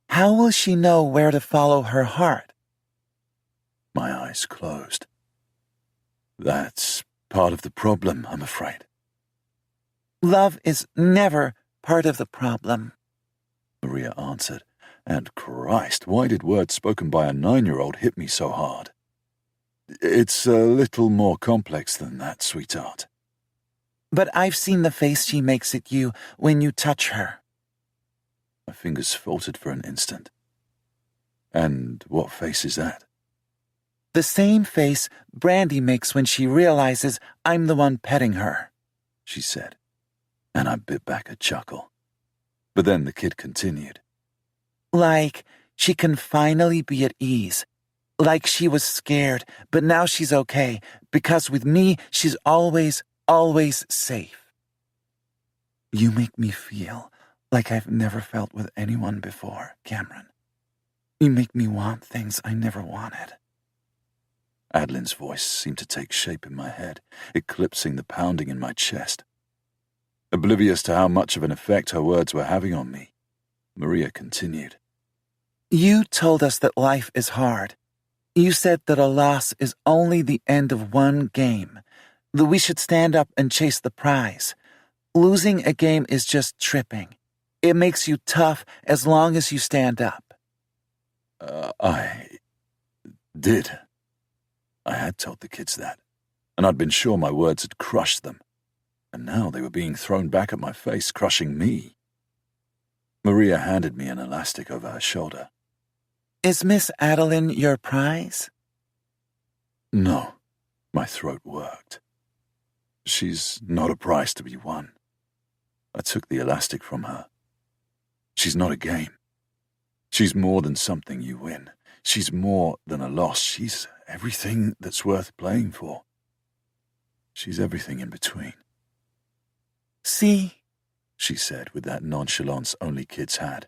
How will she know where to follow her heart? My eyes closed. That's part of the problem, I'm afraid. Love is never part of the problem. Maria answered. And Christ, why did words spoken by a 9-year-old hit me so hard? It's a little more complex than that, sweetheart. But I've seen the face she makes at you when you touch her. My fingers faltered for an instant. And what face is that? The same face Brandy makes when she realizes I'm the one petting her, she said, and I bit back a chuckle. But then the kid continued. Like she can finally be at ease. Like she was scared, but now she's okay, because with me, she's always safe. You make me feel like I've never felt with anyone before, Cameron. You make me want things I never wanted. Adeline's voice seemed to take shape in my head, eclipsing the pounding in my chest. Oblivious to how much of an effect her words were having on me, Maria continued. You told us that life is hard. You said that a loss is only the end of one game, that we should stand up and chase the prize. Losing a game is just tripping. It makes you tough as long as you stand up. I did. I had told the kids that, and I'd been sure my words had crushed them. And now they were being thrown back at my face, crushing me. Maria handed me an elastic over her shoulder. Is Miss Adeline your prize? No, my throat worked. She's not a prize to be won. I took the elastic from her. She's not a game. She's more than something you win. She's more than a loss. She's everything that's worth playing for. She's everything in between. See, she said with that nonchalance only kids had.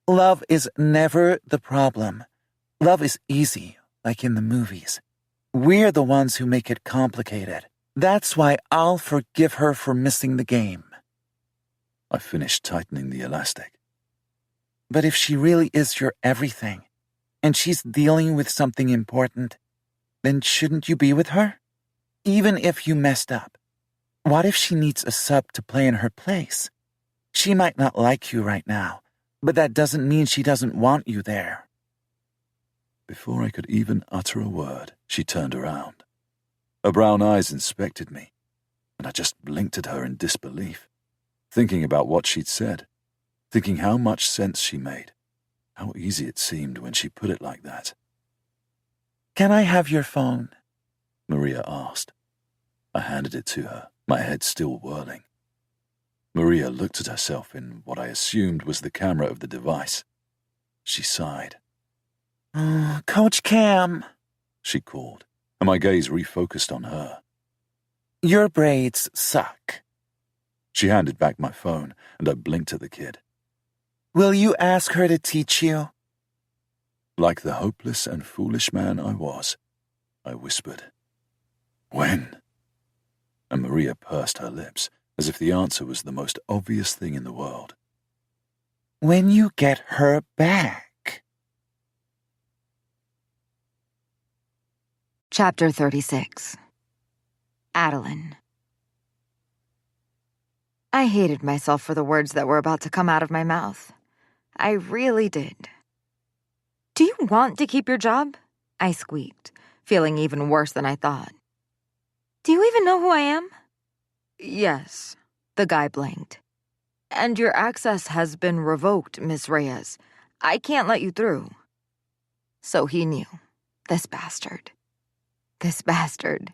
Love is never the problem. Love is easy, like in the movies. We're the ones who make it complicated. That's why I'll forgive her for missing the game. I finished tightening the elastic. But if she really is your everything, and she's dealing with something important, then shouldn't you be with her? Even if you messed up. What if she needs a sub to play in her place? She might not like you right now, but that doesn't mean she doesn't want you there. Before I could even utter a word, she turned around. Her brown eyes inspected me, and I just blinked at her in disbelief, thinking about what she'd said, thinking how much sense she made, how easy it seemed when she put it like that. Can I have your phone? Maria asked. I handed it to her, my head still whirling. Maria looked at herself in what I assumed was the camera of the device. She sighed. Coach Cam, she called, and my gaze refocused on her. Your braids suck. She handed back my phone, and I blinked at the kid. Will you ask her to teach you? Like the hopeless and foolish man I was, I whispered, When? And Maria pursed her lips, as if the answer was the most obvious thing in the world. When you get her back. Chapter 36. Adeline. I hated myself for the words that were about to come out of my mouth. I really did. Do you want to keep your job? I squeaked, feeling even worse than I thought. Do you even know who I am? Yes, the guy blinked. And your access has been revoked, Miss Reyes. I can't let you through. So he knew. This bastard. This bastard.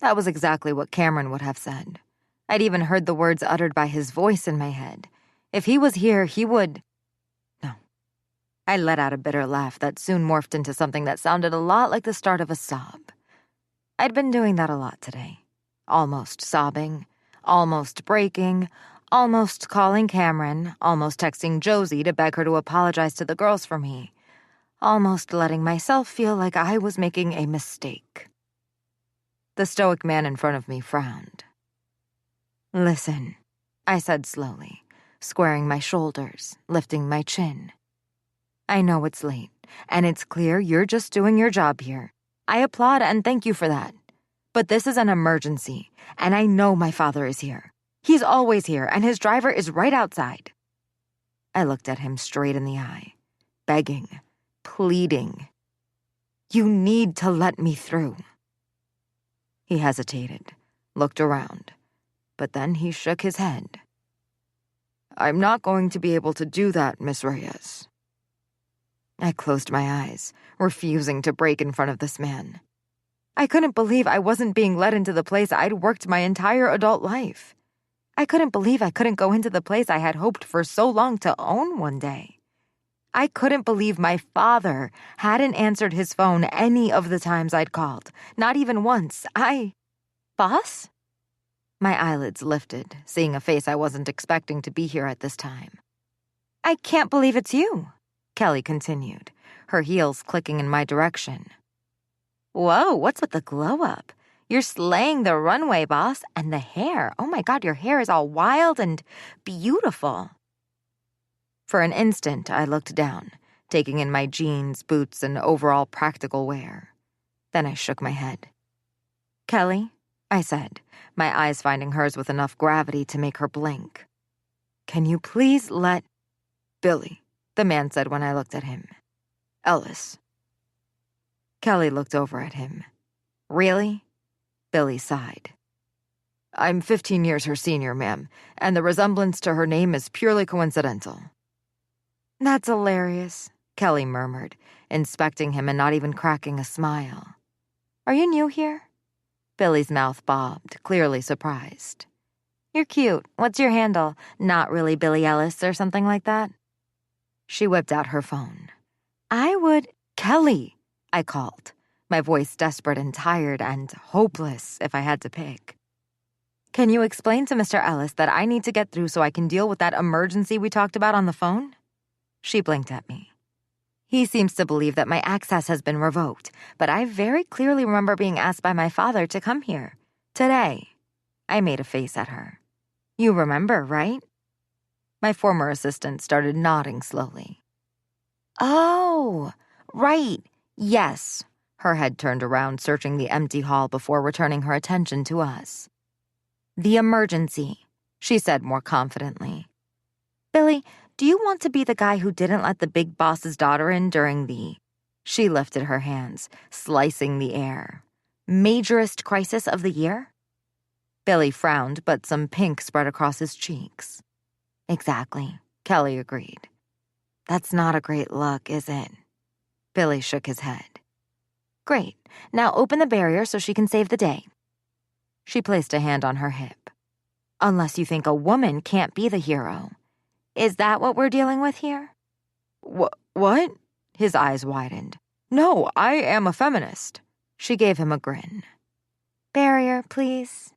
That was exactly what Cameron would have said. I'd even heard the words uttered by his voice in my head. If he was here, he would... No. I let out a bitter laugh that soon morphed into something that sounded a lot like the start of a sob. I'd been doing that a lot today. Almost sobbing, almost breaking, almost calling Cameron, almost texting Josie to beg her to apologize to the girls for me, almost letting myself feel like I was making a mistake. The stoic man in front of me frowned. Listen, I said slowly, squaring my shoulders, lifting my chin. I know it's late, and it's clear you're just doing your job here. I applaud and thank you for that. But this is an emergency, and I know my father is here. He's always here, and his driver is right outside. I looked at him straight in the eye, begging, pleading. You need to let me through. He hesitated, looked around, but then he shook his head. I'm not going to be able to do that, Miss Reyes. I closed my eyes, refusing to break in front of this man. I couldn't believe I wasn't being led into the place I'd worked my entire adult life. I couldn't believe I couldn't go into the place I had hoped for so long to own one day. I couldn't believe my father hadn't answered his phone any of the times I'd called, not even once. Boss? My eyelids lifted, seeing a face I wasn't expecting to be here at this time. I can't believe it's you, Kelly continued, her heels clicking in my direction. Whoa, what's with the glow-up? You're slaying the runway, boss, and the hair. Oh my God, your hair is all wild and beautiful. For an instant, I looked down, taking in my jeans, boots, and overall practical wear. Then I shook my head. Kelly, I said, my eyes finding hers with enough gravity to make her blink. Can you please let... Billy, the man said when I looked at him. Ellis. Kelly looked over at him. Really? Billy sighed. I'm 15 years her senior, ma'am, and the resemblance to her name is purely coincidental. That's hilarious, Kelly murmured, inspecting him and not even cracking a smile. Are you new here? Billy's mouth bobbed, clearly surprised. You're cute. What's your handle? Not really Billy Ellis or something like that? She whipped out her phone. Kelly, I called, my voice desperate and tired and hopeless if I had to pick. Can you explain to Mr. Ellis that I need to get through so I can deal with that emergency we talked about on the phone? She blinked at me. He seems to believe that my access has been revoked, but I very clearly remember being asked by my father to come here. Today. I made a face at her. You remember, right? My former assistant started nodding slowly. Oh, right. Yes. Her head turned around, searching the empty hall before returning her attention to us. The emergency, she said more confidently. Billy, do you want to be the guy who didn't let the big boss's daughter in during the... She lifted her hands, slicing the air. Majorest crisis of the year? Billy frowned, but some pink spread across his cheeks. Exactly, Kelly agreed. That's not a great look, is it? Billy shook his head. Great. Now open the barrier so she can save the day. She placed a hand on her hip. Unless you think a woman can't be the hero. Is that what we're dealing with here? What? His eyes widened. No, I am a feminist. She gave him a grin. Barrier, please.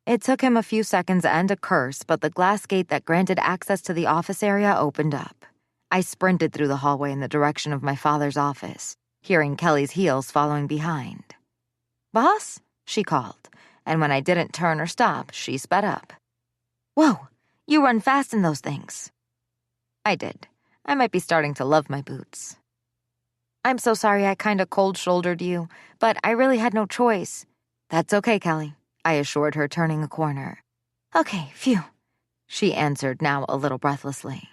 It took him a few seconds and a curse, but the glass gate that granted access to the office area opened up. I sprinted through the hallway in the direction of my father's office, hearing Kelly's heels following behind. Boss? She called, and when I didn't turn or stop, she sped up. Whoa, you run fast in those things. I did. I might be starting to love my boots. I'm so sorry I kinda cold-shouldered you, but I really had no choice. That's okay, Kelly, I assured her, turning a corner. Okay, phew, she answered, now a little breathlessly.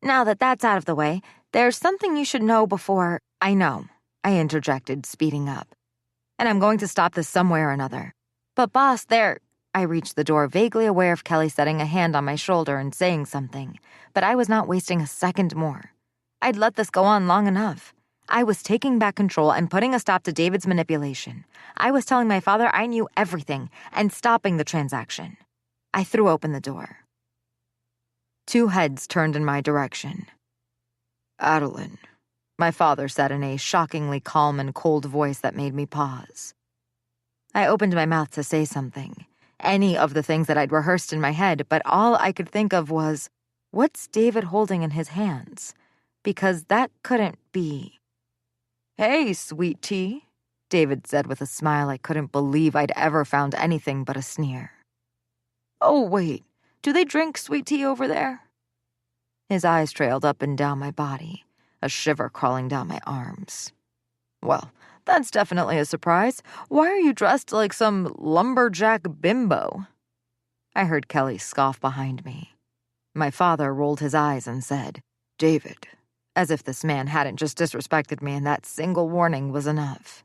Now that that's out of the way, there's something you should know before... I know, I interjected, speeding up. And I'm going to stop this some way or another. But boss, I reached the door, vaguely aware of Kelly setting a hand on my shoulder and saying something, but I was not wasting a second more. I'd let this go on long enough. I was taking back control and putting a stop to David's manipulation. I was telling my father I knew everything and stopping the transaction. I threw open the door. Two heads turned in my direction. Adeline, my father said in a shockingly calm and cold voice that made me pause. I opened my mouth to say something, any of the things that I'd rehearsed in my head, but all I could think of was, what's David holding in his hands? Because that couldn't be. Hey, sweet tea, David said with a smile I couldn't believe I'd ever found anything but a sneer. Oh, wait, do they drink sweet tea over there? His eyes trailed up and down my body, a shiver crawling down my arms. Well, that's definitely a surprise. Why are you dressed like some lumberjack bimbo? I heard Kelly scoff behind me. My father rolled his eyes and said, "David," as if this man hadn't just disrespected me and that single warning was enough.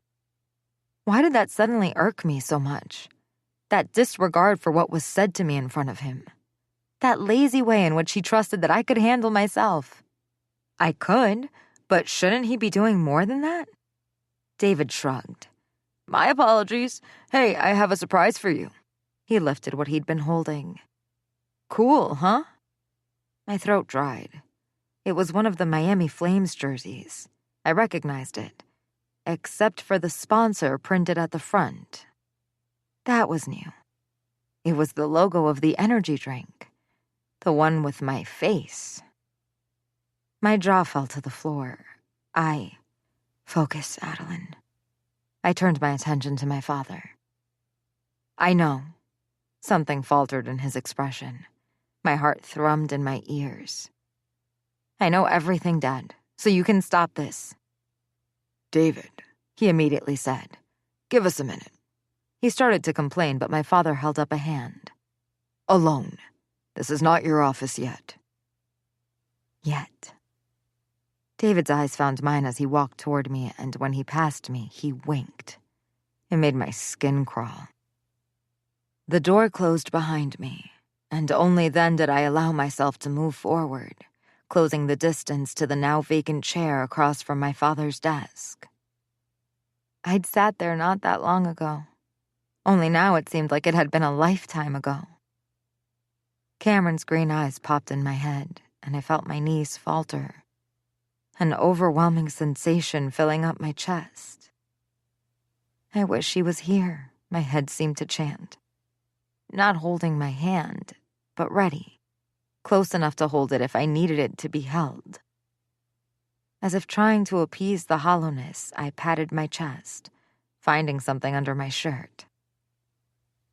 Why did that suddenly irk me so much? That disregard for what was said to me in front of him. That lazy way in which he trusted that I could handle myself. I could, but shouldn't he be doing more than that? David shrugged. "My apologies. Hey, I have a surprise for you." He lifted what he'd been holding. "Cool, huh?" My throat dried. It was one of the Miami Flames jerseys. I recognized it, except for the sponsor printed at the front. That was new. It was the logo of the energy drink, the one with my face. My jaw fell to the floor. Focus, Adeline. I turned my attention to my father. "I know." Something faltered in his expression. My heart thrummed in my ears. "I know everything, Dad, so you can stop this." "David," he immediately said, "give us a minute." He started to complain, but my father held up a hand. "Alone. This is not your office yet." Yet. David's eyes found mine as he walked toward me, and when he passed me, he winked. It made my skin crawl. The door closed behind me, and only then did I allow myself to move forward, closing the distance to the now vacant chair across from my father's desk. I'd sat there not that long ago. Only now it seemed like it had been a lifetime ago. Cameron's green eyes popped in my head, and I felt my knees falter. An overwhelming sensation filling up my chest. "I wish he was here," my head seemed to chant. Not holding my hand, but ready, close enough to hold it if I needed it to be held. As if trying to appease the hollowness, I patted my chest, finding something under my shirt.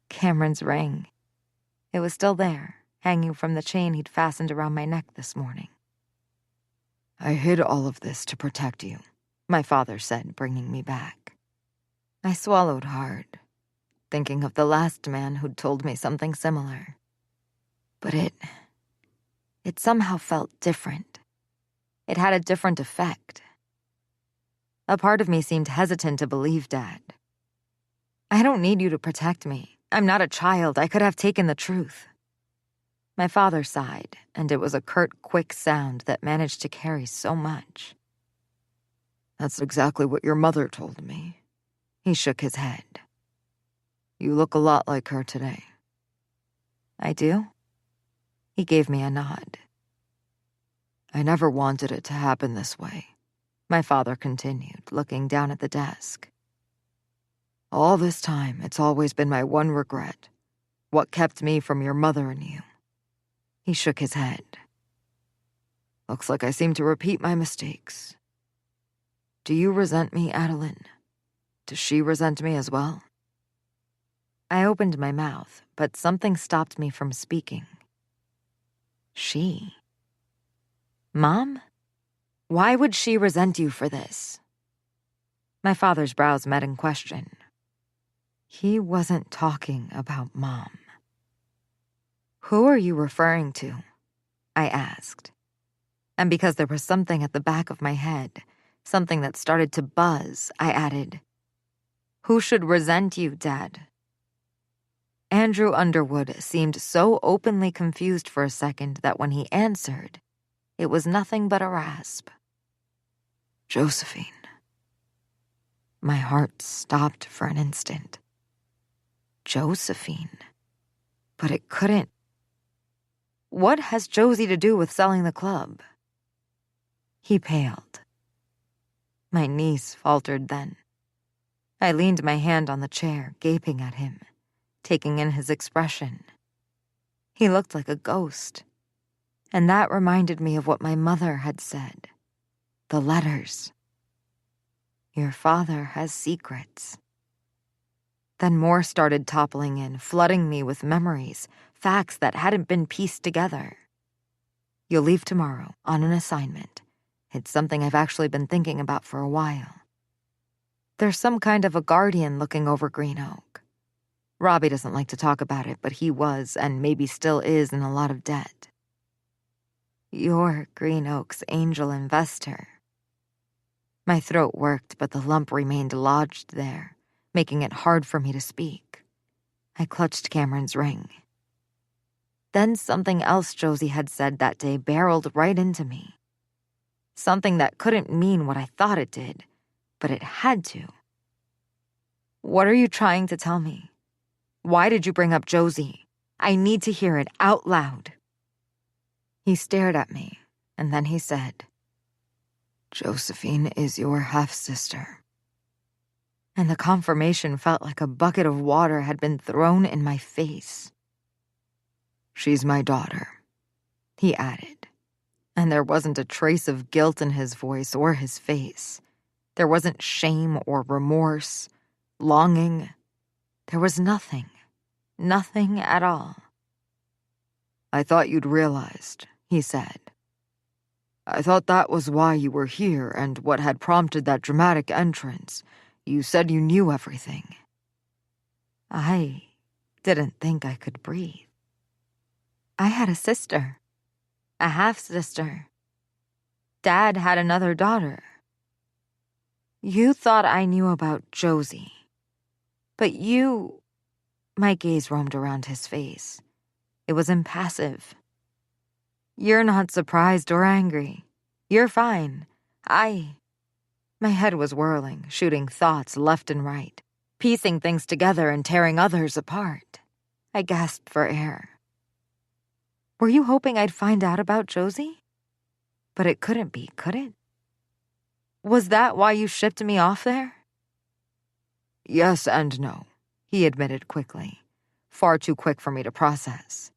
Cameron's ring. It was still there, hanging from the chain he'd fastened around my neck this morning. "I hid all of this to protect you," my father said, bringing me back. I swallowed hard, thinking of the last man who'd told me something similar. But it somehow felt different. It had a different effect. A part of me seemed hesitant to believe Dad. "I don't need you to protect me. I'm not a child. I could have taken the truth." My father sighed, and it was a curt, quick sound that managed to carry so much. "That's exactly what your mother told me." He shook his head. "You look a lot like her today." "I do?" He gave me a nod. "I never wanted it to happen this way," my father continued, looking down at the desk. "All this time, it's always been my one regret. What kept me from your mother and you." He shook his head. "Looks like I seem to repeat my mistakes. Do you resent me, Adeline? Does she resent me as well?" I opened my mouth, but something stopped me from speaking. She? Mom? Why would she resent you for this? My father's brows met in question. He wasn't talking about Mom. "Who are you referring to?" I asked. And because there was something at the back of my head, something that started to buzz, I added, "Who should resent you, Dad?" Andrew Underwood seemed so openly confused for a second that when he answered, it was nothing but a rasp. "Josephine." My heart stopped for an instant. Josephine. But it couldn't. What has Josie to do with selling the club? He paled. My knees faltered then. I leaned my hand on the chair, gaping at him, taking in his expression. He looked like a ghost. And that reminded me of what my mother had said. The letters. Your father has secrets. Then more started toppling in, flooding me with memories, facts that hadn't been pieced together. You'll leave tomorrow on an assignment. It's something I've actually been thinking about for a while. There's some kind of a guardian looking over Green Oak. Robbie doesn't like to talk about it, but he was, and maybe still is, in a lot of debt. You're Green Oak's angel investor. My throat worked, but the lump remained lodged there, making it hard for me to speak. I clutched Cameron's ring. Then something else Josie had said that day barreled right into me. Something that couldn't mean what I thought it did, but it had to. What are you trying to tell me? Why did you bring up Josie? I need to hear it out loud. He stared at me, and then he said, Josephine is your half-sister. And the confirmation felt like a bucket of water had been thrown in my face. She's my daughter, he added, and there wasn't a trace of guilt in his voice or his face. There wasn't shame or remorse, longing. There was nothing at all. I thought you'd realized, he said. I thought that was why you were here and what had prompted that dramatic entrance. You said you knew everything. I didn't think I could breathe. I had a sister, a half-sister. Dad had another daughter. You thought I knew about Josie. But you... My gaze roamed around his face. It was impassive. You're not surprised or angry. You're fine. My head was whirling, shooting thoughts left and right, piecing things together and tearing others apart. I gasped for air. Were you hoping I'd find out about Josie? But it couldn't be, could it? Was that why you shipped me off there? Yes and no, he admitted quickly, far too quick for me to process.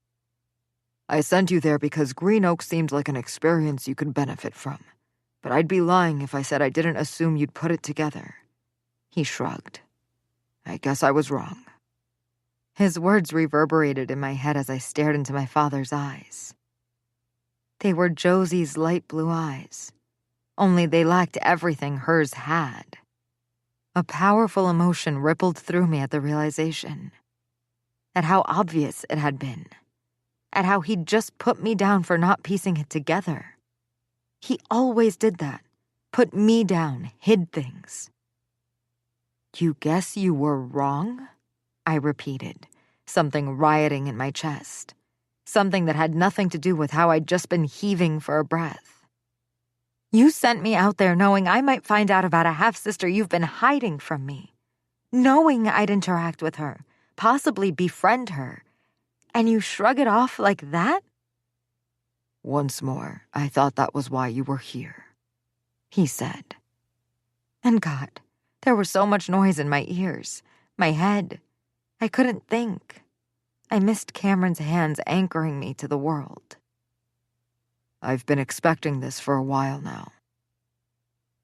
I sent you there because Green Oak seemed like an experience you could benefit from, but I'd be lying if I said I didn't assume you'd put it together. He shrugged. I guess I was wrong. His words reverberated in my head as I stared into my father's eyes. They were Josie's light blue eyes, only they lacked everything hers had. A powerful emotion rippled through me at the realization, at how obvious it had been, at how he'd just put me down for not piecing it together. He always did that, put me down, hid things. You guess you were wrong? I repeated, something rioting in my chest, something that had nothing to do with how I'd just been heaving for a breath. You sent me out there knowing I might find out about a half-sister you've been hiding from me, knowing I'd interact with her, possibly befriend her, and you shrug it off like that? Once more, I thought that was why you were here, he said. And God, there was so much noise in my ears, my head. I couldn't think. I missed Cameron's hands anchoring me to the world. I've been expecting this for a while now.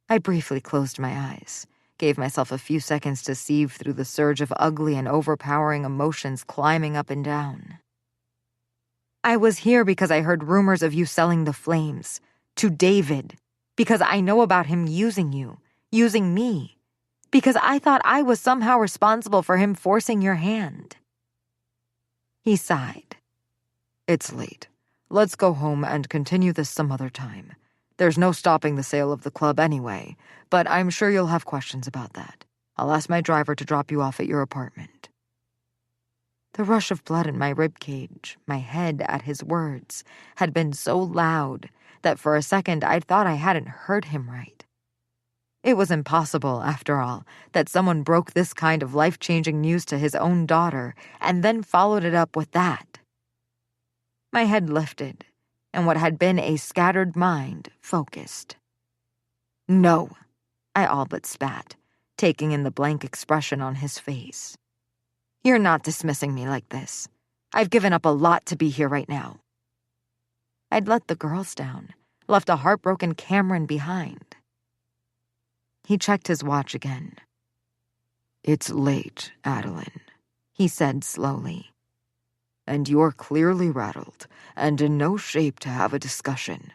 I briefly closed my eyes, gave myself a few seconds to sieve through the surge of ugly and overpowering emotions climbing up and down. I was here because I heard rumors of you selling the flames, to David, because I know about him using you, using me, because I thought I was somehow responsible for him forcing your hand. He sighed. It's late. Let's go home and continue this some other time. There's no stopping the sale of the club anyway, but I'm sure you'll have questions about that. I'll ask my driver to drop you off at your apartment. The rush of blood in my ribcage, my head at his words, had been so loud that for a second I'd thought I hadn't heard him right. It was impossible, after all, that someone broke this kind of life-changing news to his own daughter and then followed it up with that. My head lifted, and what had been a scattered mind focused. No, I all but spat, taking in the blank expression on his face. You're not dismissing me like this. I've given up a lot to be here right now. I'd let the girls down, left a heartbroken Cameron behind. He checked his watch again. It's late, Adeline, he said slowly. And you're clearly rattled and in no shape to have a discussion.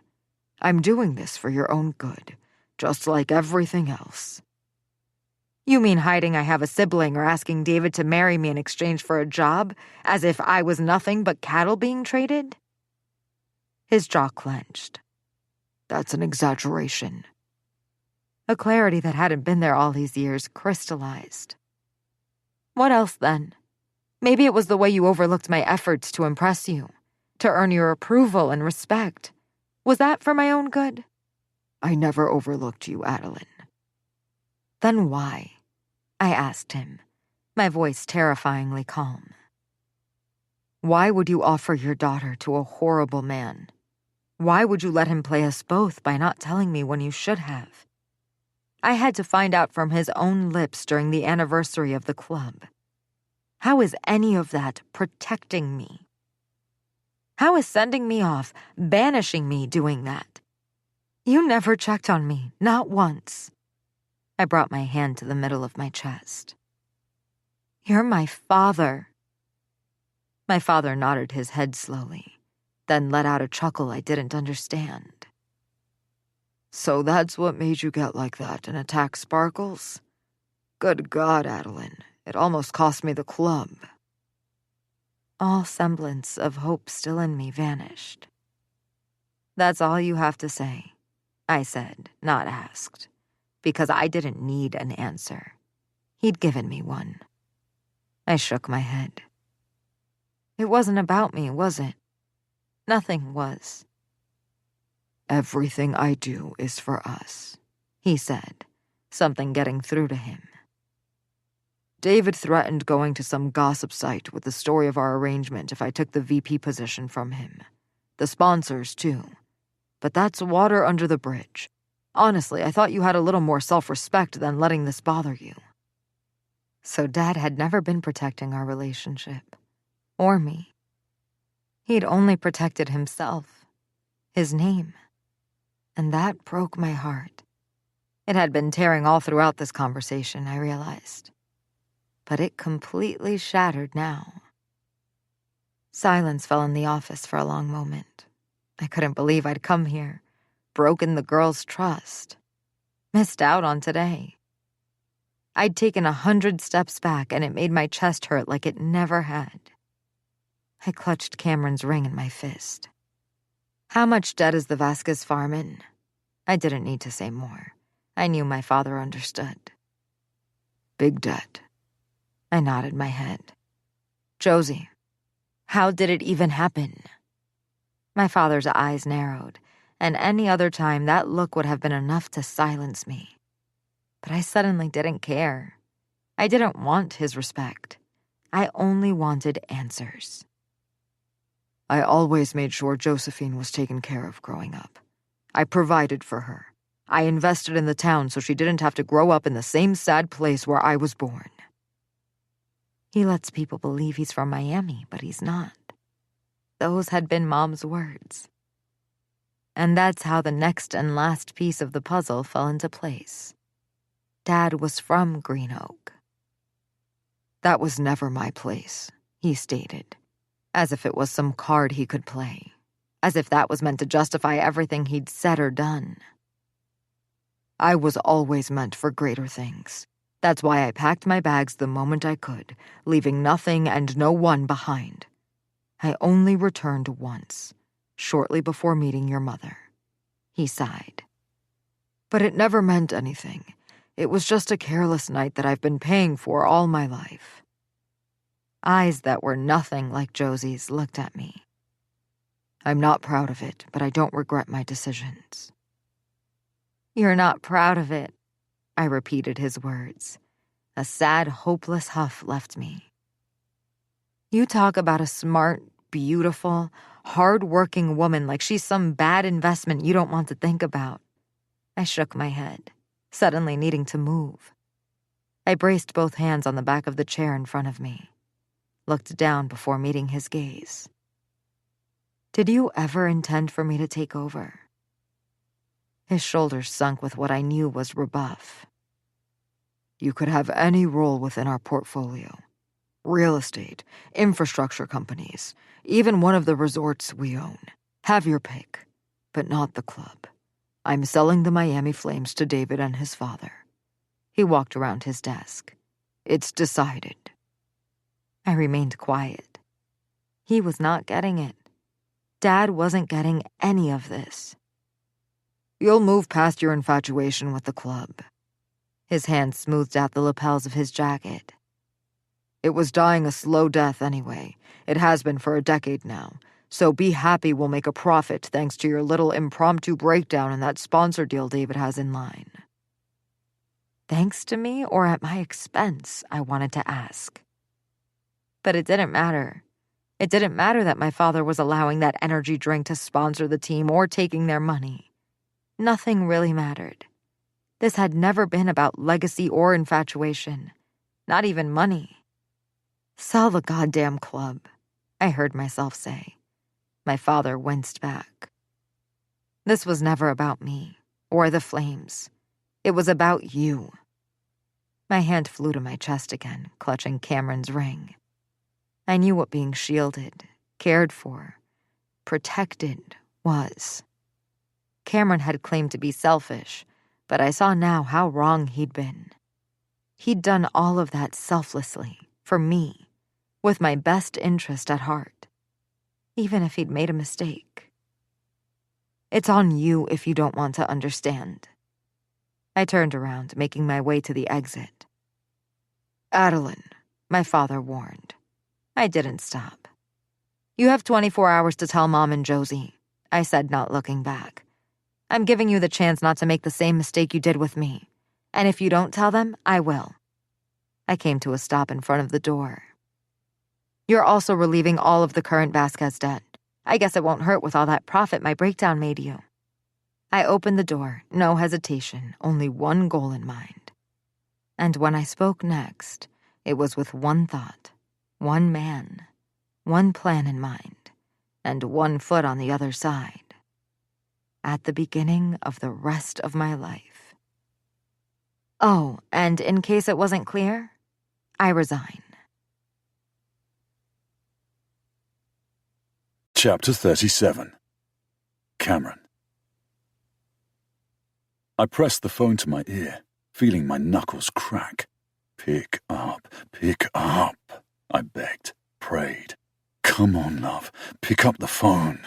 I'm doing this for your own good, just like everything else. You mean hiding I have a sibling or asking David to marry me in exchange for a job, as if I was nothing but cattle being traded? His jaw clenched. That's an exaggeration. A clarity that hadn't been there all these years crystallized. What else then? Maybe it was the way you overlooked my efforts to impress you, to earn your approval and respect. Was that for my own good? I never overlooked you, Adeline. Then why? I asked him, my voice terrifyingly calm. Why would you offer your daughter to a horrible man? Why would you let him play us both by not telling me when you should have? I had to find out from his own lips during the anniversary of the club. How is any of that protecting me? How is sending me off, banishing me doing that? You never checked on me, not once. I brought my hand to the middle of my chest. You're my father. My father nodded his head slowly, then let out a chuckle I didn't understand. So that's what made you get like that and attack Sparkles? Good God, Adeline, it almost cost me the club. All semblance of hope still in me vanished. That's all you have to say, I said, not asked, because I didn't need an answer. He'd given me one. I shook my head. It wasn't about me, was it? Nothing was. Everything I do is for us, he said, something getting through to him. David threatened going to some gossip site with the story of our arrangement if I took the VP position from him. The sponsors, too. But that's water under the bridge. Honestly, I thought you had a little more self-respect than letting this bother you. So Dad had never been protecting our relationship. Or me. He'd only protected himself. His name. And that broke my heart. It had been tearing all throughout this conversation, I realized. But it completely shattered now. Silence fell in the office for a long moment. I couldn't believe I'd come here, broken the girl's trust, missed out on today. I'd taken 100 steps back, and it made my chest hurt like it never had. I clutched Cameron's ring in my fist. How much debt is the Vasquez farm in? I didn't need to say more. I knew my father understood. Big debt. I nodded my head. Josie, how did it even happen? My father's eyes narrowed, and any other time that look would have been enough to silence me. But I suddenly didn't care. I didn't want his respect. I only wanted answers. I always made sure Josephine was taken care of growing up. I provided for her. I invested in the town so she didn't have to grow up in the same sad place where I was born. He lets people believe he's from Miami, but he's not. Those had been Mom's words. And that's how the next and last piece of the puzzle fell into place. Dad was from Green Oak. That was never my place, he stated, as if it was some card he could play, as if that was meant to justify everything he'd said or done. I was always meant for greater things. That's why I packed my bags the moment I could, leaving nothing and no one behind. I only returned once, shortly before meeting your mother. He sighed. But it never meant anything. It was just a careless night that I've been paying for all my life. Eyes that were nothing like Josie's looked at me. I'm not proud of it, but I don't regret my decisions. You're not proud of it, I repeated his words. A sad, hopeless huff left me. You talk about a smart, beautiful, hard-working woman like she's some bad investment you don't want to think about. I shook my head, suddenly needing to move. I braced both hands on the back of the chair in front of me, looked down before meeting his gaze. Did you ever intend for me to take over? His shoulders sunk with what I knew was rebuff. You could have any role within our portfolio. Real estate, infrastructure companies, even one of the resorts we own. Have your pick, but not the club. I'm selling the Miami Flames to David and his father. He walked around his desk. It's decided. I remained quiet. He was not getting it. Dad wasn't getting any of this. You'll move past your infatuation with the club. His hand smoothed out the lapels of his jacket. It was dying a slow death anyway. It has been for a decade now. So be happy we'll make a profit thanks to your little impromptu breakdown in that sponsor deal David has in line. Thanks to me or at my expense, I wanted to ask. But it didn't matter. It didn't matter that my father was allowing that energy drink to sponsor the team or taking their money. Nothing really mattered. This had never been about legacy or infatuation. Not even money. Sell the goddamn club, I heard myself say. My father winced back. This was never about me, or the flames. It was about you. My hand flew to my chest again, clutching Cameron's ring. I knew what being shielded, cared for, protected was. Cameron had claimed to be selfish, but I saw now how wrong he'd been. He'd done all of that selflessly, for me, with my best interest at heart, even if he'd made a mistake. It's on you if you don't want to understand. I turned around, making my way to the exit. Adeline, my father warned. I didn't stop. You have 24 hours to tell Mom and Josie, I said, not looking back. I'm giving you the chance not to make the same mistake you did with me. And if you don't tell them, I will. I came to a stop in front of the door. You're also relieving all of the current Vasquez debt. I guess it won't hurt with all that profit my breakdown made you. I opened the door, no hesitation, only one goal in mind. And when I spoke next, it was with one thought, one man, one plan in mind, and one foot on the other side. At the beginning of the rest of my life. Oh, and in case it wasn't clear, I resign. Chapter 37. Cameron. I pressed the phone to my ear, feeling my knuckles crack. Pick up, I begged, prayed. Come on, love, pick up the phone.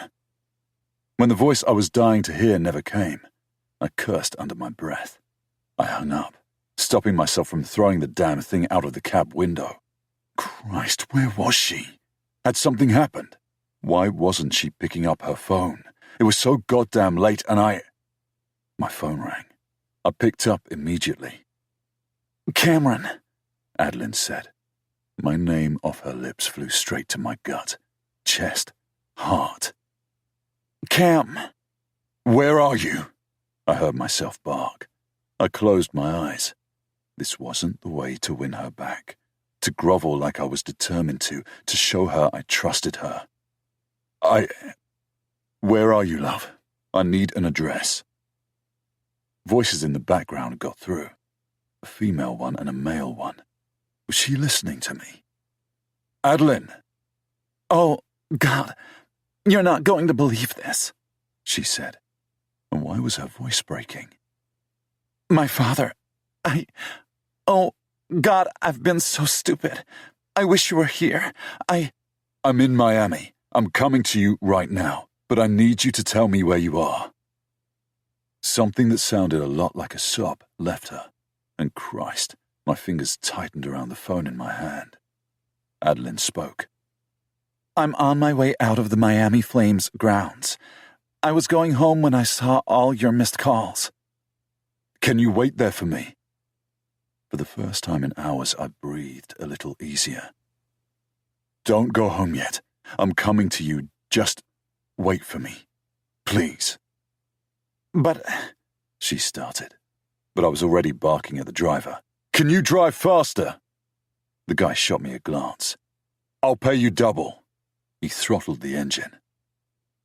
When the voice I was dying to hear never came, I cursed under my breath. I hung up, stopping myself from throwing the damn thing out of the cab window. Christ, where was she? Had something happened? Why wasn't she picking up her phone? It was so goddamn late and My phone rang. I picked up immediately. Cameron, Adeline said. My name off her lips flew straight to my gut, chest, heart. Cam! Where are you? I heard myself bark. I closed my eyes. This wasn't the way to win her back. To grovel like I was determined to show her I trusted her. Where are you, love? I need an address. Voices in the background got through. A female one and a male one. Was she listening to me? Adeline! Oh, God, you're not going to believe this, she said. And why was her voice breaking? My father, Oh, God, I've been so stupid. I wish you were here. I'm in Miami. I'm coming to you right now, but I need you to tell me where you are. Something that sounded a lot like a sob left her, and Christ, my fingers tightened around the phone in my hand. Adeline spoke. I'm on my way out of the Miami Flames grounds. I was going home when I saw all your missed calls. Can you wait there for me? For the first time in hours, I breathed a little easier. Don't go home yet. I'm coming to you. Just wait for me. Please. But, she started. But I was already barking at the driver. Can you drive faster? The guy shot me a glance. I'll pay you double. He throttled the engine.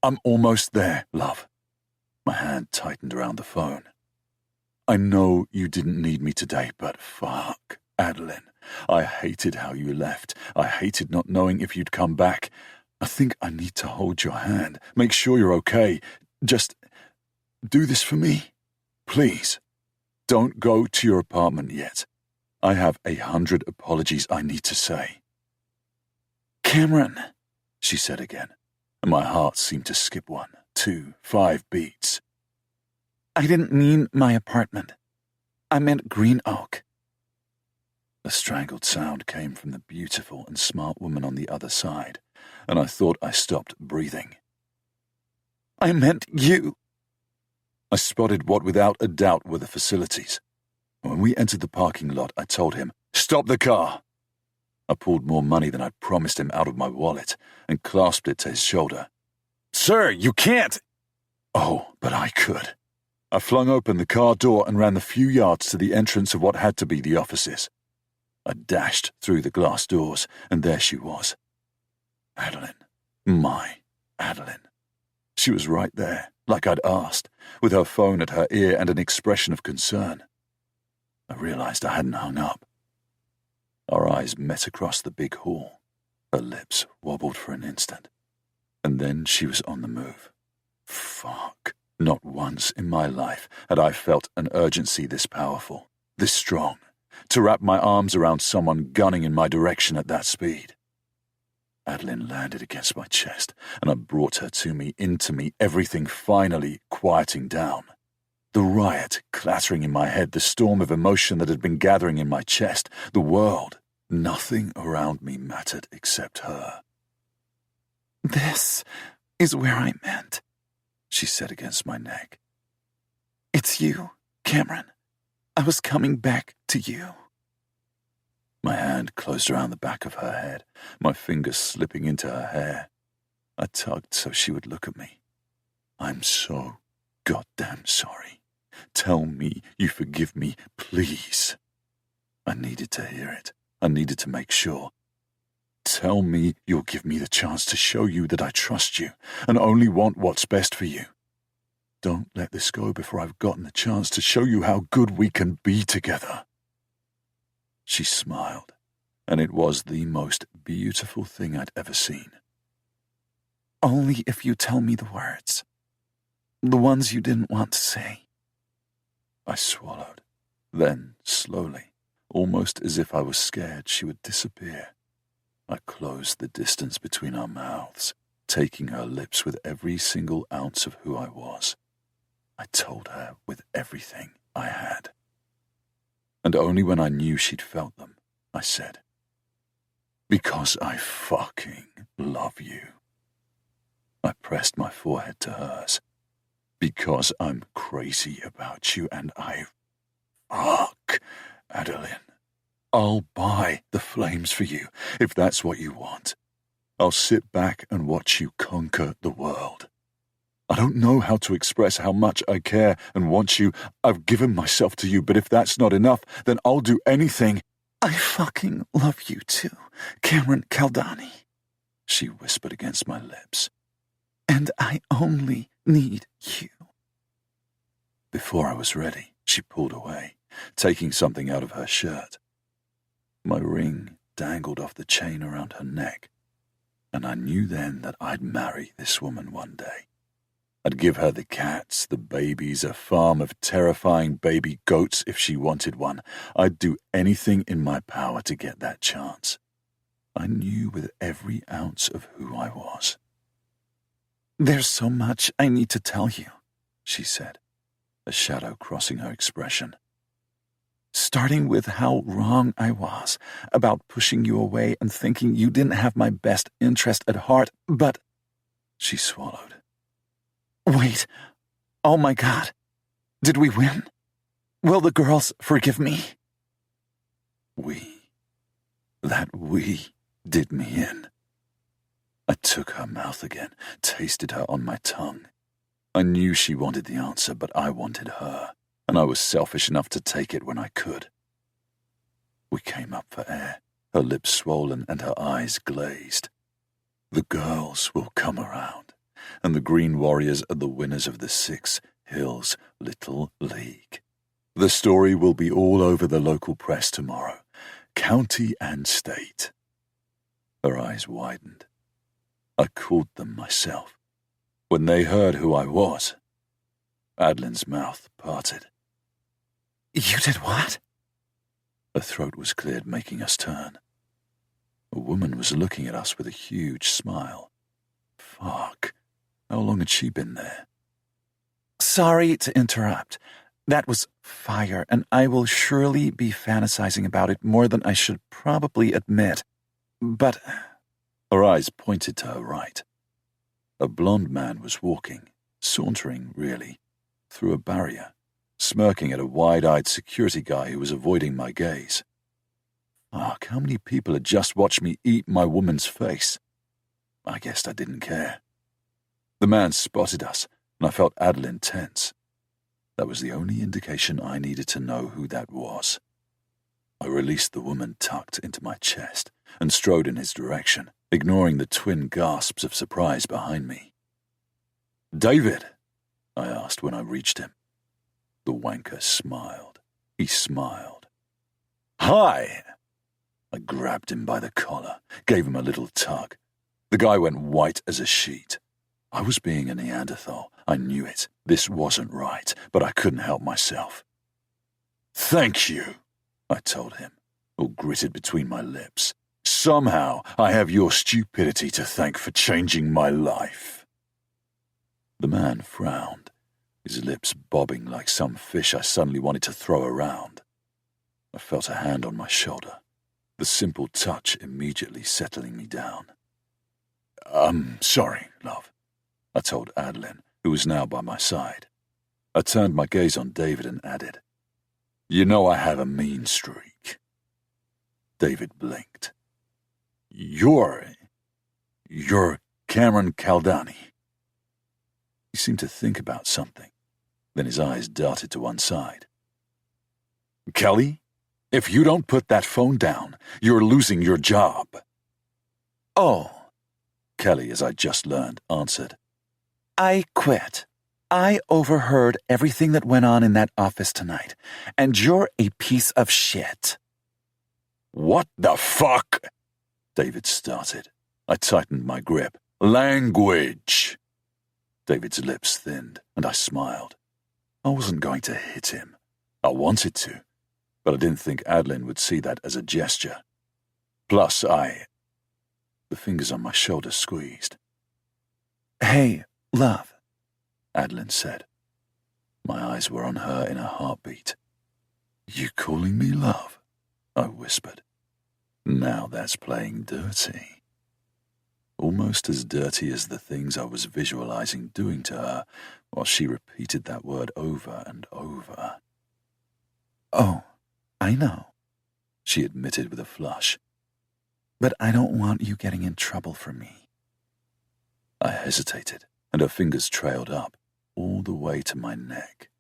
I'm almost there, love. My hand tightened around the phone. I know you didn't need me today, but fuck, Adeline. I hated how you left. I hated not knowing if you'd come back. I think I need to hold your hand, make sure you're okay. Just do this for me, please. Don't go to your apartment yet. I have 100 apologies I need to say. Cameron, she said again. and my heart seemed to skip 1, 2, 5 beats. I didn't mean my apartment. I meant Green Oak. A strangled sound came from the beautiful and smart woman on the other side, and I thought I stopped breathing. I meant you. I spotted what without a doubt were the facilities. When we entered the parking lot, I told him, "Stop the car!" I pulled more money than I'd promised him out of my wallet and clasped it to his shoulder. Sir, you can't! Oh, but I could. I flung open the car door and ran the few yards to the entrance of what had to be the offices. I dashed through the glass doors, and there she was. Adeline. My Adeline. She was right there, like I'd asked, with her phone at her ear and an expression of concern. I realized I hadn't hung up. Our eyes met across the big hall. Her lips wobbled for an instant, and then she was on the move. Fuck. Not once in my life had I felt an urgency this powerful, this strong, to wrap my arms around someone gunning in my direction at that speed. Adeline landed against my chest, and I brought her to me, into me, everything finally quieting down. The riot clattering in my head, the storm of emotion that had been gathering in my chest, the world. Nothing around me mattered except her. This is where I meant, she said against my neck. It's you, Cameron. I was coming back to you. My hand closed around the back of her head, my fingers slipping into her hair. I tugged so she would look at me. I'm so goddamn sorry. Tell me you forgive me, please. I needed to hear it. I needed to make sure. Tell me you'll give me the chance to show you that I trust you and only want what's best for you. Don't let this go before I've gotten the chance to show you how good we can be together. She smiled, and it was the most beautiful thing I'd ever seen. Only if you tell me the words. The ones you didn't want to say. I swallowed. Then, slowly, almost as if I was scared she would disappear, I closed the distance between our mouths, taking her lips with every single ounce of who I was. I told her with everything I had. And only when I knew she'd felt them, I said, "Because I fucking love you." I pressed my forehead to hers. "Because I'm crazy about you and fuck, Adeline. I'll buy the flames for you, if that's what you want. I'll sit back and watch you conquer the world. I don't know how to express how much I care and want you. I've given myself to you, but if that's not enough, then I'll do anything." I fucking love you too, Cameron Caldani, she whispered against my lips. And I only need you. Before I was ready, she pulled away, taking something out of her shirt. My ring dangled off the chain around her neck, and I knew then that I'd marry this woman one day. I'd give her the cats, the babies, a farm of terrifying baby goats if she wanted one. I'd do anything in my power to get that chance. I knew with every ounce of who I was. There's so much I need to tell you, she said, a shadow crossing her expression. Starting with how wrong I was about pushing you away and thinking you didn't have my best interest at heart, but... She swallowed. Wait. Oh my God. Did we win? Will the girls forgive me? That we did me in. I took her mouth again, tasted her on my tongue. I knew she wanted the answer, but I wanted her, and I was selfish enough to take it when I could. We came up for air, her lips swollen and her eyes glazed. The girls will come around, and the Green Warriors are the winners of the 6 Hills Little League. The story will be all over the local press tomorrow, county and state. Her eyes widened. I called them myself. When they heard who I was, Adeline's mouth parted. You did what? Her throat was cleared, making us turn. A woman was looking at us with a huge smile. Fuck. How long had she been there? Sorry to interrupt. That was fire, and I will surely be fantasizing about it more than I should probably admit. But Her eyes pointed to her right. A blond man was walking, sauntering, really, through a barrier, smirking at a wide-eyed security guy who was avoiding my gaze. Fuck, how many people had just watched me eat my woman's face? I guessed I didn't care. The man spotted us, and I felt Adeline tense. That was the only indication I needed to know who that was. I released the woman tucked into my chest and strode in his direction, ignoring the twin gasps of surprise behind me. "David?" I asked when I reached him. The wanker smiled. He smiled. "Hi!" I grabbed him by the collar, gave him a little tug. The guy went white as a sheet. I was being a Neanderthal. I knew it. This wasn't right, but I couldn't help myself. "Thank you," I told him, all gritted between my lips. "Somehow I have your stupidity to thank for changing my life." The man frowned, his lips bobbing like some fish I suddenly wanted to throw around. I felt a hand on my shoulder, the simple touch immediately settling me down. "I'm sorry, love," I told Adeline, who was now by my side. I turned my gaze on David and added, "You know I have a mean streak." David blinked. You're Cameron Caldani." He seemed to think about something. Then his eyes darted to one side. "Kelly, if you don't put that phone down, you're losing your job." oh, Kelly, as I just learned, answered. I quit. I overheard everything that went on in that office tonight, and you're a piece of shit. "What the fuck?" David started. I tightened my grip. "Language." David's lips thinned, and I smiled. I wasn't going to hit him. I wanted to, but I didn't think Adeline would see that as a gesture. Plus, The fingers on my shoulder squeezed. Hey, love, Adeline said. My eyes were on her in a heartbeat. "You calling me love?" I whispered. Now that's playing dirty. Almost as dirty as the things I was visualizing doing to her while she repeated that word over and over. Oh, I know, she admitted with a flush. But I don't want you getting in trouble for me. I hesitated, and her fingers trailed up, all the way to my neck.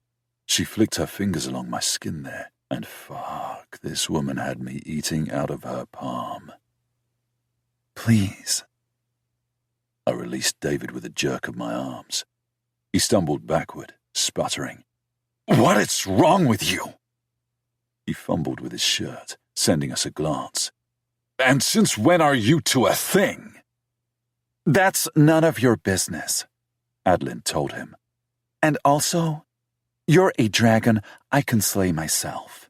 She flicked her fingers along my skin there, and fuck, this woman had me eating out of her palm. Please. I released David with a jerk of my arms. He stumbled backward, sputtering. "What is wrong with you?" He fumbled with his shirt, sending us a glance. "And since when are you two a thing?" That's none of your business, Adeline told him. And also, you're a dragon I can slay myself.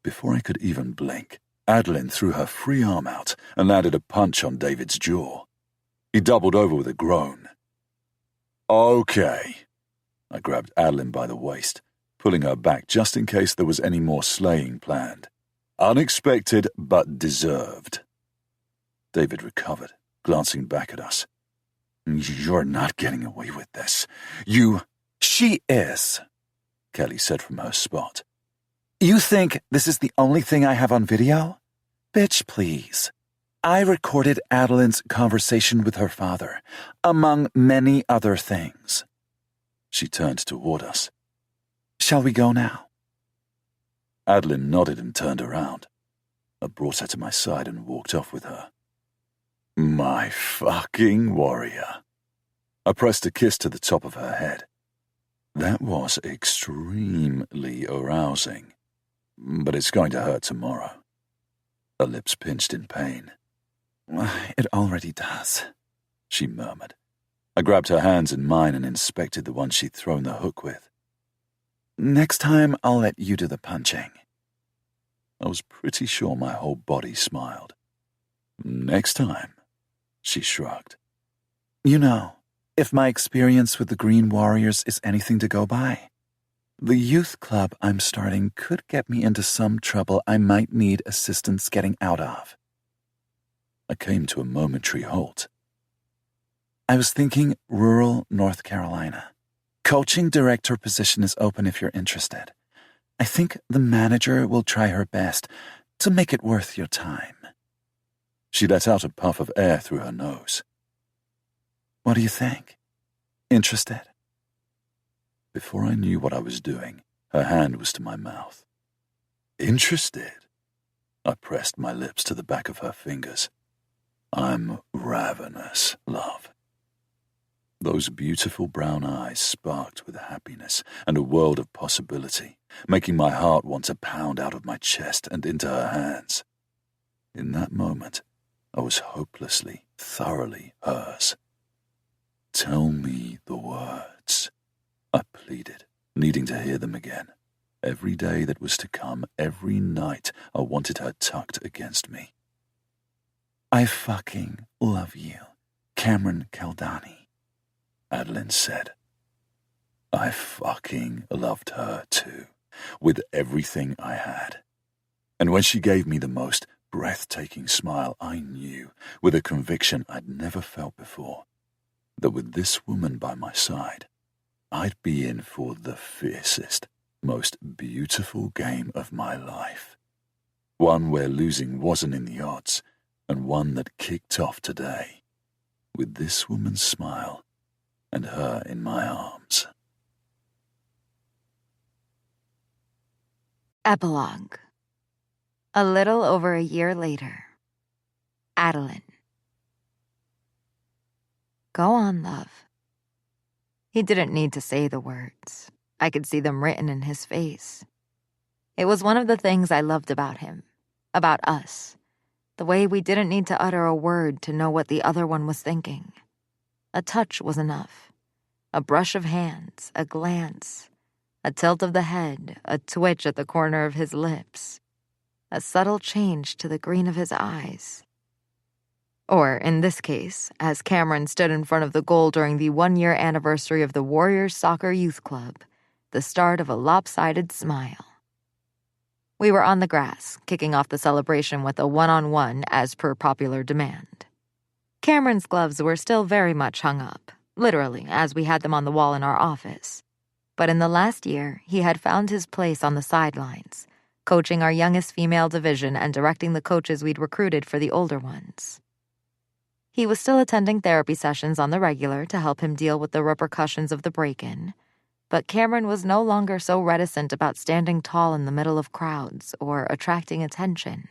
Before I could even blink, Adeline threw her free arm out and landed a punch on David's jaw. He doubled over with a groan. "Okay." I grabbed Adeline by the waist, pulling her back just in case there was any more slaying planned. Unexpected, but deserved. David recovered, glancing back at us. "You're not getting away with this. She is," Kelly said from her spot. You think this is the only thing I have on video? Bitch, please. I recorded Adeline's conversation with her father, among many other things. She turned toward us. Shall we go now? Adeline nodded and turned around. I brought her to my side and walked off with her. My fucking warrior. I pressed a kiss to the top of her head. That was extremely arousing, but it's going to hurt tomorrow. Her lips pinched in pain. It already does, she murmured. I grabbed her hands in mine and inspected the one she'd thrown the hook with. Next time, I'll let you do the punching. I was pretty sure my whole body smiled. Next time, she shrugged. You know, if my experience with the Green Warriors is anything to go by, the youth club I'm starting could get me into some trouble I might need assistance getting out of. I came to a momentary halt. I was thinking rural North Carolina. Coaching director position is open if you're interested. I think the manager will try her best to make it worth your time. She let out a puff of air through her nose. What do you think? Interested? Before I knew what I was doing, her hand was to my mouth. Interested? I pressed my lips to the back of her fingers. I'm ravenous, love. Those beautiful brown eyes sparked with happiness and a world of possibility, making my heart want to pound out of my chest and into her hands. In that moment, I was hopelessly, thoroughly hers. Tell me the words, I pleaded, needing to hear them again. Every day that was to come, every night, I wanted her tucked against me. I fucking love you, Cameron Caldani, Adeline said. I fucking loved her too, with everything I had. And when she gave me the most breathtaking smile, I knew, with a conviction I'd never felt before, that with this woman by my side, I'd be in for the fiercest, most beautiful game of my life. One where losing wasn't in the odds, and one that kicked off today, with this woman's smile and her in my arms. Epilogue. A little over a year later. Adeline. Go on, love. He didn't need to say the words. I could see them written in his face. It was one of the things I loved about him, about us, the way we didn't need to utter a word to know what the other one was thinking. A touch was enough. A brush of hands, a glance, a tilt of the head, a twitch at the corner of his lips, a subtle change to the green of his eyes. Or, in this case, as Cameron stood in front of the goal during the 1-year anniversary of the Warriors Soccer Youth Club, the start of a lopsided smile. We were on the grass, kicking off the celebration with a one-on-one as per popular demand. Cameron's gloves were still very much hung up, literally, as we had them on the wall in our office. But in the last year, he had found his place on the sidelines, coaching our youngest female division and directing the coaches we'd recruited for the older ones. He was still attending therapy sessions on the regular to help him deal with the repercussions of the break-in, but Cameron was no longer so reticent about standing tall in the middle of crowds or attracting attention.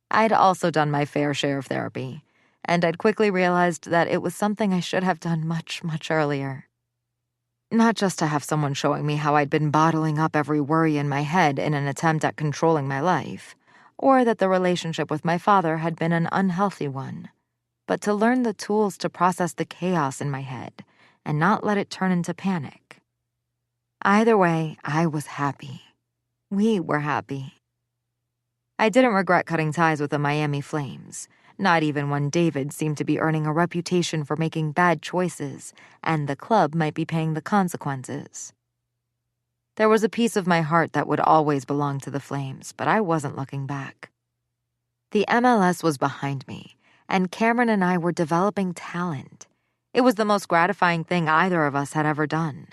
I'd also done my fair share of therapy, and I'd quickly realized that it was something I should have done much, much earlier. Not just to have someone showing me how I'd been bottling up every worry in my head in an attempt at controlling my life, or that the relationship with my father had been an unhealthy one, but to learn the tools to process the chaos in my head and not let it turn into panic. Either way, I was happy. We were happy. I didn't regret cutting ties with the Miami Flames, not even when David seemed to be earning a reputation for making bad choices, and the club might be paying the consequences. There was a piece of my heart that would always belong to the Flames, but I wasn't looking back. The MLS was behind me, and Cameron and I were developing talent. It was the most gratifying thing either of us had ever done.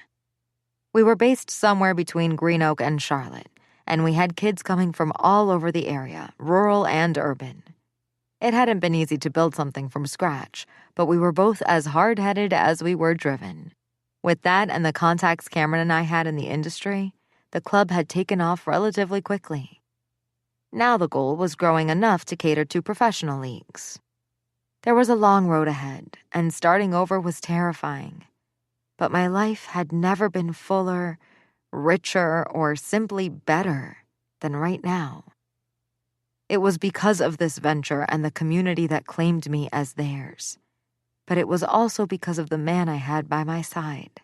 We were based somewhere between Green Oak and Charlotte, and we had kids coming from all over the area, rural and urban. It hadn't been easy to build something from scratch, but we were both as hard-headed as we were driven. With that and the contacts Cameron and I had in the industry, the club had taken off relatively quickly. Now the goal was growing enough to cater to professional leagues. There was a long road ahead, and starting over was terrifying. But my life had never been fuller, richer, or simply better than right now. It was because of this venture and the community that claimed me as theirs. But it was also because of the man I had by my side,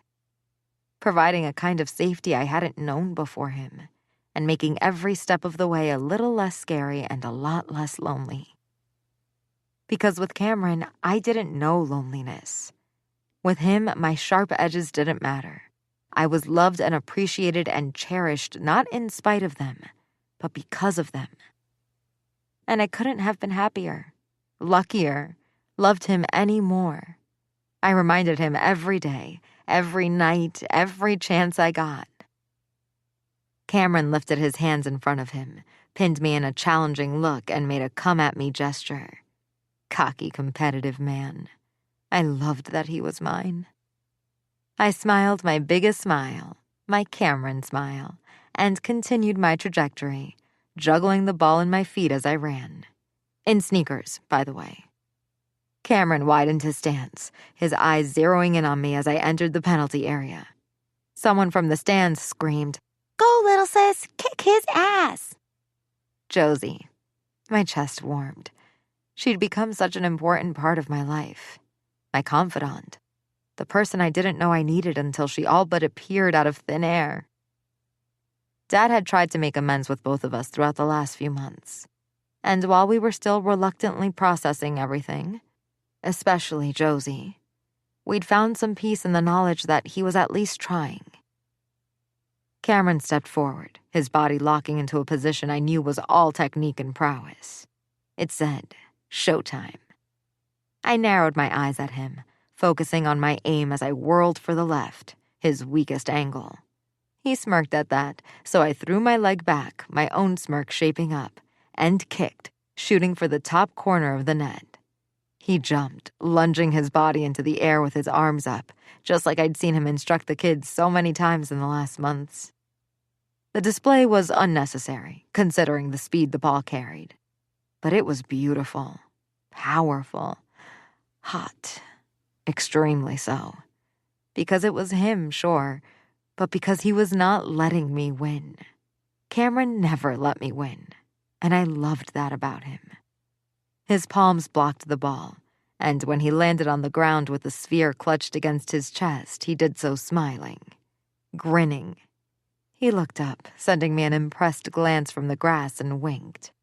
providing a kind of safety I hadn't known before him, and making every step of the way a little less scary and a lot less lonely. Because with Cameron, I didn't know loneliness. With him, my sharp edges didn't matter. I was loved and appreciated and cherished, not in spite of them, but because of them. And I couldn't have been happier, luckier, loved him any more. I reminded him every day, every night, every chance I got. Cameron lifted his hands in front of him, pinned me in a challenging look, and made a come-at-me gesture. Cocky, competitive man. I loved that he was mine. I smiled my biggest smile, my Cameron smile, and continued my trajectory, juggling the ball in my feet as I ran. In sneakers, by the way. Cameron widened his stance, his eyes zeroing in on me as I entered the penalty area. Someone from the stands screamed, "Go, little sis, kick his ass!" Josie. My chest warmed. She'd become such an important part of my life. My confidant. The person I didn't know I needed until she all but appeared out of thin air. Dad had tried to make amends with both of us throughout the last few months. And while we were still reluctantly processing everything, especially Josie, we'd found some peace in the knowledge that he was at least trying. Cameron stepped forward, his body locking into a position I knew was all technique and prowess. It said, "Showtime." I narrowed my eyes at him, focusing on my aim as I whirled for the left, his weakest angle. He smirked at that, so I threw my leg back, my own smirk shaping up, and kicked, shooting for the top corner of the net. He jumped, lunging his body into the air with his arms up, just like I'd seen him instruct the kids so many times in the last months. The display was unnecessary, considering the speed the ball carried. But it was beautiful, powerful, hot, extremely so. Because it was him, sure, but because he was not letting me win. Cameron never let me win, and I loved that about him. His palms blocked the ball, and when he landed on the ground with the sphere clutched against his chest, he did so smiling, grinning. He looked up, sending me an impressed glance from the grass, and winked.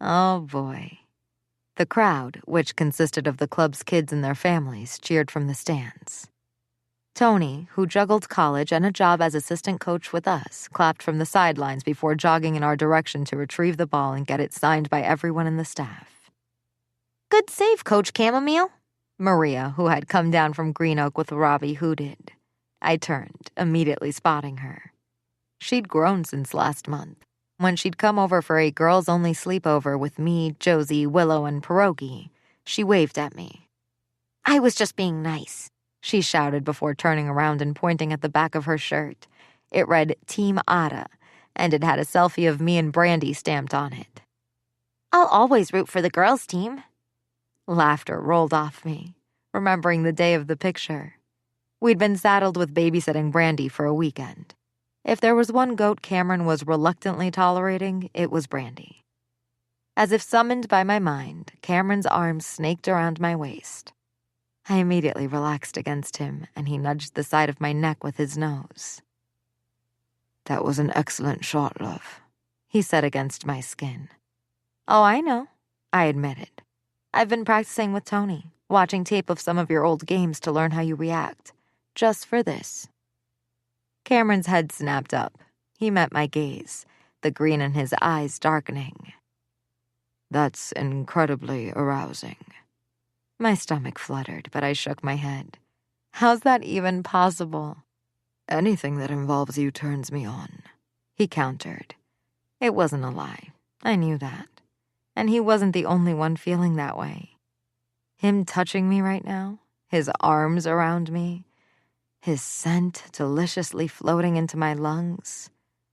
Oh boy. The crowd, which consisted of the club's kids and their families, cheered from the stands. Tony, who juggled college and a job as assistant coach with us, clapped from the sidelines before jogging in our direction to retrieve the ball and get it signed by everyone in the staff. "Good save, Coach Chamomile," Maria, who had come down from Green Oak with Robbie, hooted. I turned, immediately spotting her. She'd grown since last month, when she'd come over for a girls-only sleepover with me, Josie, Willow, and Pierogi. She waved at me. "I was just being nice," she shouted before turning around and pointing at the back of her shirt. It read Team Ada, and it had a selfie of me and Brandy stamped on it. "I'll always root for the girls' team." Laughter rolled off me, remembering the day of the picture. We'd been saddled with babysitting Brandy for a weekend. If there was one goat Cameron was reluctantly tolerating, it was Brandy. As if summoned by my mind, Cameron's arms snaked around my waist. I immediately relaxed against him, and he nudged the side of my neck with his nose. "That was an excellent shot, love," he said against my skin. "Oh, I know," I admitted. "I've been practicing with Tony, watching tape of some of your old games to learn how you react, just for this." Cameron's head snapped up. He met my gaze, the green in his eyes darkening. "That's incredibly arousing." My stomach fluttered, but I shook my head. "How's that even possible?" "Anything that involves you turns me on," he countered. It wasn't a lie. I knew that. And he wasn't the only one feeling that way. Him touching me right now, his arms around me, his scent deliciously floating into my lungs,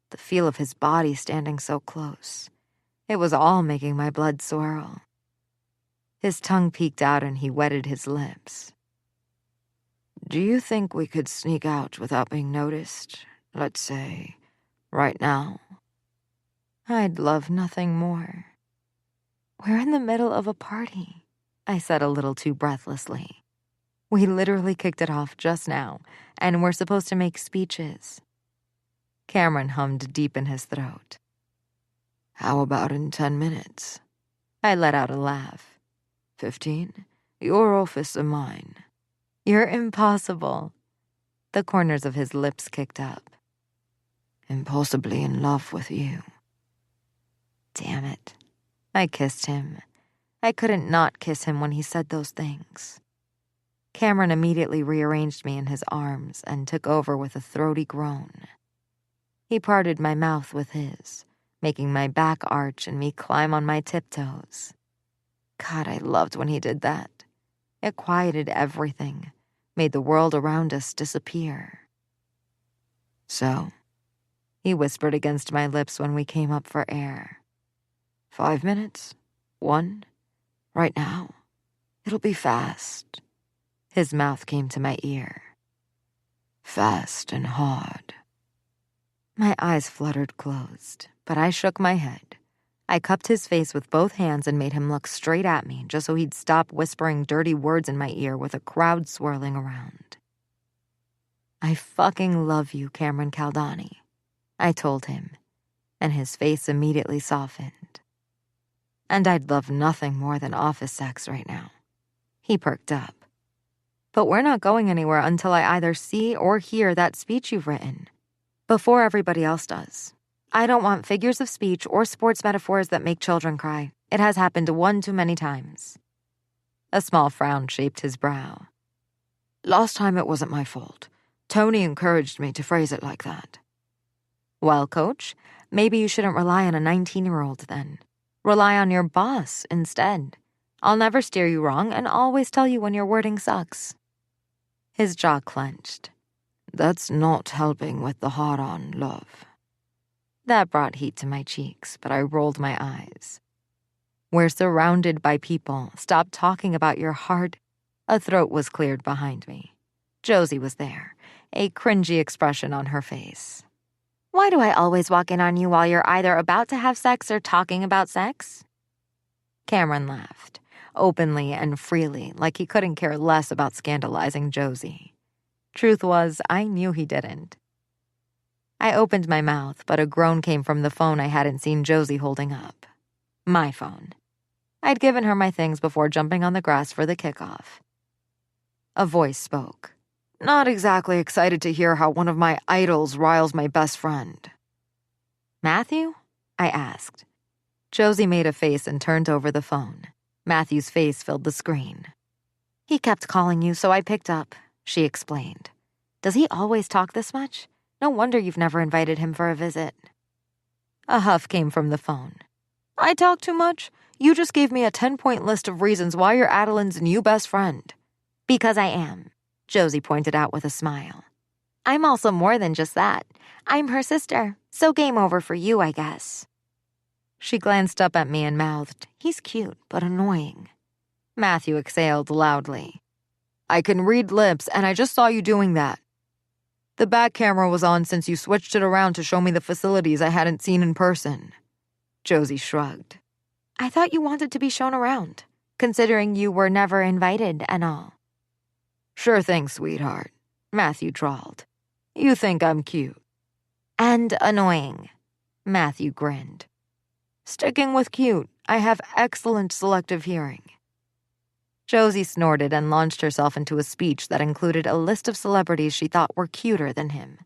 the feel of his body standing so close. It was all making my blood swirl. His tongue peeked out and he wetted his lips. "Do you think we could sneak out without being noticed? Let's say, right now?" I'd love nothing more. "We're in the middle of a party," I said a little too breathlessly. "We literally kicked it off just now, and we're supposed to make speeches." Cameron hummed deep in his throat. "How about in 10 minutes? I let out a laugh. 15? Your office or mine? You're impossible. The corners of his lips kicked up. Impossibly in love with you. Damn it. I kissed him. I couldn't not kiss him when he said those things. Cameron immediately rearranged me in his arms and took over with a throaty groan. He parted my mouth with his, making my back arch and me climb on my tiptoes. God, I loved when he did that. It quieted everything, made the world around us disappear. So, he whispered against my lips when we came up for air. 5 minutes? 1? Right now? It'll be fast. His mouth came to my ear. Fast and hard. My eyes fluttered closed, but I shook my head. I cupped his face with both hands and made him look straight at me just so he'd stop whispering dirty words in my ear with a crowd swirling around. I fucking love you, Cameron Caldani, I told him, and his face immediately softened. And I'd love nothing more than office sex right now. He perked up. But we're not going anywhere until I either see or hear that speech you've written. Before everybody else does. I don't want figures of speech or sports metaphors that make children cry. It has happened one too many times. A small frown shaped his brow. Last time it wasn't my fault. Tony encouraged me to phrase it like that. Well, Coach, maybe you shouldn't rely on a 19-year-old then. Rely on your boss instead. I'll never steer you wrong and always tell you when your wording sucks. His jaw clenched. That's not helping with the hard-on, love. That brought heat to my cheeks, but I rolled my eyes. We're surrounded by people. Stop talking about your heart. A throat was cleared behind me. Josie was there, a cringy expression on her face. Why do I always walk in on you while you're either about to have sex or talking about sex? Cameron laughed, openly and freely, like he couldn't care less about scandalizing Josie. Truth was, I knew he didn't. I opened my mouth, but a groan came from the phone I hadn't seen Josie holding up. My phone. I'd given her my things before jumping on the grass for the kickoff. A voice spoke. Not exactly excited to hear how one of my idols riles my best friend. Matthew? I asked. Josie made a face and turned over the phone. Matthew's face filled the screen. He kept calling you, so I picked up, she explained. Does he always talk this much? No wonder you've never invited him for a visit. A huff came from the phone. I talk too much? You just gave me a 10-point list of reasons why you're Adeline's new best friend. Because I am, Josie pointed out with a smile. I'm also more than just that. I'm her sister, so game over for you, I guess. She glanced up at me and mouthed, he's cute, but annoying. Matthew exhaled loudly. I can read lips, and I just saw you doing that. The back camera was on since you switched it around to show me the facilities I hadn't seen in person. Josie shrugged. I thought you wanted to be shown around, considering you were never invited and all. Sure thing, sweetheart, Matthew drawled. You think I'm cute. And annoying, Matthew grinned. Sticking with cute, I have excellent selective hearing. Josie snorted and launched herself into a speech that included a list of celebrities she thought were cuter than him.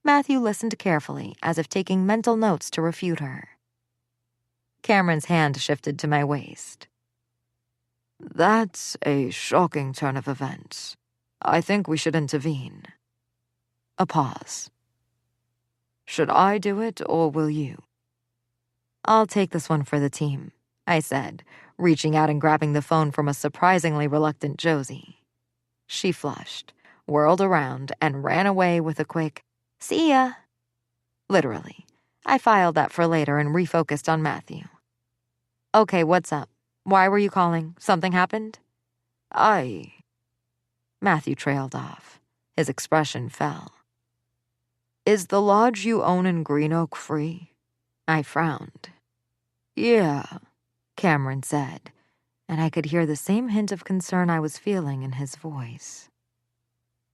Matthew listened carefully, as if taking mental notes to refute her. Cameron's hand shifted to my waist. That's a shocking turn of events. I think we should intervene. A pause. Should I do it, or will you? I'll take this one for the team, I said, reaching out and grabbing the phone from a surprisingly reluctant Josie. She flushed, whirled around, and ran away with a quick, see ya. Literally. I filed that for later and refocused on Matthew. Okay, what's up? Why were you calling? Something happened? Matthew trailed off. His expression fell. Is the lodge you own in Green Oak free? I frowned. Yeah, Cameron said, and I could hear the same hint of concern I was feeling in his voice.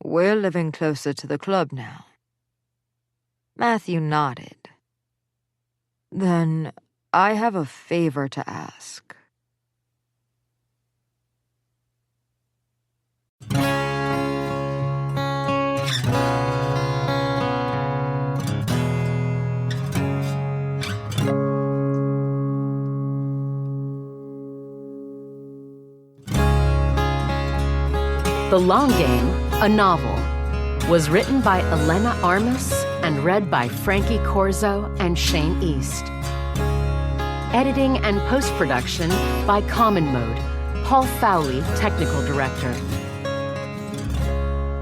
We're living closer to the club now. Matthew nodded. Then I have a favor to ask. The Long Game, a novel, was written by Elena Armas and read by Frankie Corzo and Shane East. Editing and post-production by Common Mode, Paul Fowley, Technical Director.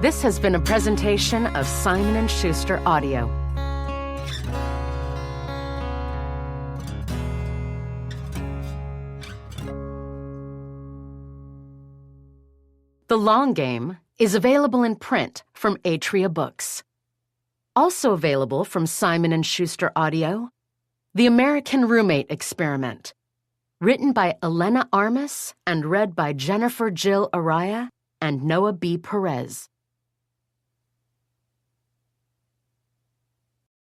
This has been a presentation of Simon & Schuster Audio. The Long Game is available in print from Atria Books. Also available from Simon & Schuster Audio, The American Roommate Experiment, written by Elena Armas and read by Jennifer Jill Araya and Noah B. Perez.